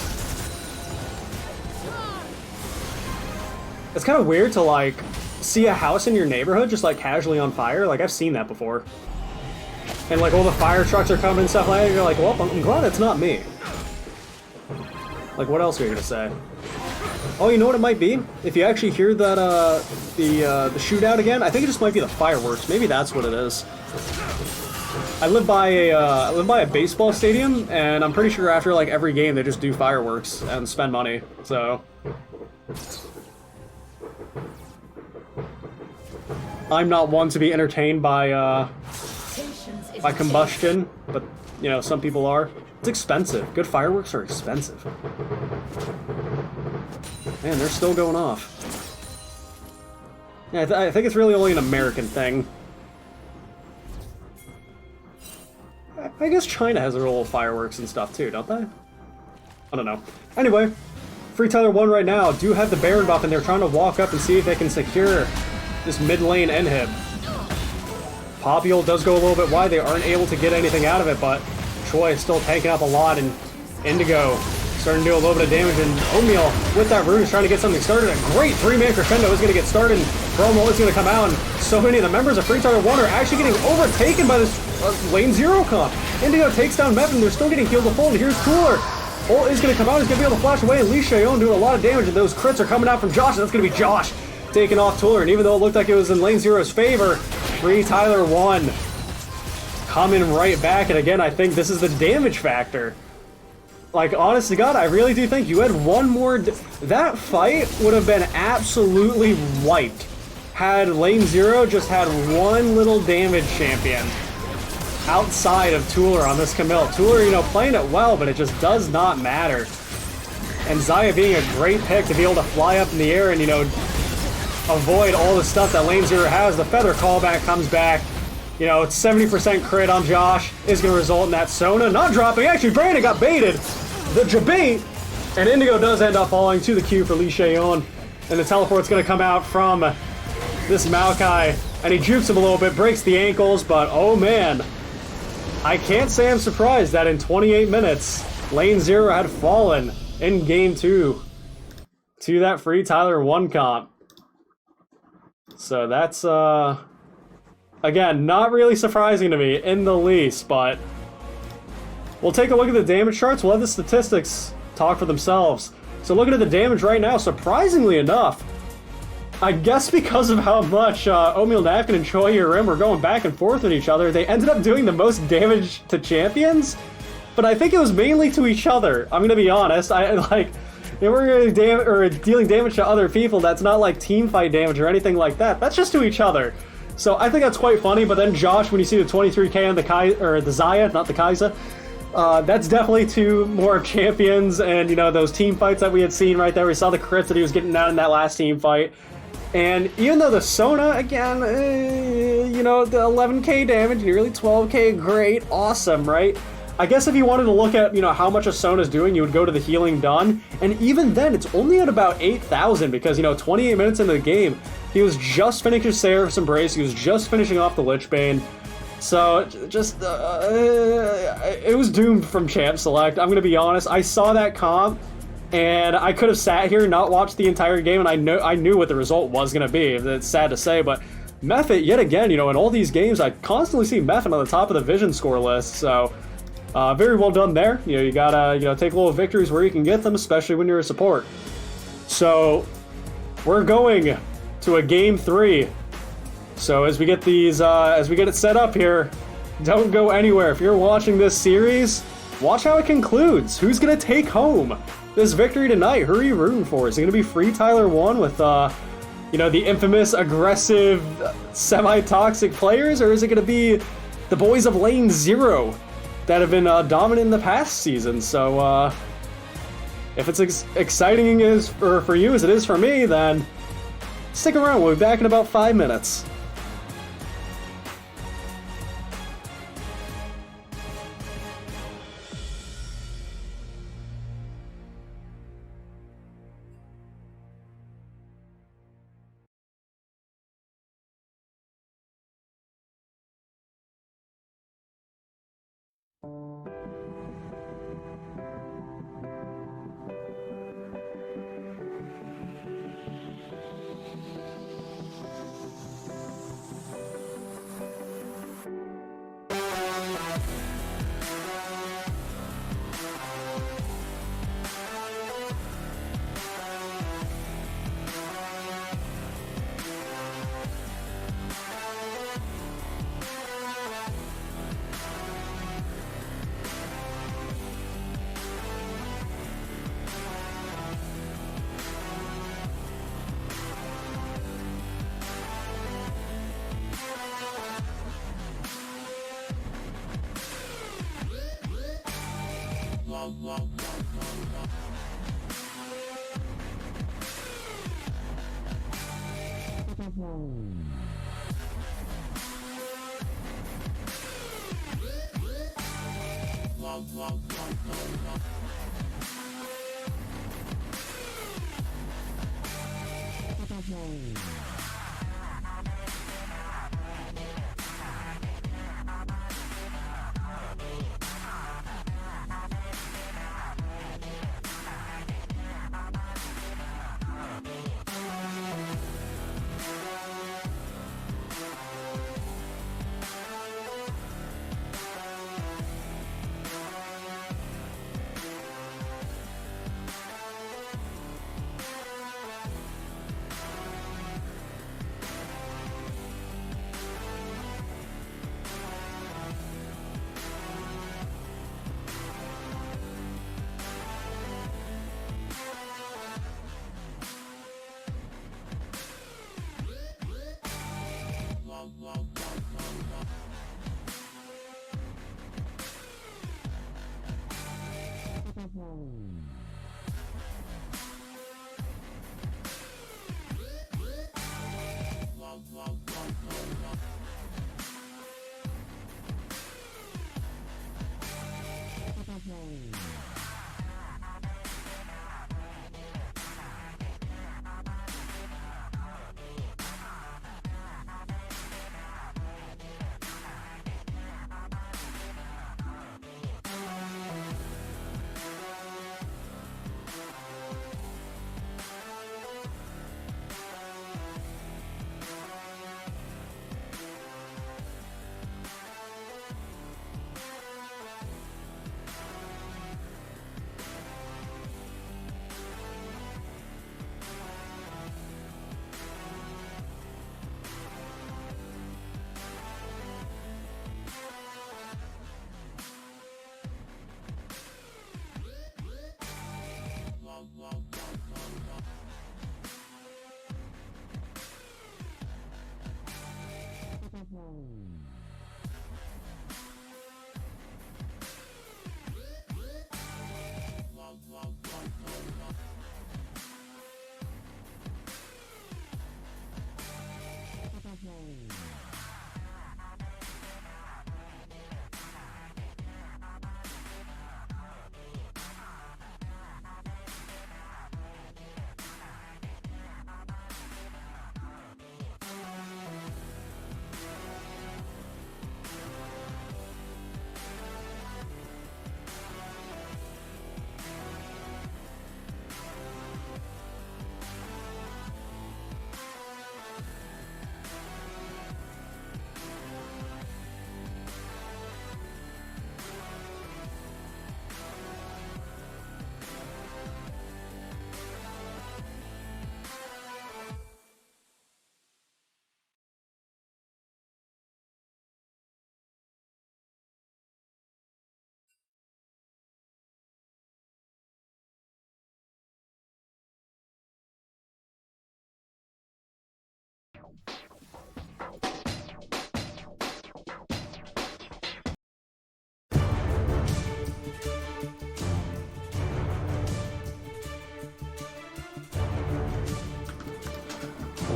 It's kind of weird to like see a house in your neighborhood just like casually on fire. Like I've seen that before. And like all the fire trucks are coming and stuff like that. You're like, well, I'm glad it's not me. Like what else are you gonna say? Oh, you know what it might be? If you actually hear that the shootout again, I think it just might be the fireworks. Maybe that's what it is. I live by a baseball stadium, and I'm pretty sure after like every game they just do fireworks and spend money. So I'm not one to be entertained by combustion, but you know some people are. It's expensive. Good fireworks are expensive. Man, they're still going off. Yeah, I think it's really only an American thing. I guess China has their little fireworks and stuff too, don't they? I don't know. Anyway, FreeTyler1 right now do have the Baron buff, and they're trying to walk up and see if they can secure this mid lane inhib. Popule does go a little bit wide. They aren't able to get anything out of it, but Choi is still tanking up a lot, and Indigo starting to do a little bit of damage, and Oatmeal with that rune is trying to get something started. A great 3-man crescendo is going to get started, and Promo is going to come out, and so many of the members of FreeTyler1 are actually getting overtaken by this lane 0 comp. Indigo takes down Meth, and they're still getting healed to full, and here's Cooler. Ult is going to come out, he's going to be able to flash away, and Lee Shayon doing a lot of damage, and those crits are coming out from Josh, and that's going to be Josh taking off Tuller, and even though it looked like it was in lane 0's favor, FreeTyler1 coming right back, and again, I think this is the damage factor. Like, honest to God, I really do think you had one more... That fight would have been absolutely wiped had lane 0 just had one little damage champion outside of Tuller on this Camille. Tuller, you know, playing it well, but it just does not matter. And Zaya being a great pick to be able to fly up in the air and, you know, avoid all the stuff that lane 0 has. The feather callback comes back. You know, it's 70% crit on Josh is going to result in that Sona not dropping. Actually, Brandon got baited. The Jabait, and Indigo does end up falling to the queue for Lee Shayon, and the teleport's going to come out from this Maokai, and he jukes him a little bit, breaks the ankles, but oh man, I can't say I'm surprised that in 28 minutes, lane 0 had fallen in game 2 to that FreeTyler1 comp. So that's, again, not really surprising to me in the least, but we'll take a look at the damage charts. We'll have the statistics talk for themselves. So looking at the damage right now, surprisingly enough, I guess because of how much Oatmeal Napkin and Choi Rim were going back and forth with each other, they ended up doing the most damage to champions, but I think it was mainly to each other. I'm gonna be honest. They were dealing damage to other people. That's not like team fight damage or anything like that. That's just to each other. So I think that's quite funny. But then Josh, when you see the 23k on the Zaya, not the Kai'Sa, that's definitely to more champions and, you know, those team fights that we had seen right there. We saw the crits that he was getting out in that last team fight. And even though the Sona, again, you know, the 11k damage, nearly 12k, great, awesome, right? I guess if you wanted to look at, you know, how much a Sona's doing, you would go to the healing done. And even then, it's only at about 8,000 because, you know, 28 minutes into the game, he was just finishing his Seraph's Embrace, he was just finishing off the Lich Bane. So, just, it was doomed from Champ Select. I'm going to be honest, I saw that comp, and I could have sat here and not watched the entire game, and I knew what the result was going to be. It's sad to say, but Mephit, yet again, you know, in all these games, I constantly see Mephit on the top of the vision score list, so very well done there. You know, you gotta, you know, take little victories where you can get them, especially when you're a support. So, we're going to a game 3. So as we get these, as we get it set up here, don't go anywhere. If you're watching this series, watch how it concludes. Who's gonna take home this victory tonight? Who are you rooting for? Is it gonna be FreeTyler1 with, you know, the infamous aggressive, semi-toxic players, or is it gonna be the boys of lane 0 that have been dominant in the past season? So if it's exciting as for you as it is for me, then stick around. We'll be back in about 5 minutes.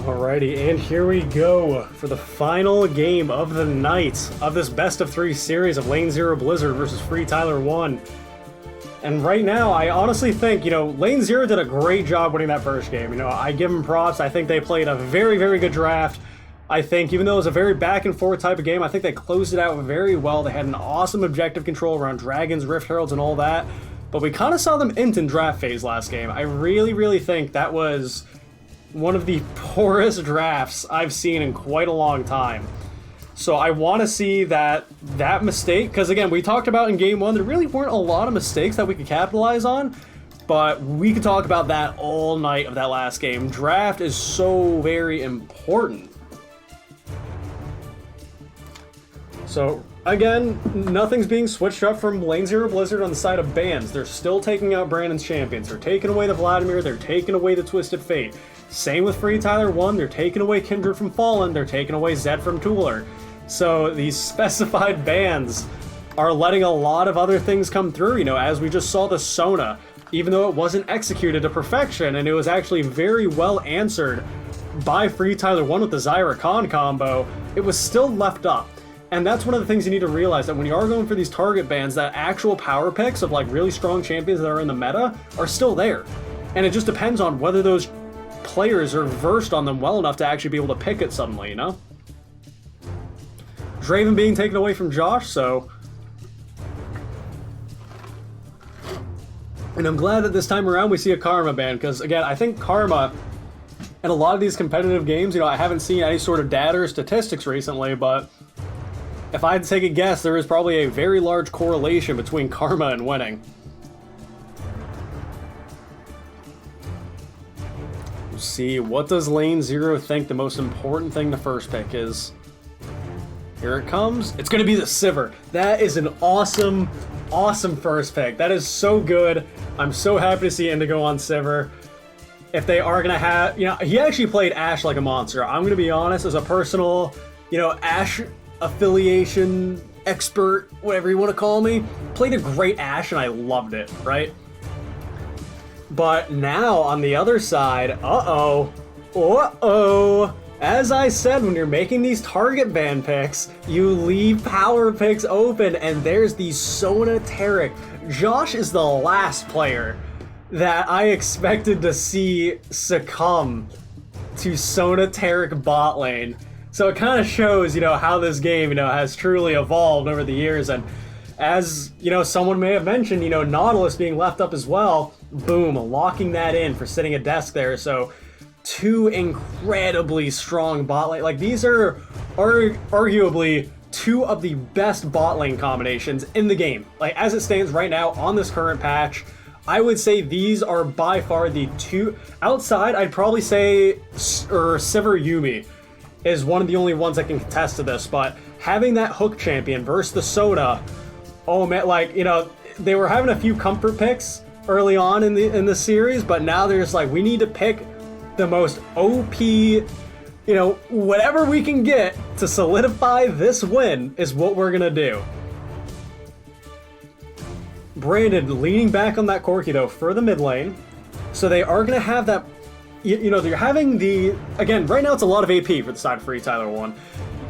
Alrighty, and here we go for the final game of the night of this best of 3 series of Lane Zero Blizzard versus FreeTyler1. And right now, I honestly think, Lane Zero did a great job winning that first game. I give them props. I think they played a very, very good draft. I think, even though it was a very back-and-forth type of game, I think they closed it out very well. They had an awesome objective control around Dragons, Rift Heralds, and all that. But we kind of saw them int in draft phase last game. I really, really think that was one of the poorest drafts I've seen in quite a long time. So I want to see that mistake, because again, we talked about in game 1, there really weren't a lot of mistakes that we could capitalize on, but we could talk about that all night of that last game. Draft is so very important. So again, nothing's being switched up from Lane Zero Blizzard on the side of bans. They're still taking out Brandon's champions. They're taking away the Vladimir. They're taking away the Twisted Fate. Same with FreeTyler1. They're taking away Kindred from Fallen. They're taking away Zed from Tooler. So these specified bans are letting a lot of other things come through. As we just saw the Sona, even though it wasn't executed to perfection, and it was actually very well answered by FreeTyler1 with the Zyra Khan combo, it was still left up. And that's one of the things you need to realize, that when you are going for these target bans, that actual power picks of like really strong champions that are in the meta are still there. And it just depends on whether those players are versed on them well enough to actually be able to pick it suddenly, you know? Draven being taken away from Josh, so... And I'm glad that this time around we see a Karma ban, because again, I think Karma, in a lot of these competitive games, you know, I haven't seen any sort of data or statistics recently, but if I had to take a guess, there is probably a very large correlation between Karma and winning. Let's see, what does Lane Zero think the most important thing to first pick is? Here it comes. It's going to be the Sivir. That is an awesome, awesome first pick. That is so good. I'm so happy to see Indigo on Sivir. If they are going to have... You know, he actually played Ashe like a monster. I'm going to be honest, as a personal, you know, Ashe affiliation expert, whatever you want to call me, played a great Ashe and I loved it, right? But now, on the other side, as I said, when you're making these target ban picks, you leave power picks open, and there's the Sona Taric. Josh is the last player that I expected to see succumb to Sona Taric bot lane. So it kind of shows, you know, how this game, you know, has truly evolved over the years. And as, you know, someone may have mentioned, you know, Nautilus being left up as well, boom, locking that in for sitting a desk there. So two incredibly strong bot lane. Like, these are arguably two of the best bot lane combinations in the game. Like, as it stands right now on this current patch, I would say these are by far the two. Outside, I'd probably say Sivir Yumi is one of the only ones that can contest to this, but having that hook champion versus the Soda, oh man, like, you know, they were having a few comfort picks early on in the series, but now they're just like, we need to pick the most OP, you know, whatever we can get to solidify this win is what we're gonna do. Brandon leaning back on that Corki though for the mid lane, so they are gonna have that. You know, they're having the, again, right now it's a lot of AP for the side of FreeTyler1.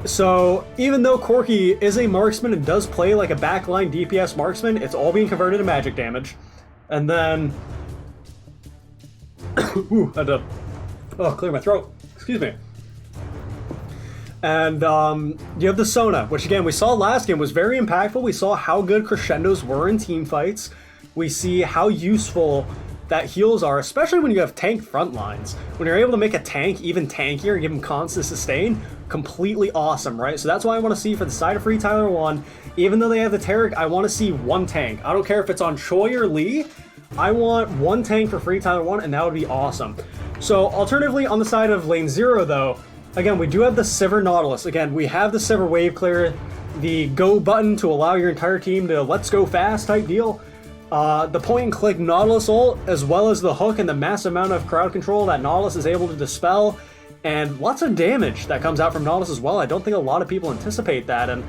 So even though Corki is a marksman and does play like a backline DPS marksman, it's all being converted to magic damage. And then, ooh, had to, clear my throat. Excuse me. And you have the Sona, which again, we saw last game was very impactful. We saw how good crescendos were in team fights. We see how useful that heals are, especially when you have tank front lines. When you're able to make a tank even tankier and give them constant sustain, completely awesome, right? So that's why I want to see for the side of FreeTyler1, even though they have the Taric, I want to see one tank. I don't care if it's on Choi or Lee, I want one tank for FreeTyler1, and that would be awesome. So alternatively, on the side of lane 0 though, again, we do have the Sivir Nautilus. Again, we have the Sivir Wave Clear, the go button to allow your entire team to let's go fast type deal. The point and click Nautilus ult, as well as the hook and the massive amount of crowd control that Nautilus is able to dispel, and lots of damage that comes out from Nautilus as well. I don't think a lot of people anticipate that, and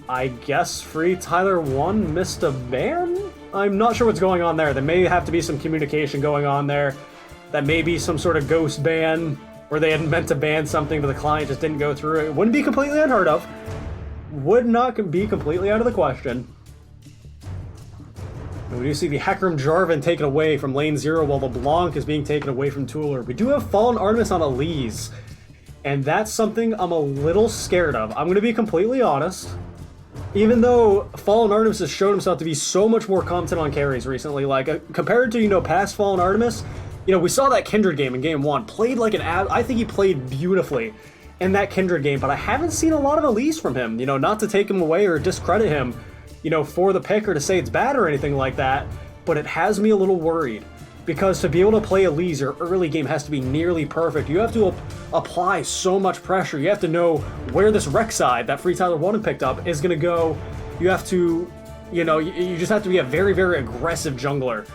I guess FreeTyler1 missed a ban? I'm not sure what's going on there. There may have to be some communication going on there. That may be some sort of ghost ban, where they had meant to ban something but the client just didn't go through. It wouldn't be completely unheard of. Would not be completely out of the question. And we do see the Hecarim Jarvan taken away from lane 0 while the Blanc is being taken away from Tueler. We do have Fallen Artemis on Elise, and that's something I'm a little scared of. I'm going to be completely honest. Even though Fallen Artemis has shown himself to be so much more competent on carries recently, like compared to, you know, past Fallen Artemis, you know, we saw that Kindred game in game 1. Played like an I think he played beautifully in that Kindred game, but I haven't seen a lot of Elise from him. You know, not to take him away or discredit him, you know, for the pick or to say it's bad or anything like that, but it has me a little worried. Because to be able to play Elise, your early game has to be nearly perfect. You have to apply so much pressure. You have to know where this Rek'Sai that FreeTyler1 picked up is going to go. You have to, you know, you just have to be a very, very aggressive jungler.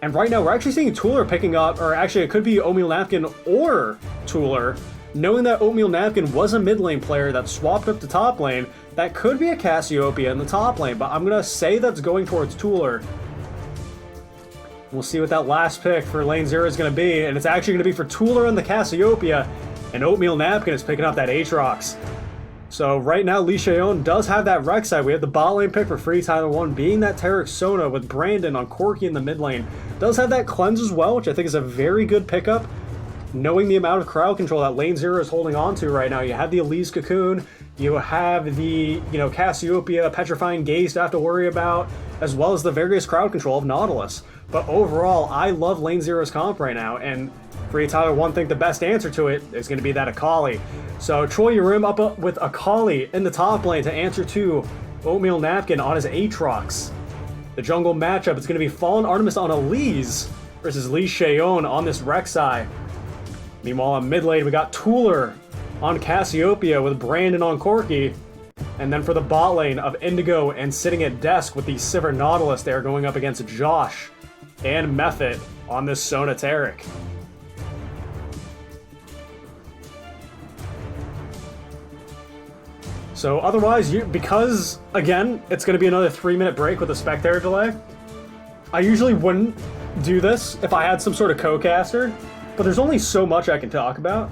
And right now, we're actually seeing Tueler picking up, or actually it could be Oatmeal Napkin or Tueler, knowing that Oatmeal Napkin was a mid lane player that swapped up to top lane. That could be a Cassiopeia in the top lane, but I'm going to say that's going towards Tueler. We'll see what that last pick for lane 0 is going to be, and it's actually going to be for Tooler and the Cassiopeia, and Oatmeal Napkin is picking up that Aatrox. So right now, Lee Cheon does have that Rek'Sai. We have the bot lane pick for FreeTyler1 being that Terraxona with Brandon on Corki in the mid lane. Does have that Cleanse as well, which I think is a very good pickup. Knowing the amount of crowd control that lane 0 is holding on to right now. You have the Elise Cocoon, you have the, Cassiopeia, Petrifying Gaze to have to worry about, as well as the various crowd control of Nautilus. But overall, I love lane 0's comp right now, and FreeTyler1 think the best answer to it is going to be that Akali. So Troy Yurim up with Akali in the top lane to answer to Oatmeal Napkin on his Aatrox. The jungle matchup is going to be Fallen Artemis on Elise versus Lee Cheon on this Rek'Sai. Meanwhile, on mid lane, we got Tooler on Cassiopeia with Brandon on Corki. And then for the bot lane of Indigo and sitting at desk with the Sivir Nautilus, they're going up against Josh and Method on this Sona Taric. So otherwise, because, again, it's going to be another 3-minute break with a spectator delay, I usually wouldn't do this if I had some sort of co-caster, but there's only so much I can talk about.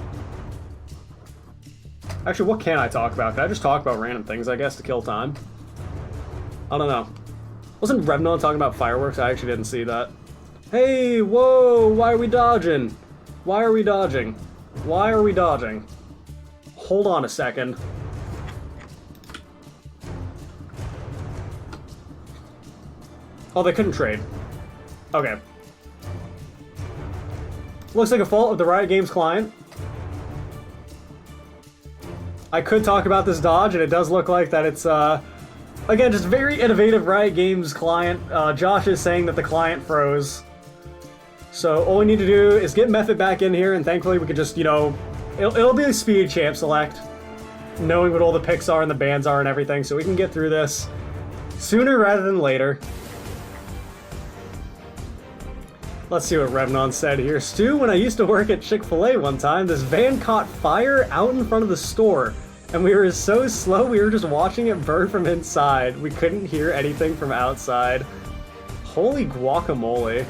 Actually, what can I talk about? Can I just talk about random things, I guess, to kill time? I don't know. Wasn't Revnon talking about fireworks? I actually didn't see that. Hey, whoa, why are we dodging? Why are we dodging? Why are we dodging? Hold on a second. Oh, they couldn't trade. Okay. Looks like a fault of the Riot Games client. I could talk about this dodge, and it does look like that it's, again, just very innovative Riot Games client. Josh is saying that the client froze. So all we need to do is get Method back in here, and thankfully we could just, it'll be a speed champ select, knowing what all the picks are and the bans are and everything, so we can get through this sooner rather than later. Let's see what Revnon said here. Stu, when I used to work at Chick-fil-A one time, this van caught fire out in front of the store. And we were so slow, we were just watching it burn from inside. We couldn't hear anything from outside. Holy guacamole.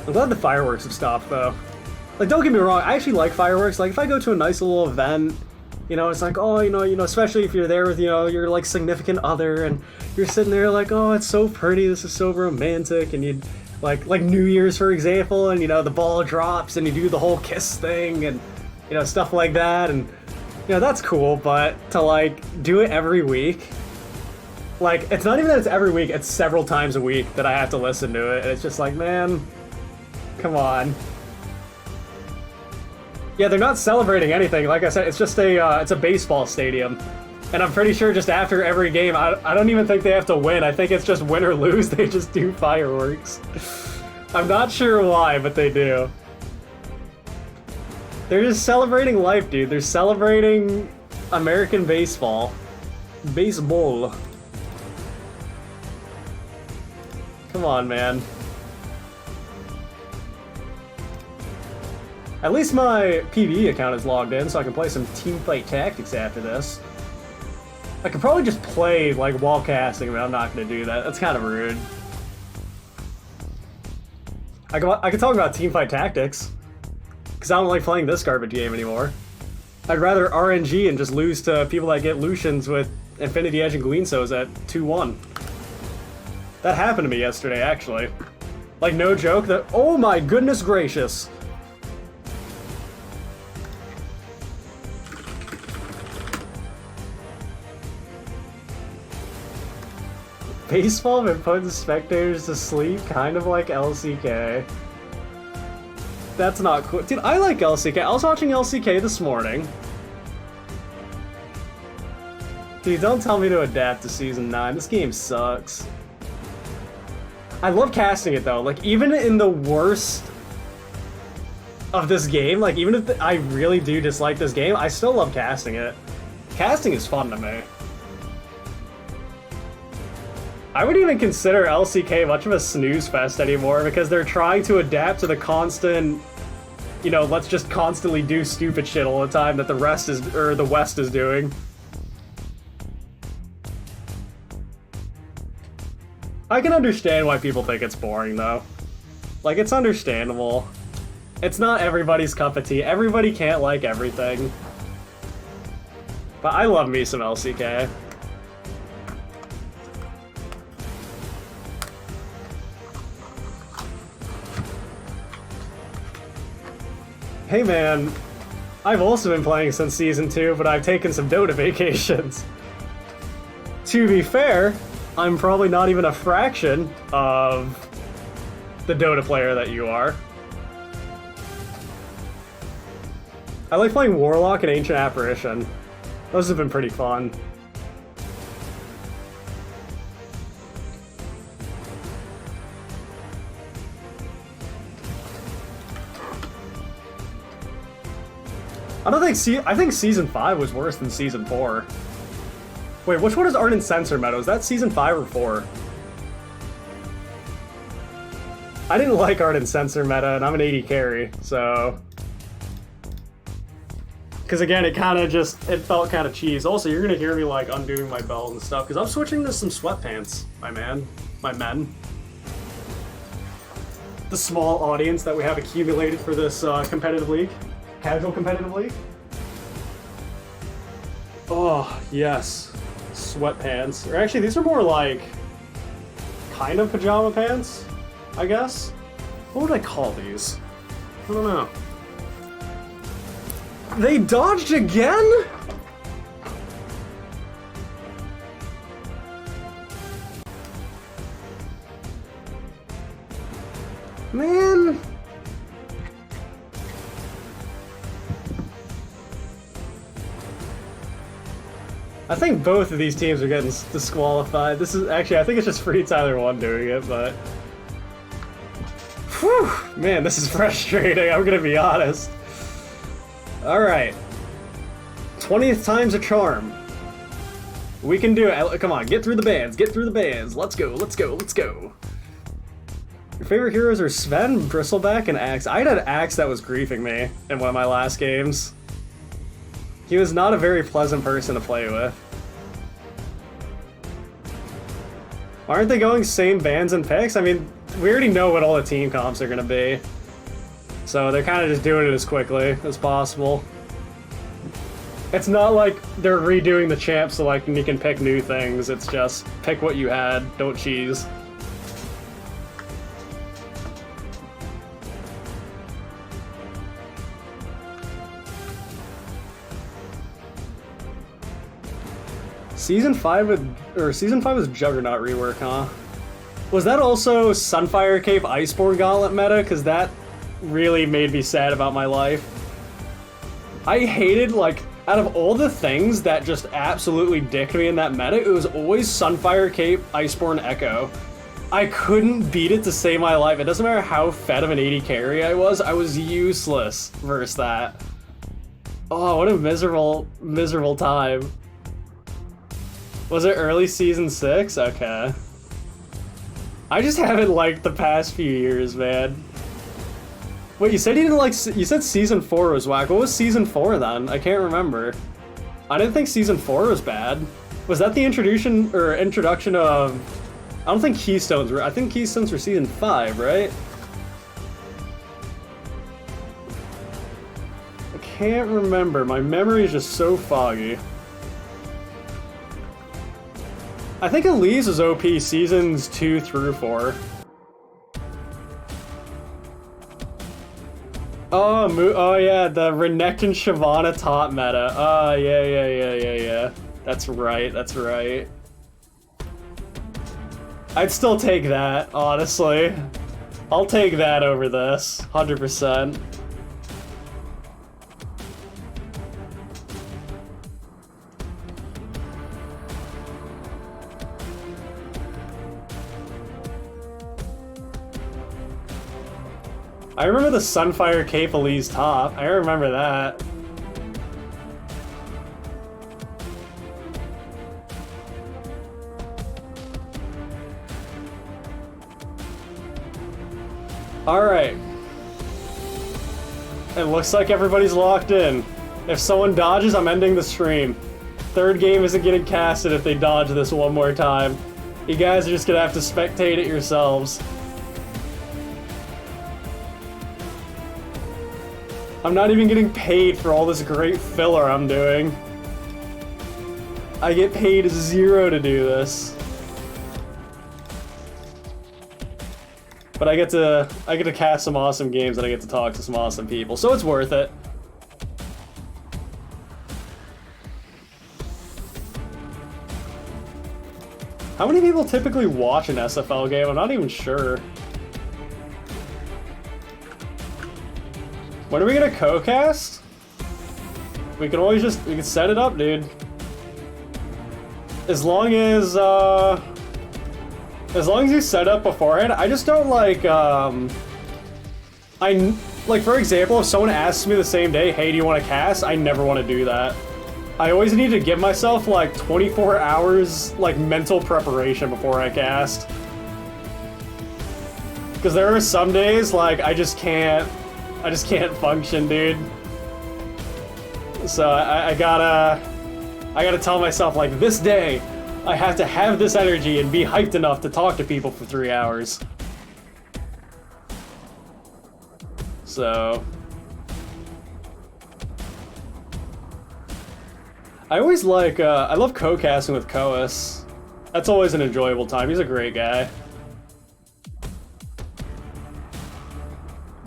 I'm glad the fireworks have stopped, though. Like, don't get me wrong, I actually like fireworks. Like, if I go to a nice little event, it's like, oh, especially if you're there with, your, like, significant other, and you're sitting there like, oh, it's so pretty, this is so romantic, and you'd, like New Year's, for example, and, the ball drops, and you do the whole kiss thing, and, stuff like that, and, that's cool, but to, like, do it every week, like, it's not even that it's every week, it's several times a week that I have to listen to it, and it's just like, man, come on. Yeah, they're not celebrating anything. Like I said, it's just it's a baseball stadium. And I'm pretty sure just after every game, I don't even think they have to win. I think it's just win or lose, they just do fireworks. I'm not sure why, but they do. They're just celebrating life, dude. They're celebrating American baseball. Baseball. Come on, man. At least my PvE account is logged in, so I can play some Teamfight Tactics after this. I could probably just play, like, while casting, but I'm not going to do that. That's kind of rude. I could talk about Teamfight Tactics, because I don't like playing this garbage game anymore. I'd rather RNG and just lose to people that get Lucians with Infinity Edge and Guinsos at 2-1. That happened to me yesterday, actually. Like, no joke, that— oh my goodness gracious! Baseball been putting spectators to sleep, kind of like LCK. That's not cool. Dude, I like LCK. I was watching LCK this morning. Dude, don't tell me to adapt to Season 9. This game sucks. I love casting it, though. Like, even in the worst of this game, like, even if I really do dislike this game, I still love casting it. Casting is fun to me. I wouldn't even consider LCK much of a snooze fest anymore because they're trying to adapt to the constant, let's just constantly do stupid shit all the time that the West is doing. I can understand why people think it's boring, though. Like, it's understandable. It's not everybody's cup of tea. Everybody can't like everything. But I love me some LCK. Hey man, I've also been playing since Season 2, but I've taken some Dota vacations. To be fair, I'm probably not even a fraction of the Dota player that you are. I like playing Warlock and Ancient Apparition. Those have been pretty fun. I think Season 5 was worse than Season 4. Wait, which one is Ardent Sensor meta? Was that Season 5 or 4? I didn't like Ardent Sensor meta, and I'm an 80 carry, so... Because again, it felt kind of cheese. Also, you're gonna hear me like undoing my belt and stuff, because I'm switching to some sweatpants, my men. The small audience that we have accumulated for this competitive league. Casual competitive league. Oh, yes. Sweatpants. Or actually, these are more like kind of pajama pants, I guess. What would I call these? I don't know. They dodged again? Man. I think both of these teams are getting disqualified. This is actually, I think it's just FreeTyler1 doing it, but... Whew, man, this is frustrating, I'm gonna be honest. Alright. 20th time's a charm. We can do it. Come on, get through the bands, get through the bands. Let's go, let's go, let's go. Your favorite heroes are Sven, Bristleback, and Axe. I had an Axe that was griefing me in one of my last games. He was not a very pleasant person to play with. Aren't they going same bans and picks? I mean, we already know what all the team comps are gonna be. So they're kind of just doing it as quickly as possible. It's not like they're redoing the champ so like you can pick new things. It's just pick what you had, don't cheese. Season 5 was Juggernaut rework, huh? Was that also Sunfire Cape Iceborne Gauntlet meta? Because that really made me sad about my life. I hated, like, out of all the things that just absolutely dicked me in that meta, it was always Sunfire Cape Iceborne Echo. I couldn't beat it to save my life. It doesn't matter how fed of an 80 carry I was useless versus that. Oh, what a miserable, miserable time. Was it early Season 6? Okay. I just haven't liked the past few years, man. Wait, you said you didn't like... You said Season 4 was whack. What was Season 4 then? I can't remember. I didn't think Season 4 was bad. Was that the introduction of... I don't think Keystones were... I think Keystones were Season 5, right? I can't remember. My memory is just so foggy. I think Elise was OP Seasons 2 through 4. Oh yeah, the Renekton Shyvana top meta. Oh, yeah. That's right, that's right. I'd still take that, honestly. I'll take that over this, 100%. I remember the Sunfire Cape Elise top. I remember that. Alright. It looks like everybody's locked in. If someone dodges, I'm ending the stream. Third game isn't getting casted if they dodge this one more time. You guys are just gonna have to spectate it yourselves. I'm not even getting paid for all this great filler I'm doing. I get paid 0 to do this. But I get to cast some awesome games and I get to talk to some awesome people, so it's worth it. How many people typically watch an SFL game? I'm not even sure. When are we gonna co-cast? We can always we can set it up, dude. As long as you set up beforehand, I just don't like, like, for example, if someone asks me the same day, hey, do you want to cast? I never want to do that. I always need to give myself, like, 24 hours, like, mental preparation before I cast. Because there are some days, like, I just can't function, dude. So I gotta tell myself, like, this day, I have to have this energy and be hyped enough to talk to people for 3 hours. So... I always like, I love co-casting with Koas. That's always an enjoyable time. He's a great guy.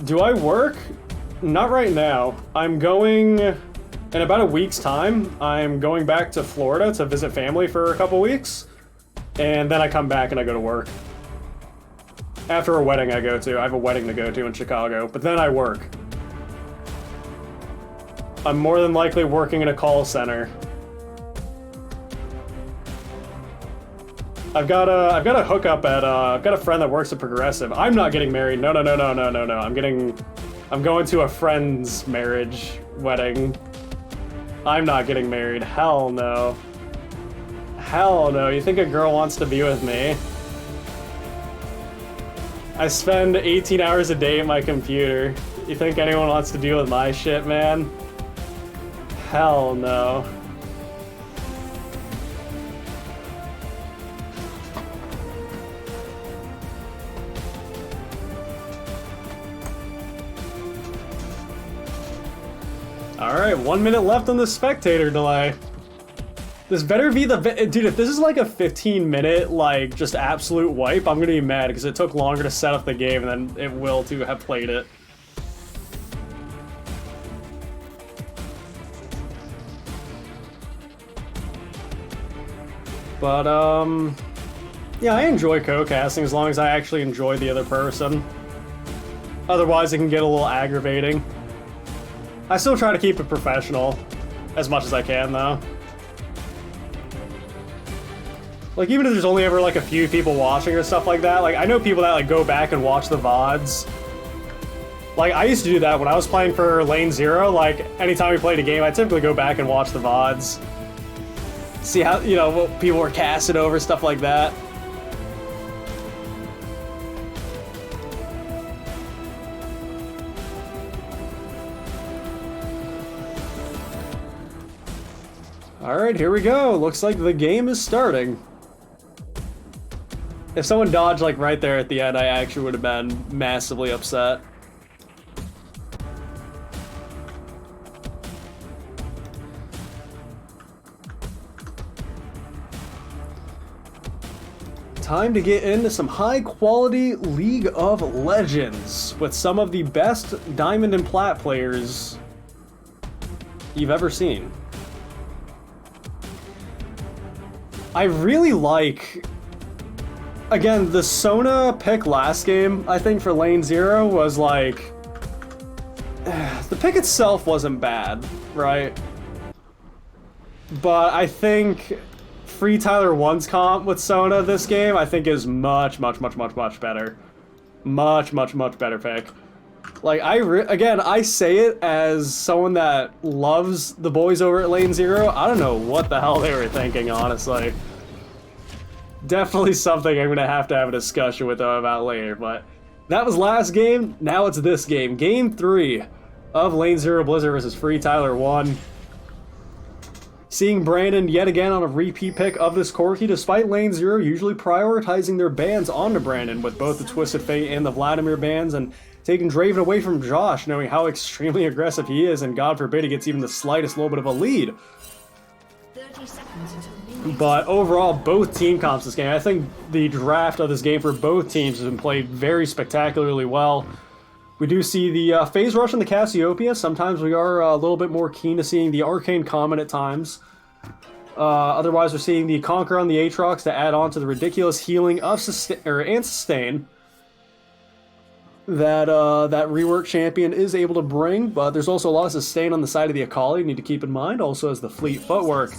Do I work? Not right now. I'm going... In about a week's time, I'm going back to Florida to visit family for a couple weeks. And then I come back and I go to work. After a wedding I go to. I have a wedding to go to in Chicago, but then I work. I'm more than likely working in a call center. I've got a hookup at, I've got a friend that works at Progressive. I'm not getting married. No. I'm going to a friend's marriage wedding. I'm not getting married. Hell no. Hell no. You think a girl wants to be with me? I spend 18 hours a day at my computer. You think anyone wants to deal with my shit, man? Hell no. Alright, 1 minute left on the spectator delay. This better be the... Dude, if this is like a 15-minute, like, just absolute wipe, I'm gonna be mad because it took longer to set up the game than it will to have played it. But, yeah, I enjoy co-casting as long as I actually enjoy the other person. Otherwise, it can get a little aggravating. I still try to keep it professional as much as I can, though. Like, even if there's only ever, like, a few people watching or stuff like that, like, I know people that, like, go back and watch the VODs. Like, I used to do that when I was playing for Lane Zero. Like, anytime we played a game, I typically go back and watch the VODs. See how, you know, what people were casted over, stuff like that. Alright, here we go. Looks like the game is starting. If someone dodged, like, right there at the end, I actually would have been massively upset. Time to get into some high-quality League of Legends with some of the best Diamond and Plat players you've ever seen. I really like... Again, the Sona pick last game, I think, for Lane Zero was like... The pick itself wasn't bad, right? But I think FreeTyler1's comp with Sona this game, I think is much better. Much better pick. Like, again, I say it as someone that loves the boys over at Lane Zero. I don't know what the hell they were thinking, honestly. Definitely something I'm gonna have a discussion with them about later, but that was last game, now it's this game. Game 3 of Lane Zero Blizzard versus FreeTyler1. Seeing Brandon yet again on a repeat pick of this Corki, despite Lane 0 usually prioritizing their bans onto Brandon with both the Twisted Fate and the Vladimir bans, and taking Draven away from Josh, knowing how extremely aggressive he is, and God forbid he gets even the slightest little bit of a lead. 30 seconds until But overall, both team comps this game, I think the draft of this game for both teams has been played very spectacularly well. We do see the phase rush in the Cassiopeia. Sometimes we are a little bit more keen to seeing the Arcane Comet at times. Otherwise, we're seeing the Conquer on the Aatrox to add on to the ridiculous healing of sustain that that rework champion is able to bring. But there's also a lot of sustain on the side of the Akali you need to keep in mind, also as the fleet footwork.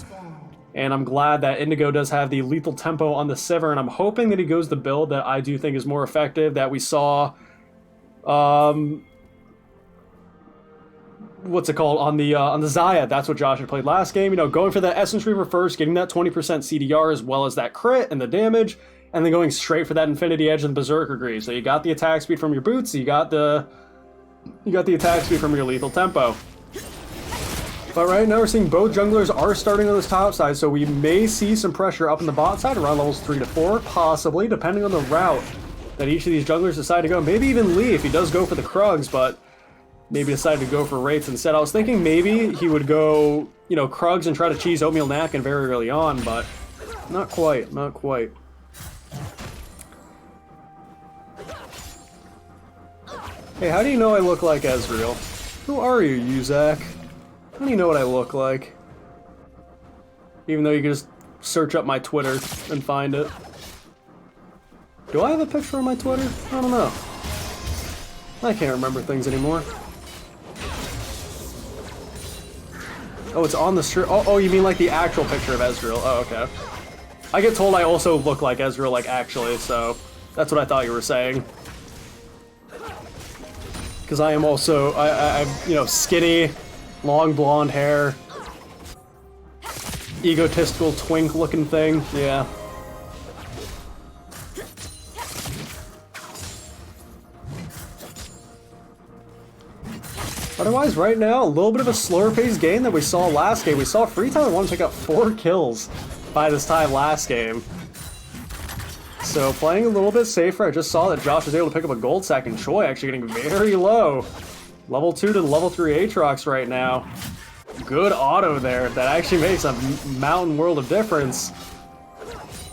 And I'm glad that Indigo does have the lethal tempo on the Sivir, and I'm hoping that he goes the build that I do think is more effective, that we saw... what's it called on the Xayah? That's what Josh had played last game. You know, going for the Essence Reaver first, getting that 20% CDR as well as that crit and the damage, and then going straight for that Infinity Edge and Berserker Greaves. So you got the attack speed from your boots, you got the attack speed from your lethal tempo. But right now we're seeing both junglers are starting on this top side, so we may see some pressure up in the bot side around levels 3 to 4, possibly, depending on the route that each of these junglers decide to go. Maybe even Lee if he does go for the Krugs, but maybe decided to go for Wraiths instead. I was thinking maybe he would go, you know, Krugs and try to cheese Oatmeal Napkin very early on, but not quite, not quite. Hey, how do you know I look like Ezreal? Who are you, Zach? How do you know what I look like? Even though you can just search up my Twitter and find it. Do I have a picture on my Twitter? I don't know. I can't remember things anymore. Oh, it's on the shirt. Oh, you mean like the actual picture of Ezreal? Oh, okay. I get told I also look like Ezreal, like actually, so that's what I thought you were saying. Because I am also, I'm, you know, skinny, long blonde hair, egotistical twink looking thing, yeah. Otherwise, right now, a little bit of a slower paced game that we saw last game. We saw FreeTyler1 pick up 4 kills by this time last game. So playing a little bit safer. I just saw that Josh was able to pick up a gold sack, and Choi actually getting very low. Level 2 to level 3 Aatrox right now. Good auto there. That actually makes a mountain world of difference.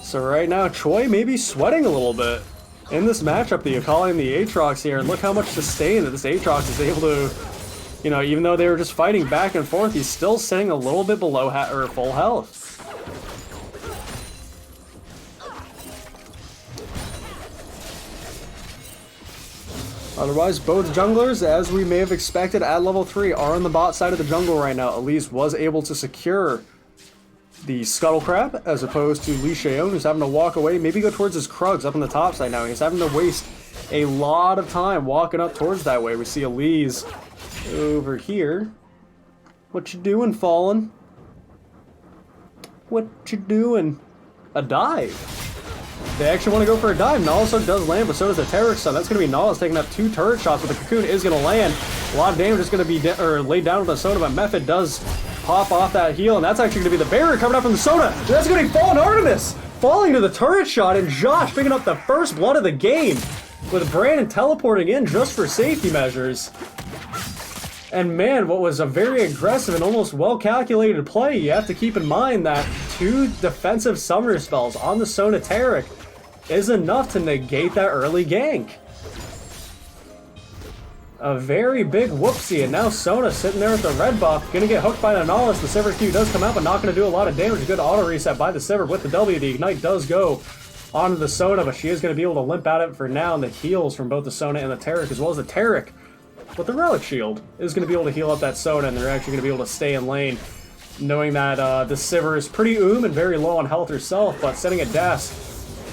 So right now, Choi may be sweating a little bit in this matchup, the Akali and the Aatrox here. And look how much sustain that this Aatrox is able to... You know, even though they were just fighting back and forth, he's still sitting a little bit below full health. Otherwise, both junglers, as we may have expected at level 3, are on the bot side of the jungle right now. Elise was able to secure the Scuttle Crab, as opposed to Lee Cheon, who's having to walk away, maybe go towards his Krugs up on the top side now. He's having to waste a lot of time walking up towards that way. We see Elise over here. What you doing, Fallen? What you doing? A dive. They actually want to go for a dive. Nahusug does land, but so does the Terror Stun. That's going to be Nahus taking up 2 turret shots, but the Cocoon is going to land. A lot of damage is going to be laid down with the Soda, but Method does pop off that heal, and that's actually going to be the barrier coming up from the Soda. That's going to be Fallen Artemis falling to the turret shot, and Josh picking up the first blood of the game with Brandon teleporting in just for safety measures. And man, what was a very aggressive and almost well-calculated play. You have to keep in mind that 2 defensive summoner spells on the Sona Taric is enough to negate that early gank. A very big whoopsie, and now Sona sitting there with the red buff, gonna get hooked by the Nahus. The Sivir Q does come out, but not gonna do a lot of damage. Good auto reset by the Sivir with the W. The Ignite does go onto the Sona, but she is gonna be able to limp out of it for now, and the heals from both the Sona and the Taric, as well as the Taric with the Relic Shield, is going to be able to heal up that Sona, and they're actually going to be able to stay in lane, knowing that the Sivir is pretty and very low on health herself, but sitting at Death,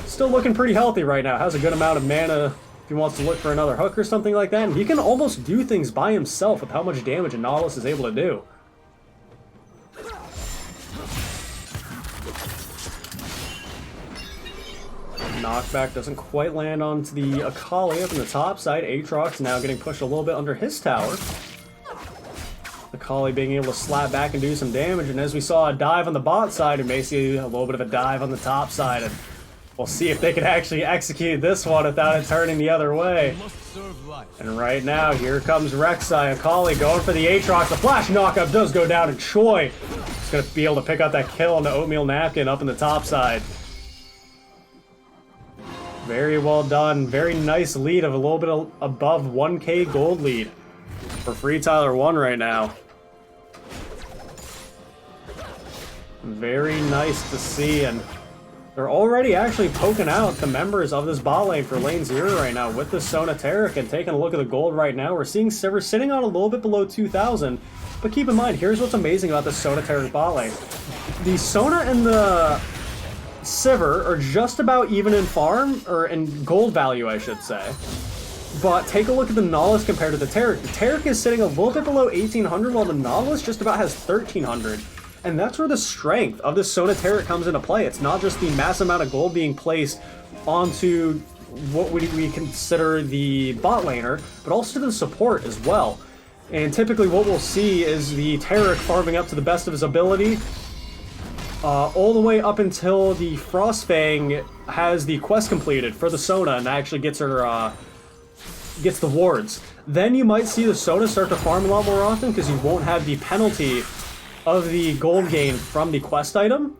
still looking pretty healthy right now. Has a good amount of mana if he wants to look for another hook or something like that, and he can almost do things by himself with how much damage a Nautilus is able to do. Knockback doesn't quite land onto the Akali up in the top side. Aatrox now getting pushed a little bit under his tower. The Akali being able to slap back and do some damage, and as we saw a dive on the bot side, we may see a little bit of a dive on the top side, and we'll see if they can actually execute this one without it turning the other way. And right now, here comes Rek'Sai. Akali going for the Aatrox. The flash knockup does go down, and Choi is going to be able to pick up that kill on the Oatmeal Napkin up in the top side. Very well done. Very nice lead of a little bit above 1k gold lead for FreeTyler1 right now. Very nice to see, and they're already actually poking out the members of this bot lane for lane 0 right now with the Sona Taric, and taking a look at the gold right now. We're seeing Sivir sitting on a little bit below 2,000, but keep in mind, here's what's amazing about the Sona Taric bot lane. The Sona and the Sivir are just about even in farm, or in gold value, I should say. But take a look at the Nautilus compared to the Taric. The Taric is sitting a little bit below 1,800, while the Nautilus just about has 1,300. And that's where the strength of this Sona Taric comes into play. It's not just the mass amount of gold being placed onto what we consider the bot laner, but also to the support as well. And typically what we'll see is the Taric farming up to the best of his ability, all the way up until the Frostfang has the quest completed for the Sona and actually gets her, gets the wards. Then you might see the Sona start to farm a lot more often because you won't have the penalty of the gold gain from the quest item.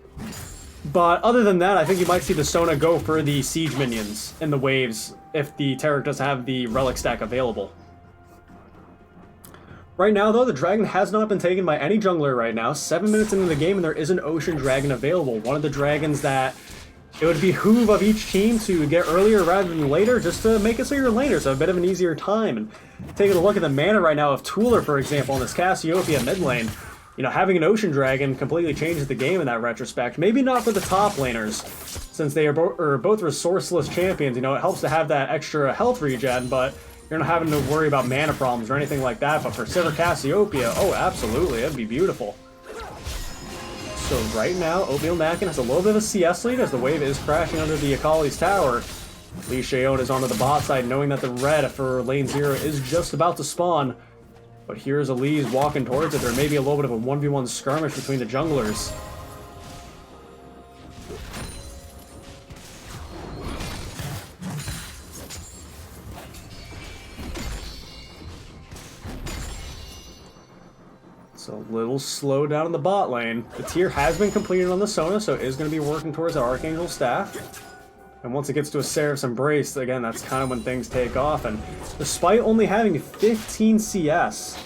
But other than that, I think you might see the Sona go for the siege minions in the waves if the Taric doesn't have the relic stack available. Right now, though, the dragon has not been taken by any jungler right now. 7 minutes into the game, and there is an ocean dragon available. One of the dragons that it would behoove of each team to get earlier rather than later, just to make it so your laners have a bit of an easier time. And taking a look at the mana right now of Tuller, for example, in this Cassiopeia mid lane, you know, having an ocean dragon completely changes the game in that retrospect. Maybe not for the top laners, since they are both resourceless champions. You know, it helps to have that extra health regen, but you're not having to worry about mana problems or anything like that. But for Sivir Cassiopeia, oh, absolutely, that'd be beautiful. So right now, Oatmeal Napkin has a little bit of a CS lead as the wave is crashing under the Akali's tower. Lee Sheon is onto the bot side, knowing that the red for lane 0 is just about to spawn. But here's Elise walking towards it. There may be a little bit of a 1v1 skirmish between the junglers. It's a little slow down in the bot lane. The tier has been completed on the Sona, so it is going to be working towards the Archangel staff. And once it gets to a Seraph's Embrace, again, that's kind of when things take off. And despite only having 15 CS,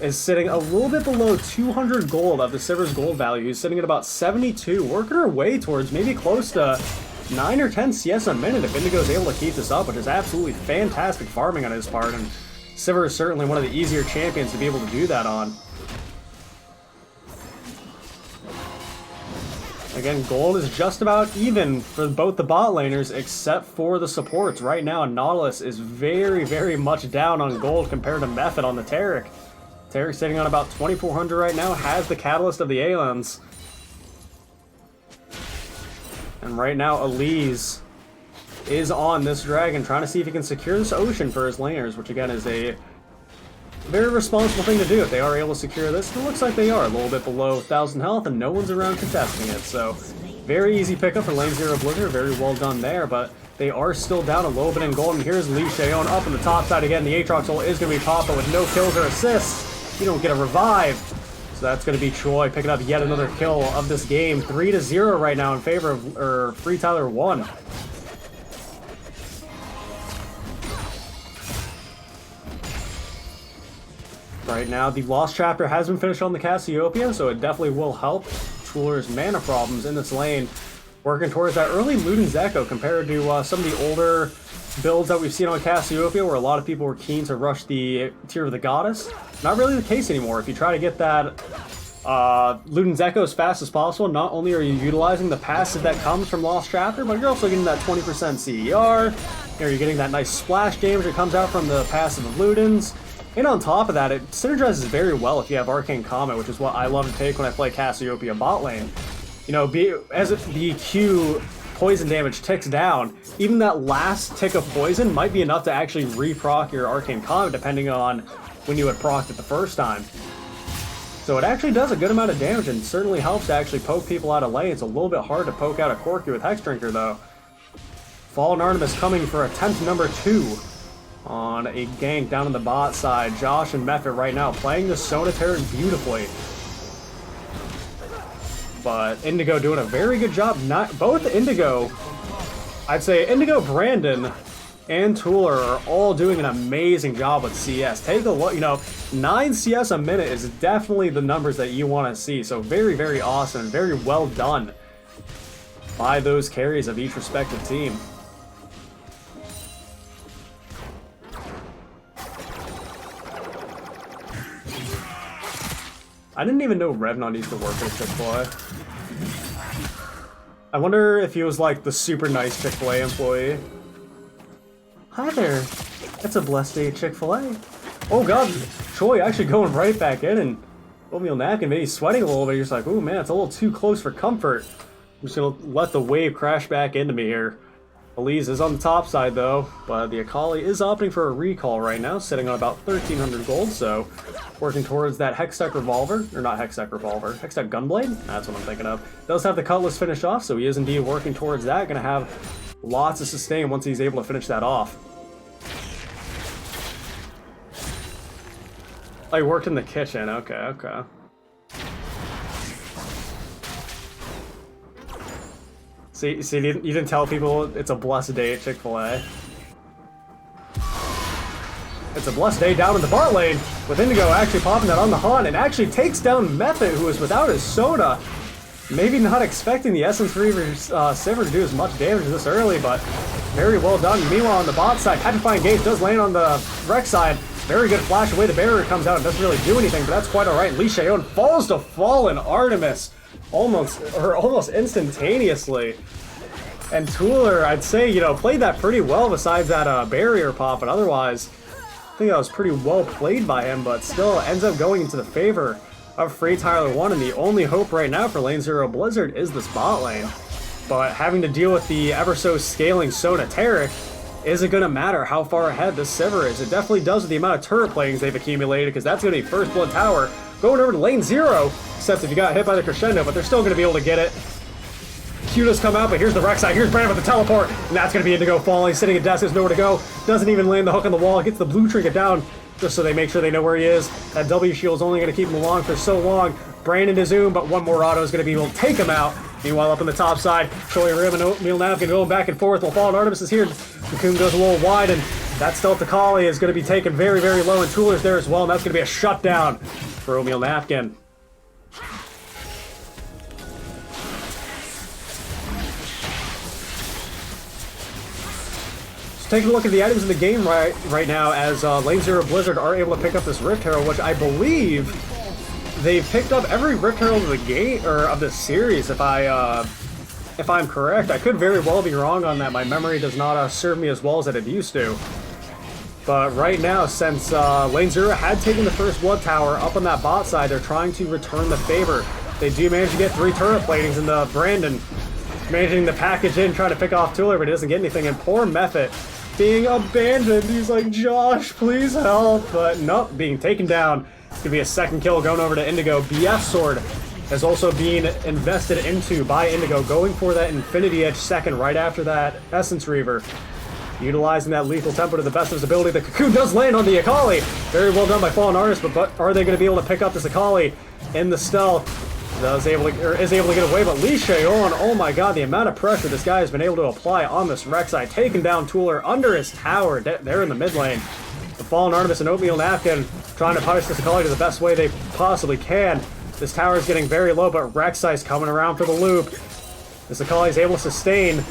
is sitting a little bit below 200 gold of the Sivir's gold value. He's sitting at about 72, working her way towards maybe close to 9 or 10 CS a minute if Indigo's able to keep this up, which is absolutely fantastic farming on his part. And Sivir is certainly one of the easier champions to be able to do that on. Again, gold is just about even for both the bot laners except for the supports. Right now, Nautilus is very, very much down on gold compared to Method on the Taric. Taric sitting on about 2,400 right now, has the Catalyst of the Aeons. And right now, Elise is on this dragon, trying to see if he can secure this ocean for his laners, which again is a very responsible thing to do if they are able to secure this. It looks like they are a little bit below 1,000 health, and no one's around contesting it. So, very easy pickup for lane 0 Blizzard. Very well done there, but they are still down a little bit in gold. And here's Lee Sheon up on the top side again. The Aatrox ult is going to be popped, but with no kills or assists, you don't get a revive. So that's going to be Choi picking up yet another kill of this game. 3-0 right now in favor of FreeTyler1. Right now, the Lost Chapter has been finished on the Cassiopeia, so it definitely will help Tuller's mana problems in this lane. Working towards that early Luden's Echo compared to some of the older builds that we've seen on Cassiopeia, where a lot of people were keen to rush the Tier of the Goddess. Not really the case anymore. If you try to get that Luden's Echo as fast as possible, not only are you utilizing the passive that comes from Lost Chapter, but you're also getting that 20% CER. You're getting that nice splash damage that comes out from the passive of Luden's. And on top of that, it synergizes very well if you have Arcane Comet, which is what I love to take when I play Cassiopeia bot lane. You know, as the Q poison damage ticks down, even that last tick of poison might be enough to actually re-proc your Arcane Comet, depending on when you had procced it the first time. So it actually does a good amount of damage and certainly helps to actually poke people out of lane. It's a little bit hard to poke out a Corki with Hex Drinker though. Fallen Artemis coming for attempt number 2 on a gank down on the bot side. Josh and Method right now playing the Sona turret beautifully. But Indigo doing a very good job. Not both Indigo, I'd say Indigo, Brandon, and Tooler are all doing an amazing job with CS. Take a look, you know, 9 CS a minute is definitely the numbers that you want to see. So very, very awesome and very well done by those carries of each respective team. I didn't even know Revnon used to work at Chick-fil-A. I wonder if he was like the super nice Chick-fil-A employee. Hi there. That's a blessed day at Chick-fil-A. Oh god, Choi actually going right back in, and oatmeal napkin, maybe sweating a little bit. You're just like, oh man, it's a little too close for comfort. I'm just gonna let the wave crash back into me here. Elise is on the top side though, but the Akali is opting for a recall right now, sitting on about 1,300 gold, so working towards that Hextech Revolver, or not Hextech Revolver, Hextech Gunblade? That's what I'm thinking of. Does have the Cutlass finished off, so he is indeed working towards that. Gonna have lots of sustain once he's able to finish that off. Oh, he worked in the kitchen, okay. See, you didn't tell people it's a blessed day at Chick-fil-A. It's a blessed day down in the bot lane, with Indigo actually popping that on the Haunt, and actually takes down Method, who is without his Soda. Maybe not expecting the Essence Reaver Sivir to do as much damage this early, but very well done. Meanwhile, on the bot side, Petrifying Gauge does land on the Rex side. Very good flash away. The barrier comes out and doesn't really do anything, but that's quite alright. Li Xiaoyan falls to Fallen Artemis almost instantaneously. And Tooler, I'd say, you know, played that pretty well besides that barrier pop, but otherwise, I think that was pretty well played by him, but still ends up going into the favor of FreeTyler1, and the only hope right now for lane 0 Blizzard is this bot lane. But having to deal with the ever so scaling Sona Taric, is it going to matter how far ahead this Sivir is? It definitely does with the amount of turret platings they've accumulated, because that's going to be First Blood Tower going over to lane 0, except if you got hit by the Crescendo, but they're still going to be able to get it. Q does come out, but here's the Rek'Sai, here's Brandon with the teleport, and that's going to be Indigo falling, sitting at desk, there's nowhere to go, doesn't even land the hook on the wall, gets the blue trinket down, just so they make sure they know where he is. That W shield's only going to keep him along for so long. Brandon to zoom, but one more auto is going to be able to take him out. Meanwhile, up on the top side, Choi Rim and Oatmeal Napkin going back and forth while Fallen Artemis is here. Cocoon goes a little wide, and that Stealth Akali is going to be taken very, very low, and Tooler's there as well, and that's going to be a shutdown for Oatmeal Napkin. So taking a look at the items in the game right now, as lane 0 Blizzard are able to pick up this Rift Herald, which I believe they've picked up every Rift Herald of the game, or of the series, if I'm correct. I could very well be wrong on that. My memory does not serve me as well as it used to. But right now, since lane 0 had taken the First Blood Tower up on that bot side, they're trying to return the favor. They do manage to get 3 turret platings, and the Brandon managing the package in, trying to pick off Tooler, but he doesn't get anything. And poor Method being abandoned. He's like, Josh, please help. But nope, being taken down. It's going to be a second kill going over to Indigo. BF Sword has also been invested into by Indigo, going for that Infinity Edge second right after that Essence Reaver. Utilizing that lethal tempo to the best of his ability. The Cocoon does land on the Akali. Very well done by Fallen Artist, but are they going to be able to pick up this Akali in the stealth? Is able to get away, but Li Xiaoyan, oh my god, the amount of pressure this guy has been able to apply on this Rek'Sai, taking down Tooler under his tower there in the mid lane. The Fallen Artemis and Oatmeal Napkin trying to punish this Akali to the best way they possibly can. This tower is getting very low, but Rek'Sai's coming around for the loop. This Akali is able to sustain,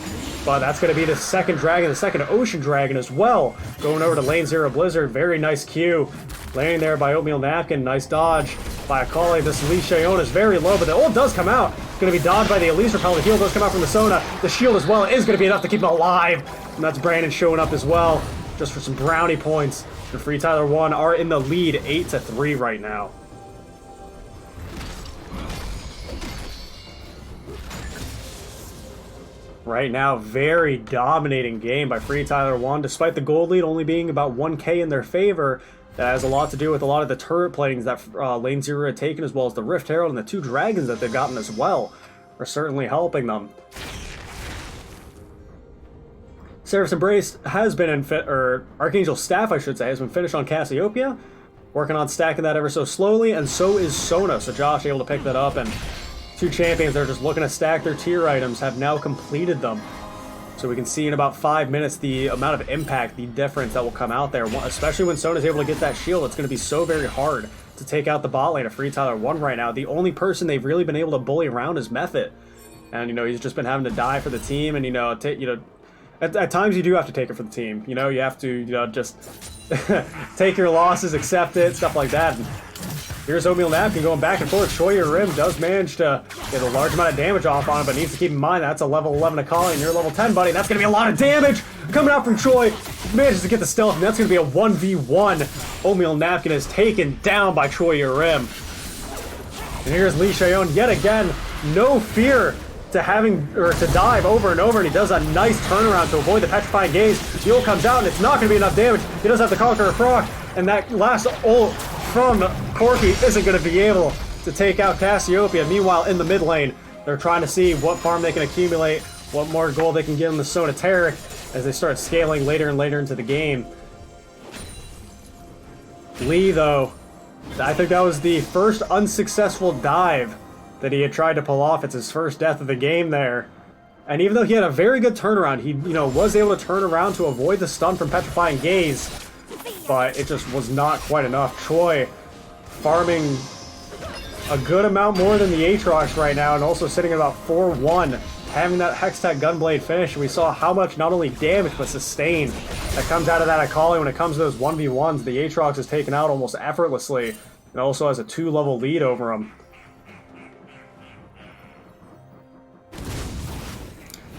but that's going to be the second dragon, the second Ocean Dragon as well. Going over to lane 0 Blizzard, very nice Q. Landing there by Oatmeal Napkin, nice dodge by Akali. This Li Xiaoyan is very low, but the ult does come out. It's going to be dodged by the Elise Repel. The heal does come out from the Sona. The shield as well is going to be enough to keep him alive. And that's Brandon showing up as well, just for some brownie points. The FreeTyler1 are in the lead 8-3 right now. Right now, very dominating game by FreeTyler1. Despite the gold lead only being about 1k in their favor, That has a lot to do with a lot of the turret platings that Lane 0 had taken, as well as the Rift Herald and the 2 dragons that they've gotten as well, are certainly helping them. Seraph's Embrace has been or Archangel's Staff, I should say, has been finished on Cassiopeia. Working on stacking that ever so slowly, and so is Sona. So Josh able to pick that up, and 2 champions that are just looking to stack their tier items have now completed them. So we can see in about 5 minutes the amount of impact, the difference that will come out there, especially when Sona's able to get that shield. It's going to be so very hard to take out the bot lane of FreeTyler1 right now. The only person they've really been able to bully around is Method. And, you know, he's just been having to die for the team, and, you know, at times you do have to take it for the team. You know, you have to, you know, just take your losses, accept it, stuff like that. And here's Oatmeal Napkin going back and forth. Choi Rim does manage to get a large amount of damage off on it, but needs to keep in mind that's a level 11 Akali, and you're level 10, buddy. That's going to be a lot of damage coming out from Choi. Manages to get the stealth, and that's going to be a 1v1. Oatmeal Napkin is taken down by Choi Rim. And here's Lee Shayon yet again. No fear to dive over and over, and he does a nice turnaround to avoid the petrifying gaze. The ult comes out, and it's not going to be enough damage. He does have to conquer a proc, and that last ult from Corki isn't going to be able to take out Cassiopeia. Meanwhile, in the mid lane, they're trying to see what farm they can accumulate, what more gold they can get in the Sonateric as they start scaling later and later into the game. Lee, though, I think that was the first unsuccessful dive that he had tried to pull off. It's his first death of the game there. And even though he had a very good turnaround, he, you know, was able to turn around to avoid the stun from Petrifying Gaze, but it just was not quite enough. Choi farming a good amount more than the Aatrox right now, and also sitting at about 4-1, having that Hextech Gunblade finish. We saw how much not only damage, but sustain that comes out of that Akali when it comes to those 1v1s. The Aatrox is taken out almost effortlessly, and also has a 2-level lead over him.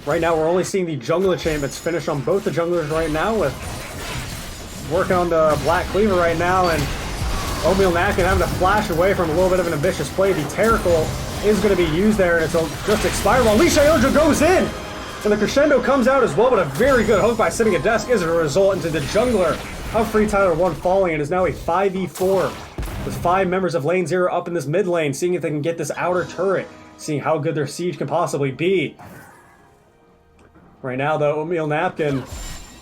Right now, we're only seeing the jungle enchantments finish on both the junglers right now, with working on the Black Cleaver right now, and Oatmeal Napkin having to flash away from a little bit of an ambitious play. The Terrical is going to be used there, and it'll just expire while Lee Shayoja goes in! And the Crescendo comes out as well, but a very good hook by sitting at desk is a result into the jungler of FreeTyler1 falling. It is now a 5v4 with 5 members of Lane 0 up in this mid lane, seeing if they can get this outer turret, seeing how good their siege can possibly be. Right now, though, Oatmeal Napkin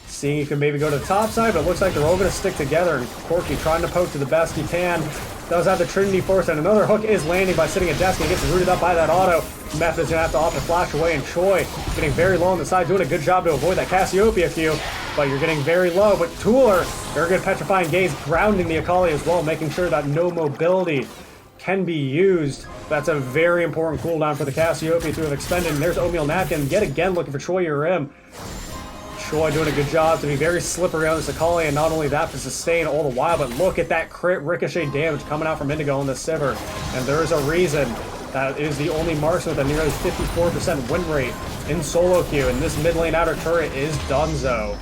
seeing if he can maybe go to the top side, but it looks like they're all going to stick together. And Corki trying to poke to the best he can. Does have the Trinity Force, and another hook is landing by sitting at desk, and he gets rooted up by that auto. Method's going to have to opt to flash away, and Choi getting very low on the side, doing a good job to avoid that Cassiopeia Q, but you're getting very low. But Tooler, very good Petrifying Gaze, grounding the Akali as well, making sure that no mobility can be used. That's a very important cooldown for the Cassiopeia to have expended. And there's Oatmeal Napkin yet again looking for Choi Rim. Choi doing a good job to be very slippery on this Akali, and not only that, to sustain all the while, but look at that crit ricochet damage coming out from Indigo on the Sivir. And there is a reason that it is the only marksman with a nearly 54% win rate in solo queue, and this mid lane outer turret is donezo.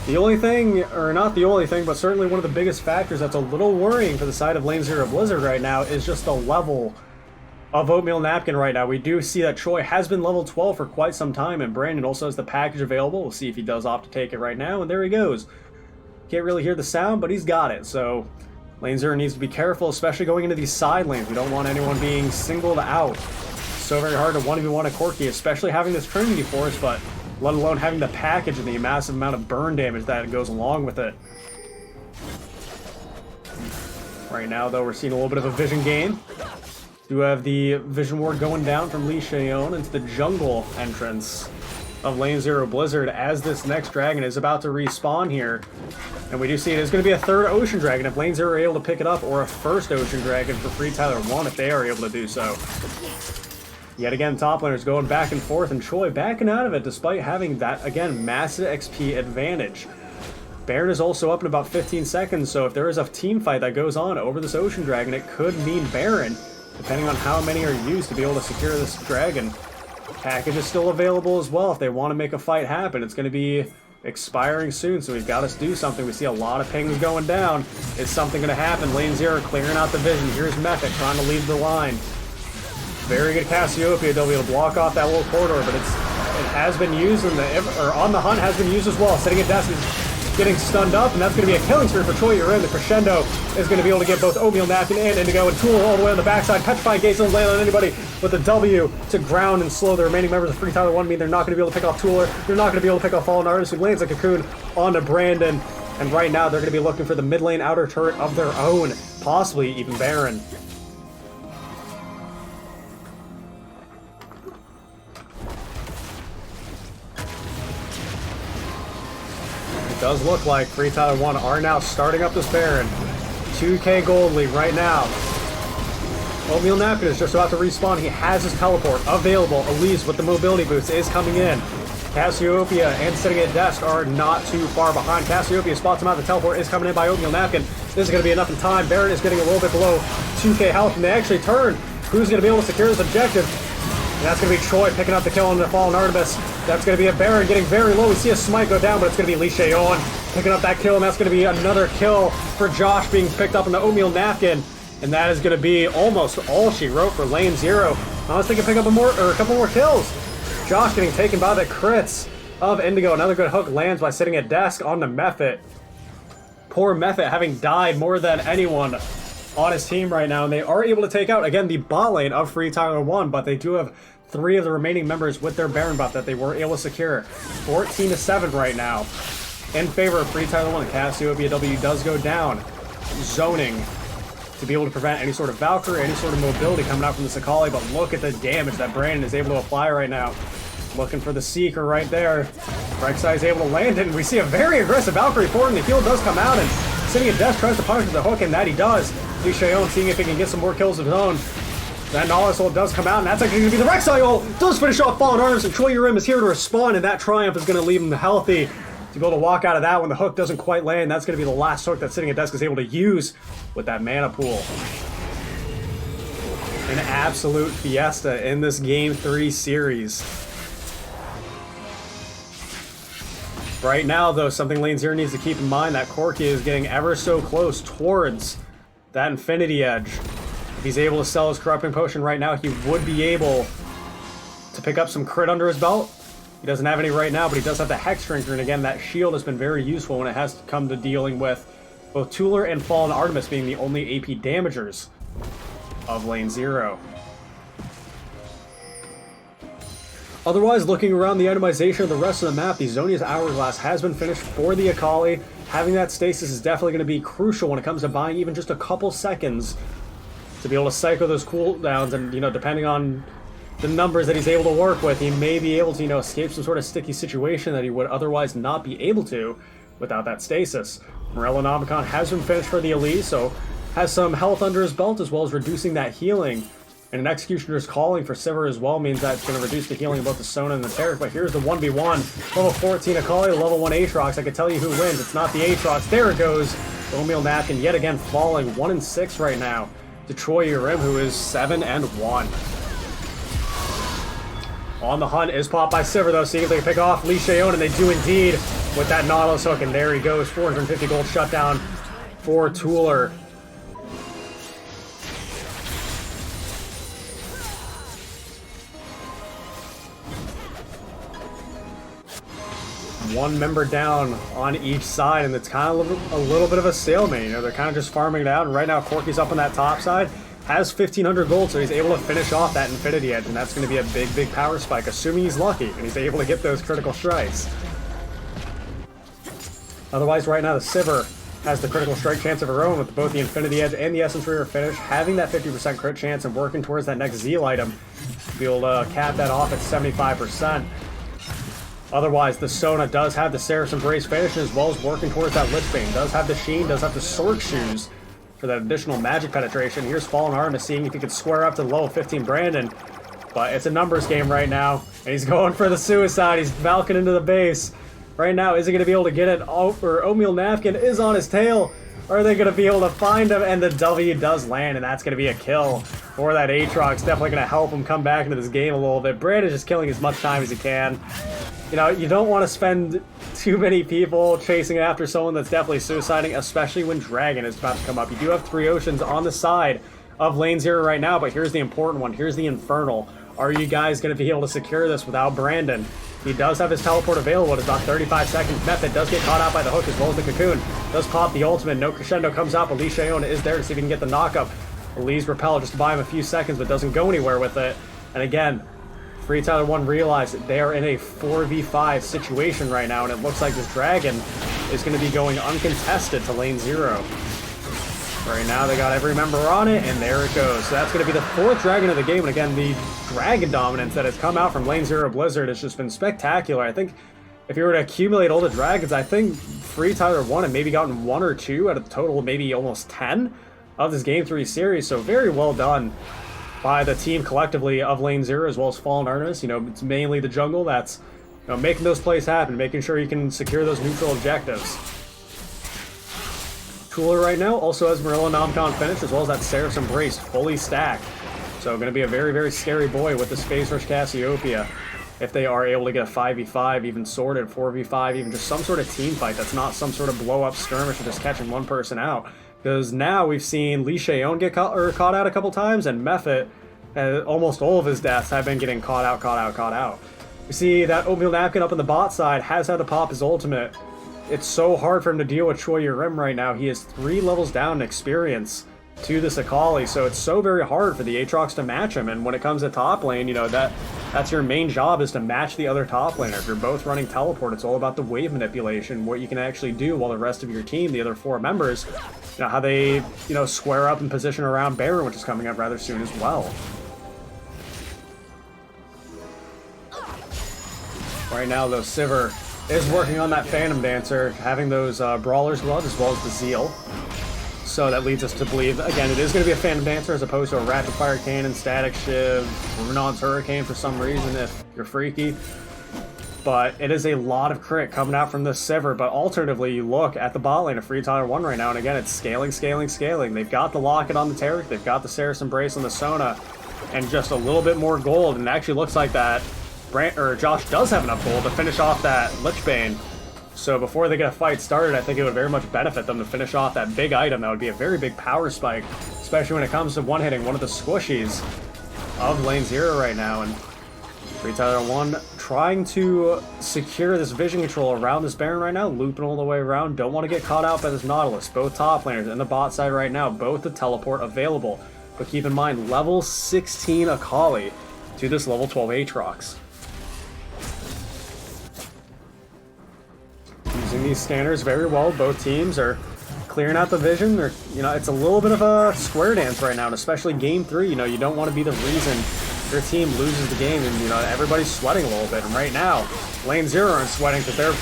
The only thing, or not the only thing, but certainly one of the biggest factors that's a little worrying for the side of Lane 0 Blizzard right now is just the level of Oatmeal Napkin right now. We do see that Choi has been level 12 for quite some time, and Brandon also has the package available. We'll see if he does opt to take it right now, and there he goes. Can't really hear the sound, but he's got it, so Lane 0 needs to be careful, especially going into these side lanes. We don't want anyone being singled out. So very hard to 1v1 a Corki, especially having this Trinity Force, but let alone having the package and the massive amount of burn damage that goes along with it. Right now, though, we're seeing a little bit of a vision gain. Do have the Vision Ward going down from Lee Shayon into the jungle entrance of Lane 0 Blizzard as this next dragon is about to respawn here. And we do see it is going to be a third Ocean Dragon if Lane 0 are able to pick it up, or a first Ocean Dragon for FreeTyler1 if they are able to do so. Yet again, top laners going back and forth, and Choi backing out of it despite having that, again, massive XP advantage. Baron is also up in about 15 seconds, so if there is a team fight that goes on over this Ocean Dragon, it could mean Baron, depending on how many are used to be able to secure this dragon. Package is still available as well if they want to make a fight happen. It's going to be expiring soon, so we've got to do something. We see a lot of pings going down. Is something going to happen? Lane 0 clearing out the vision. Here's Method trying to lead the line. Very good Cassiopeia. They'll be able to block off that little corridor, but it's it has been used, and on the hunt has been used as well. Sitting at desk is getting stunned up, and that's going to be a killing spree for FTYO. The crescendo is going to be able to get both Oatmeal Napkin and Indigo, and Tool all the way on the backside. Petrifying Gates don't land on anybody with a W to ground and slow the remaining members of FreeTyler1. Mean they're not going to be able to pick off Tooler. They're not going to be able to pick off Fallen Artist, who lands a cocoon onto Brandon. And right now they're going to be looking for the mid lane outer turret of their own, possibly even Baron. It does look like FreeTyler1 are now starting up this Baron. 2k gold lead right now. Oatmeal Napkin is just about to respawn. He has his teleport available. Elise with the mobility boost is coming in. Cassiopeia and Sitting at Desk are not too far behind. Cassiopeia spots him out. The teleport is coming in by Oatmeal Napkin. This is going to be enough in time. Baron is getting a little bit below 2k health, and they actually turn. Who's going to be able to secure this objective? And that's going to be Troy picking up the kill on the Fallen Artemis. That's going to be a Baron getting very low. We see a smite go down, but it's going to be Lee Shayon picking up that kill, and that's going to be another kill for Josh being picked up in the Oatmeal Napkin. And that is going to be almost all she wrote for lane 0. I was thinking pick up a couple more kills. Josh getting taken by the crits of Indigo. Another good hook lands by Sitting at Desk on the Mephit. Poor Mephit having died more than anyone on his team right now. And they are able to take out, again, the bot lane of FreeTyler1, but they do have 3 of the remaining members with their Baron buff that they were able to secure. 14-7 right now in favor of FreeTyler1. Cassiopeia W does go down. Zoning to be able to prevent any sort of Valkyrie, any sort of mobility coming out from the Sakali, but look at the damage that Brandon is able to apply right now. Looking for the Seeker right there. Rek'Sai is able to land it, and we see a very aggressive Valkyrie forward, and the heal does come out, and Sitting at Death tries to punish with the hook, and that he does. Lee Shayon seeing if he can get some more kills of his own. That Knowledge Ult does come out, and that's actually going to be the Rek'Sai ult. Does finish off Fallen Artemis, and FTYO is here to respond, and that triumph is going to leave him healthy to be able to walk out of that when the hook doesn't quite land. That's going to be the last hook that Sitting at Desk is able to use with that mana pool. An absolute fiesta in this Game 3 series. Right now, though, something lane 0 needs to keep in mind, that Corki is getting ever so close towards that Infinity Edge. If he's able to sell his Corrupting Potion right now, he would be able to pick up some crit under his belt. He doesn't have any right now, but he does have the Hex Drinker, and again, that shield has been very useful when it has come to dealing with both Tooler and Fallen Artemis being the only AP damagers of lane 0. Otherwise, looking around the itemization of the rest of the map, the Zonia's Hourglass has been finished for the Akali. Having that stasis is definitely going to be crucial when it comes to buying even just a couple seconds to be able to cycle those cooldowns, and, you know, depending on the numbers that he's able to work with, he may be able to, you know, escape some sort of sticky situation that he would otherwise not be able to without that stasis. Morellonomicon has been finished for the Elise, so has some health under his belt as well as reducing that healing. And an Executioner's Calling for Sivir as well means that it's going to reduce the healing of both the Sona and the Taric. But here's the 1v1. Level 14 Akali, level 1 Aatrox. I can tell you who wins. It's not the Aatrox. There it goes. Oatmeal Napkin yet again falling 1-6 right now to Troy Urim, who is 7-1. On the hunt is popped by Sivir, though, seeing if they can pick off Lee Shayon, and they do indeed with that Nautilus hook, and there he goes. 450 gold shutdown for Tooler. One member down on each side, and it's kind of a little bit of a stalemate. You know, they're kind of just farming it out, and right now Corki's up on that top side, has 1,500 gold, so he's able to finish off that Infinity Edge, and that's going to be a big, big power spike, assuming he's lucky, and he's able to get those critical strikes. Otherwise, right now, the Sivir has the critical strike chance of her own with both the Infinity Edge and the Essence Reaver finish, having that 50% crit chance and working towards that next Zeal item to be able to cap that off at 75%. Otherwise, the Sona does have the Seraph's Embrace finish, as well as working towards that Lichbane. Does have the Sheen, does have the Sword Shoes for that additional magic penetration. Here's Fallen Artemis seeing if he could square up to the level 15 Brandon. But it's a numbers game right now, and he's going for the suicide. He's Valking into the base. Right now, is he going to be able to get it? Oatmeal Napkin is on his tail. Or are they going to be able to find him? And the W does land, and that's going to be a kill for that Aatrox. Definitely going to help him come back into this game a little bit. Brandon's just killing as much time as he can. You know, you don't want to spend too many people chasing after someone that's definitely suiciding, especially when Dragon is about to come up. You do have 3 Oceans on the side of lane 0 right now, but here's the important one. Here's the Infernal. Are you guys going to be able to secure this without Brandon? He does have his teleport available. It's about 35 seconds. Method does get caught out by the hook as well as the cocoon. Does pop the ultimate. No crescendo comes out, but Lee Shayon is there to see if he can get the knockup. Lee's repel just to buy him a few seconds, but doesn't go anywhere with it. And again, FreeTyler1 realized that they are in a 4v5 situation right now, and it looks like this dragon is going to be going uncontested to lane 0. Right now, they got every member on it, and there it goes. So that's going to be the 4th dragon of the game, and again, the dragon dominance that has come out from lane 0 Blizzard has just been spectacular. I think if you were to accumulate all the dragons, I think FreeTyler1 had maybe gotten 1 or 2 out of the total, maybe almost 10 of this Game 3 series, so very well done by the team collectively of lane 0 as well as Fallen Artemis. You know, it's mainly the jungle that's, you know, making those plays happen, making sure you can secure those neutral objectives. Cooler right now also has Marilla Nomcon finished, as well as that Seraph's Embrace fully stacked. So going to be a very, very scary boy with this Phase Rush Cassiopeia if they are able to get a 5v5, even sorted, 4v5, even just some sort of team fight that's not some sort of blow-up skirmish or just catching one person out. Because now we've seen Lee Shayon get caught out a couple times, and Mephit, almost all of his deaths have been getting caught out. We see that Oatmeal Napkin up in the bot side has had to pop his ultimate. It's so hard for him to deal with Choi Rim right now. He is 3 levels down in experience to this Akali, so it's so very hard for the Aatrox to match him. And when it comes to top lane, you know, that's your main job, is to match the other top laner. If you're both running teleport, it's all about the wave manipulation, what you can actually do while the rest of your team, the other 4 members, you know, how they, you know, square up and position around Baron, which is coming up rather soon as well. Right now, though, Sivir is working on that Phantom Dancer, having those Brawler's Gloves as well as the Zeal. So that leads us to believe, again, it is going to be a Phantom Dancer as opposed to a Rapid Fire Cannon, Static Shiv, Runon's Hurricane for some reason if you're freaky. But it is a lot of crit coming out from this Sivir. But alternatively, you look at the bot lane of FreeTyler1 right now, and again, it's scaling. They've got the Locket on the Taric, they've got the Seraph's Embrace on the Sona, and just a little bit more gold, and it actually looks like that Josh does have enough gold to finish off that Lichbane. So before they get a fight started, I think it would very much benefit them to finish off that big item. That would be a very big power spike, especially when it comes to one-hitting one of the squishies of lane 0 right now. And FreeTyler1 trying to secure this vision control around this Baron right now, looping all the way around. Don't want to get caught out by this Nautilus. Both top laners and the bot side right now, both the teleport available. But keep in mind, level 16 Akali to this level 12 Aatrox. Using these scanners very well. Both teams are clearing out the vision. You know, it's a little bit of a square dance right now, and especially game 3. You know, you don't want to be the reason your team loses the game, and you know, everybody's sweating a little bit. And right now, lane 0 aren't sweating because they're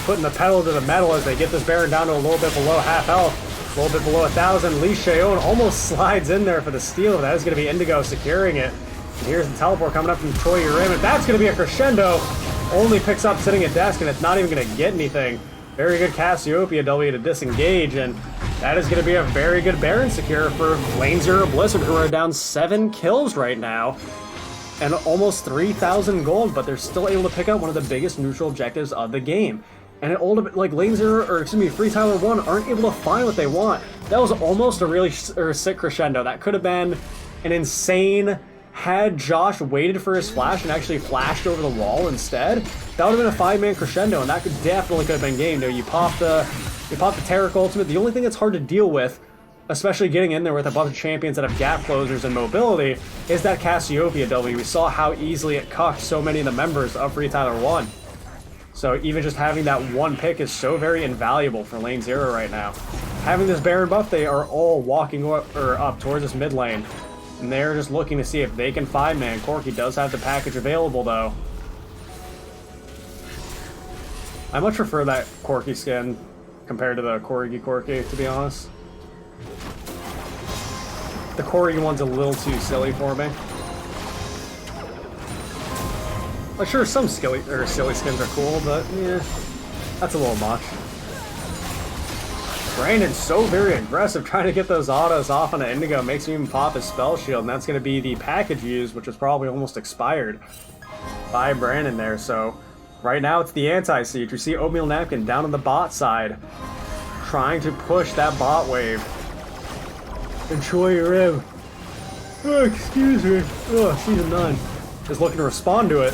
putting the pedal to the metal as they get this Baron down to a little bit below half health, a little bit below 1,000. Lee Shayon almost slides in there for the steal. That is going to be Indigo securing it. And here's the teleport coming up from Troy Rim, and that's going to be a crescendo. Only picks up sitting at desk, and it's not even going to get anything. Very good Cassiopeia W to disengage, and that is going to be a very good Baron secure for lane 0 Blizzard, who are down 7 kills right now and almost 3,000 gold, but they're still able to pick up one of the biggest neutral objectives of the game. And it ultimately, like, lane 0, or excuse me, FreeTyler1 aren't able to find what they want. That was almost a really sick crescendo. That could have been an insane. Had Josh waited for his flash and actually flashed over the wall instead, that would have been a 5-man crescendo, and that could have been game. You pop the Taric ultimate. The only thing that's hard to deal with, especially getting in there with a bunch of champions that have gap closers and mobility, is that Cassiopeia W. We saw how easily it cucked so many of the members of FreeTyler1. So even just having that one pick is so very invaluable for lane 0 right now. Having this Baron buff, they are all walking up towards this mid lane. And they're just looking to see if they can 5-man. Corki does have the package available, though. I much prefer that Corki skin compared to the Corgi, to be honest. The Corgi one's a little too silly for me. Like, sure, some silly skins are cool, but yeah, that's a little much. Brandon's so very aggressive trying to get those autos off on an Indigo, makes him even pop his spell shield, and that's going to be the package used, which is probably almost expired by Brandon there. So right now it's the anti-siege. You see Oatmeal Napkin down on the bot side trying to push that bot wave. Enjoy your rim. Oh, excuse me. Oh, season 9. is looking to respond to it.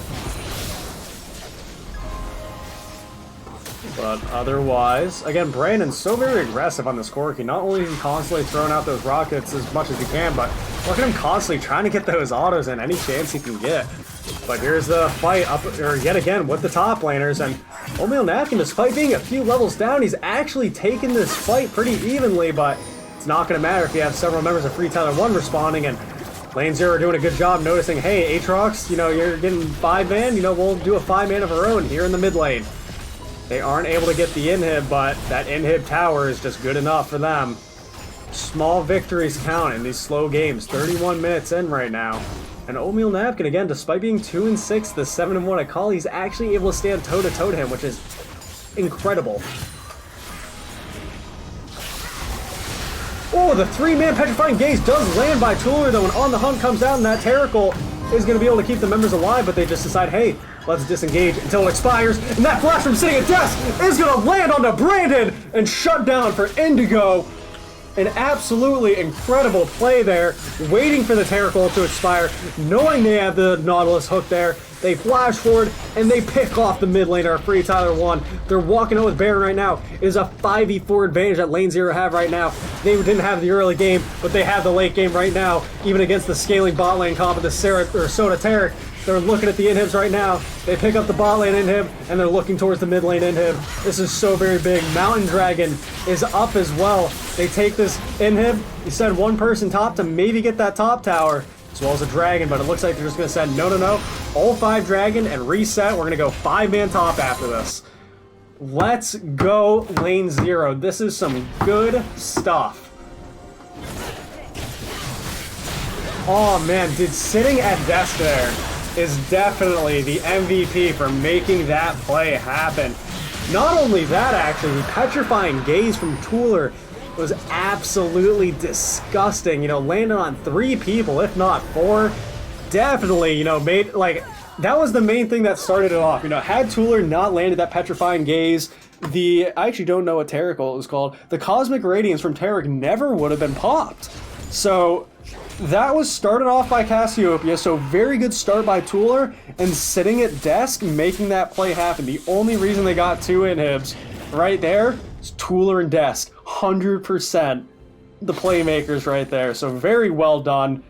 But otherwise, again, Brandon's so very aggressive on this Corki. Not only is he constantly throwing out those rockets as much as he can, but look at him constantly trying to get those autos in any chance he can get. But here's the fight up, or yet again, with the top laners, and Oatmeal Napkin, despite being a few levels down, he's actually taken this fight pretty evenly, but it's not going to matter if you have several members of FreeTyler1 responding, and Lane Zero are doing a good job noticing, hey, Aatrox, you know, you're getting 5-man, you know, we'll do a 5-man of our own here in the mid lane. They aren't able to get the inhib, but that inhib tower is just good enough for them. Small victories count in these slow games. 31 minutes in right now. And Oatmeal Napkin, again, despite being 2-6, the 7-1 at call, he's actually able to stand toe-to-toe to him, which is incredible. Oh, the 3-man Petrifying Gaze does land by Tooler, though, and On the Hunt comes out, and that Terricle is going to be able to keep the members alive, but they just decide, hey, let's disengage until it expires, and that flash from sitting at desk is going to land onto Brandon and shut down for Indigo. An absolutely incredible play there, waiting for the Terricle to expire, knowing they have the Nautilus hook there. They flash forward, and they pick off the mid laner of FreeTyler1. They're walking out with Baron right now. It is a 5v4 advantage that Lane Zero have right now. They didn't have the early game, but they have the late game right now, even against the scaling bot lane comp of the Soda Taric. They're looking at the inhibs right now. They pick up the bot lane inhib, and they're looking towards the mid lane inhib. This is so very big. Mountain Dragon is up as well. They take this inhib. You send one person top to maybe get that top tower, as well as a dragon, but it looks like they're just going to send no. All 5 dragon and reset. We're going to go 5-man top after this. Let's go Lane Zero. This is some good stuff. Oh man, dude, sitting at desk there is definitely the MVP for making that play happen. Not only that, actually, the Petrifying Gaze from Tooler was absolutely disgusting. You know, landed on 3 people, if not 4. Definitely, you know, made, like, that was the main thing that started it off. You know, had Tooler not landed that Petrifying Gaze, I actually don't know what Terricle is called, the Cosmic Radiance from Taric never would have been popped. So that was started off by Cassiopeia, so very good start by Tooler, and sitting at desk, making that play happen. The only reason they got 2 inhibs right there is Tooler and desk. 100% the playmakers right there, so very well done.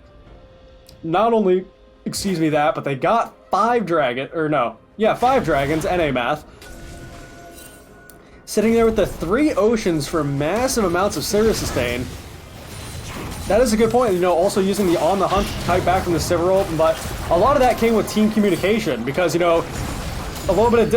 Not only, excuse me, that, but they got 5 dragons and a math. Sitting there with the 3 oceans for massive amounts of Sivir sustain. That is a good point, you know, also using the On the Hunt type back from the Sivir ult, but a lot of that came with team communication, because, you know, a little bit of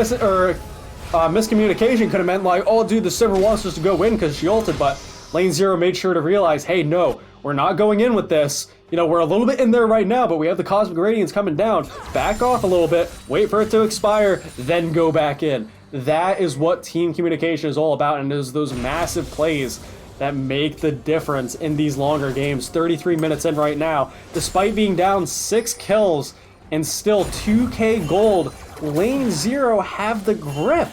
miscommunication could have meant like, oh dude, the Sivir wants us to go in because she ulted, but Lane Zero made sure to realize, hey, no, we're not going in with this. You know, we're a little bit in there right now, but we have the Cosmic Radiance coming down. Back off a little bit, wait for it to expire, then go back in. That is what team communication is all about, and it is those massive plays that make the difference in these longer games. 33 minutes in right now. Despite being down 6 kills and still 2k gold, Lane Zero have the grip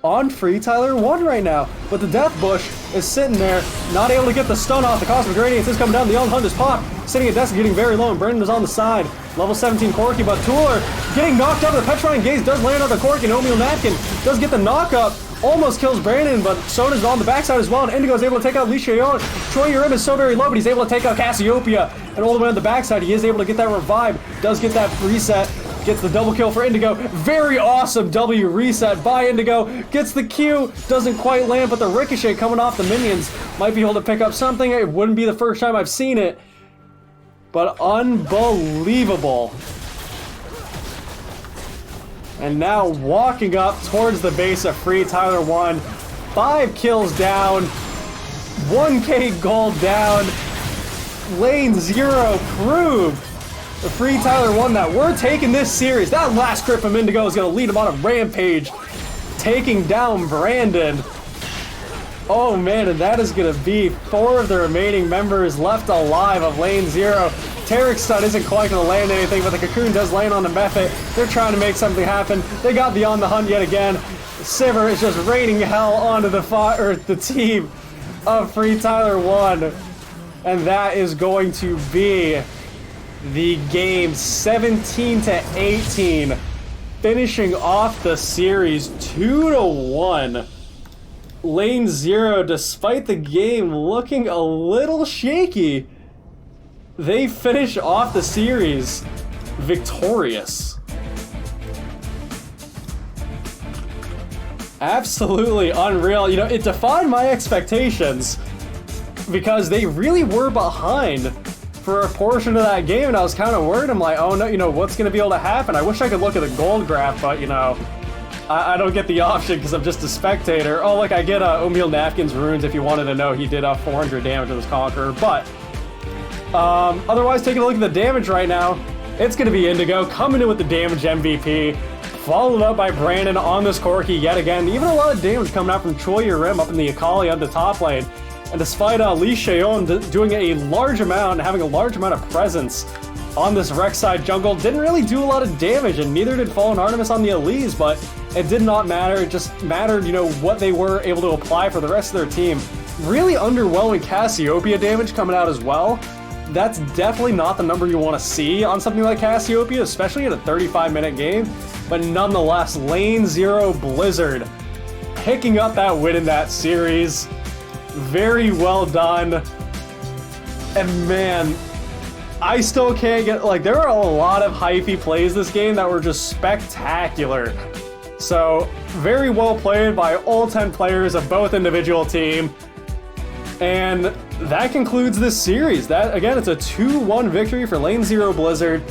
on FreeTyler1 right now. But the Death Bush is sitting there, not able to get the stun off. The Cosmic Radiance is coming down. The On Hunt is popped. Sitting at desk, getting very low, and Brandon is on the side. Level 17 Corki, but Tooler getting knocked out. The Petrifying Gaze does land on the Corki, and Oatmeal Napkin does get the knock-up. Almost kills Brandon, but Sona's on the backside as well, and Indigo is able to take out Lishayon. Troy Urim is so very low, but he's able to take out Cassiopeia, and all the way on the backside, he is able to get that revive, does get that reset, gets the double kill for Indigo. Very awesome W reset by Indigo, gets the Q, doesn't quite land, but the ricochet coming off the minions might be able to pick up something. It wouldn't be the first time I've seen it, but unbelievable. And now walking up towards the base of FreeTyler1. 5 kills down. 1k gold down. Lane Zero proved the FreeTyler1 that we're taking this series. That last crit from Indigo is going to lead him on a rampage, taking down Brandon. Oh man, and that is going to be 4 of the remaining members left alive of Lane Zero. Taric's stun isn't quite going to land anything, but the Cocoon does land on the Mephit. They're trying to make something happen. They got the On the Hunt yet again. Sivir is just raining hell onto the team of FreeTyler1. And that is going to be the game 17-18, finishing off the series 2-1. Lane 0, despite the game looking a little shaky, they finish off the series victorious. Absolutely unreal. You know, it defied my expectations because they really were behind for a portion of that game, and I was kind of worried. I'm like, oh no, you know, what's going to be able to happen? I wish I could look at the gold graph, but, you know, I don't get the option because I'm just a spectator. Oh, look, I get O'Meal Napkin's runes if you wanted to know. He did 400 damage to this Conqueror, but otherwise, taking a look at the damage right now, it's going to be Indigo coming in with the damage MVP, followed up by Brandon on this Corki yet again. Even a lot of damage coming out from Choi Rim up in the Akali on the top lane. And despite Lee Cheon doing a large amount and having a large amount of presence on this Rek'Sai jungle, didn't really do a lot of damage, and neither did Fallen Artemis on the Elise, but it did not matter. It just mattered, you know, what they were able to apply for the rest of their team. Really underwhelming Cassiopeia damage coming out as well. That's definitely not the number you want to see on something like Cassiopeia, especially in a 35-minute game. But nonetheless, Lane 0 Blizzard picking up that win in that series. Very well done. And man, I still can't get, like, there are a lot of hypey plays this game that were just spectacular. So, very well played by all 10 players of both individual team. And that concludes this series. That, again, it's a 2-1 victory for Lane 0 Blizzard.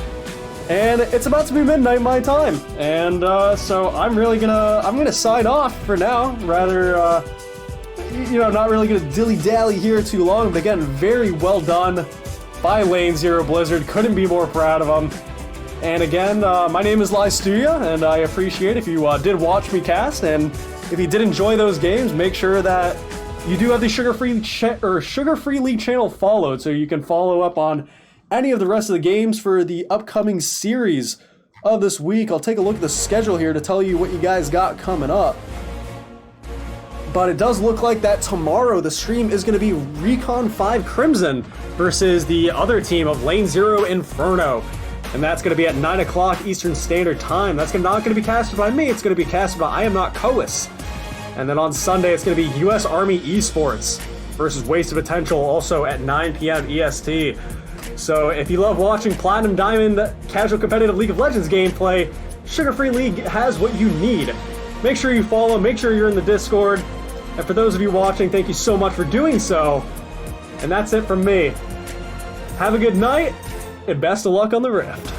And it's about to be midnight my time. And so I'm gonna sign off for now. Rather, you know, not really gonna dilly-dally here too long. But again, very well done by Lane 0 Blizzard. Couldn't be more proud of them. And again, my name is Lystudia, and I appreciate if you did watch me cast. And if you did enjoy those games, make sure that you do have the Sugar-Free League channel followed, so you can follow up on any of the rest of the games for the upcoming series of this week. I'll take a look at the schedule here to tell you what you guys got coming up. But it does look like that tomorrow the stream is going to be Recon 5 Crimson versus the other team of Lane 0 Inferno. And that's going to be at 9 o'clock Eastern Standard Time. That's not going to be casted by me, it's going to be casted by I Am Not Coas. And then on Sunday, it's going to be US Army Esports versus Waste of Potential, also at 9 p.m. EST. So if you love watching Platinum Diamond casual competitive League of Legends gameplay, Sugar-Free League has what you need. Make sure you follow, make sure you're in the Discord. And for those of you watching, thank you so much for doing so. And that's it from me. Have a good night, and best of luck on the Rift.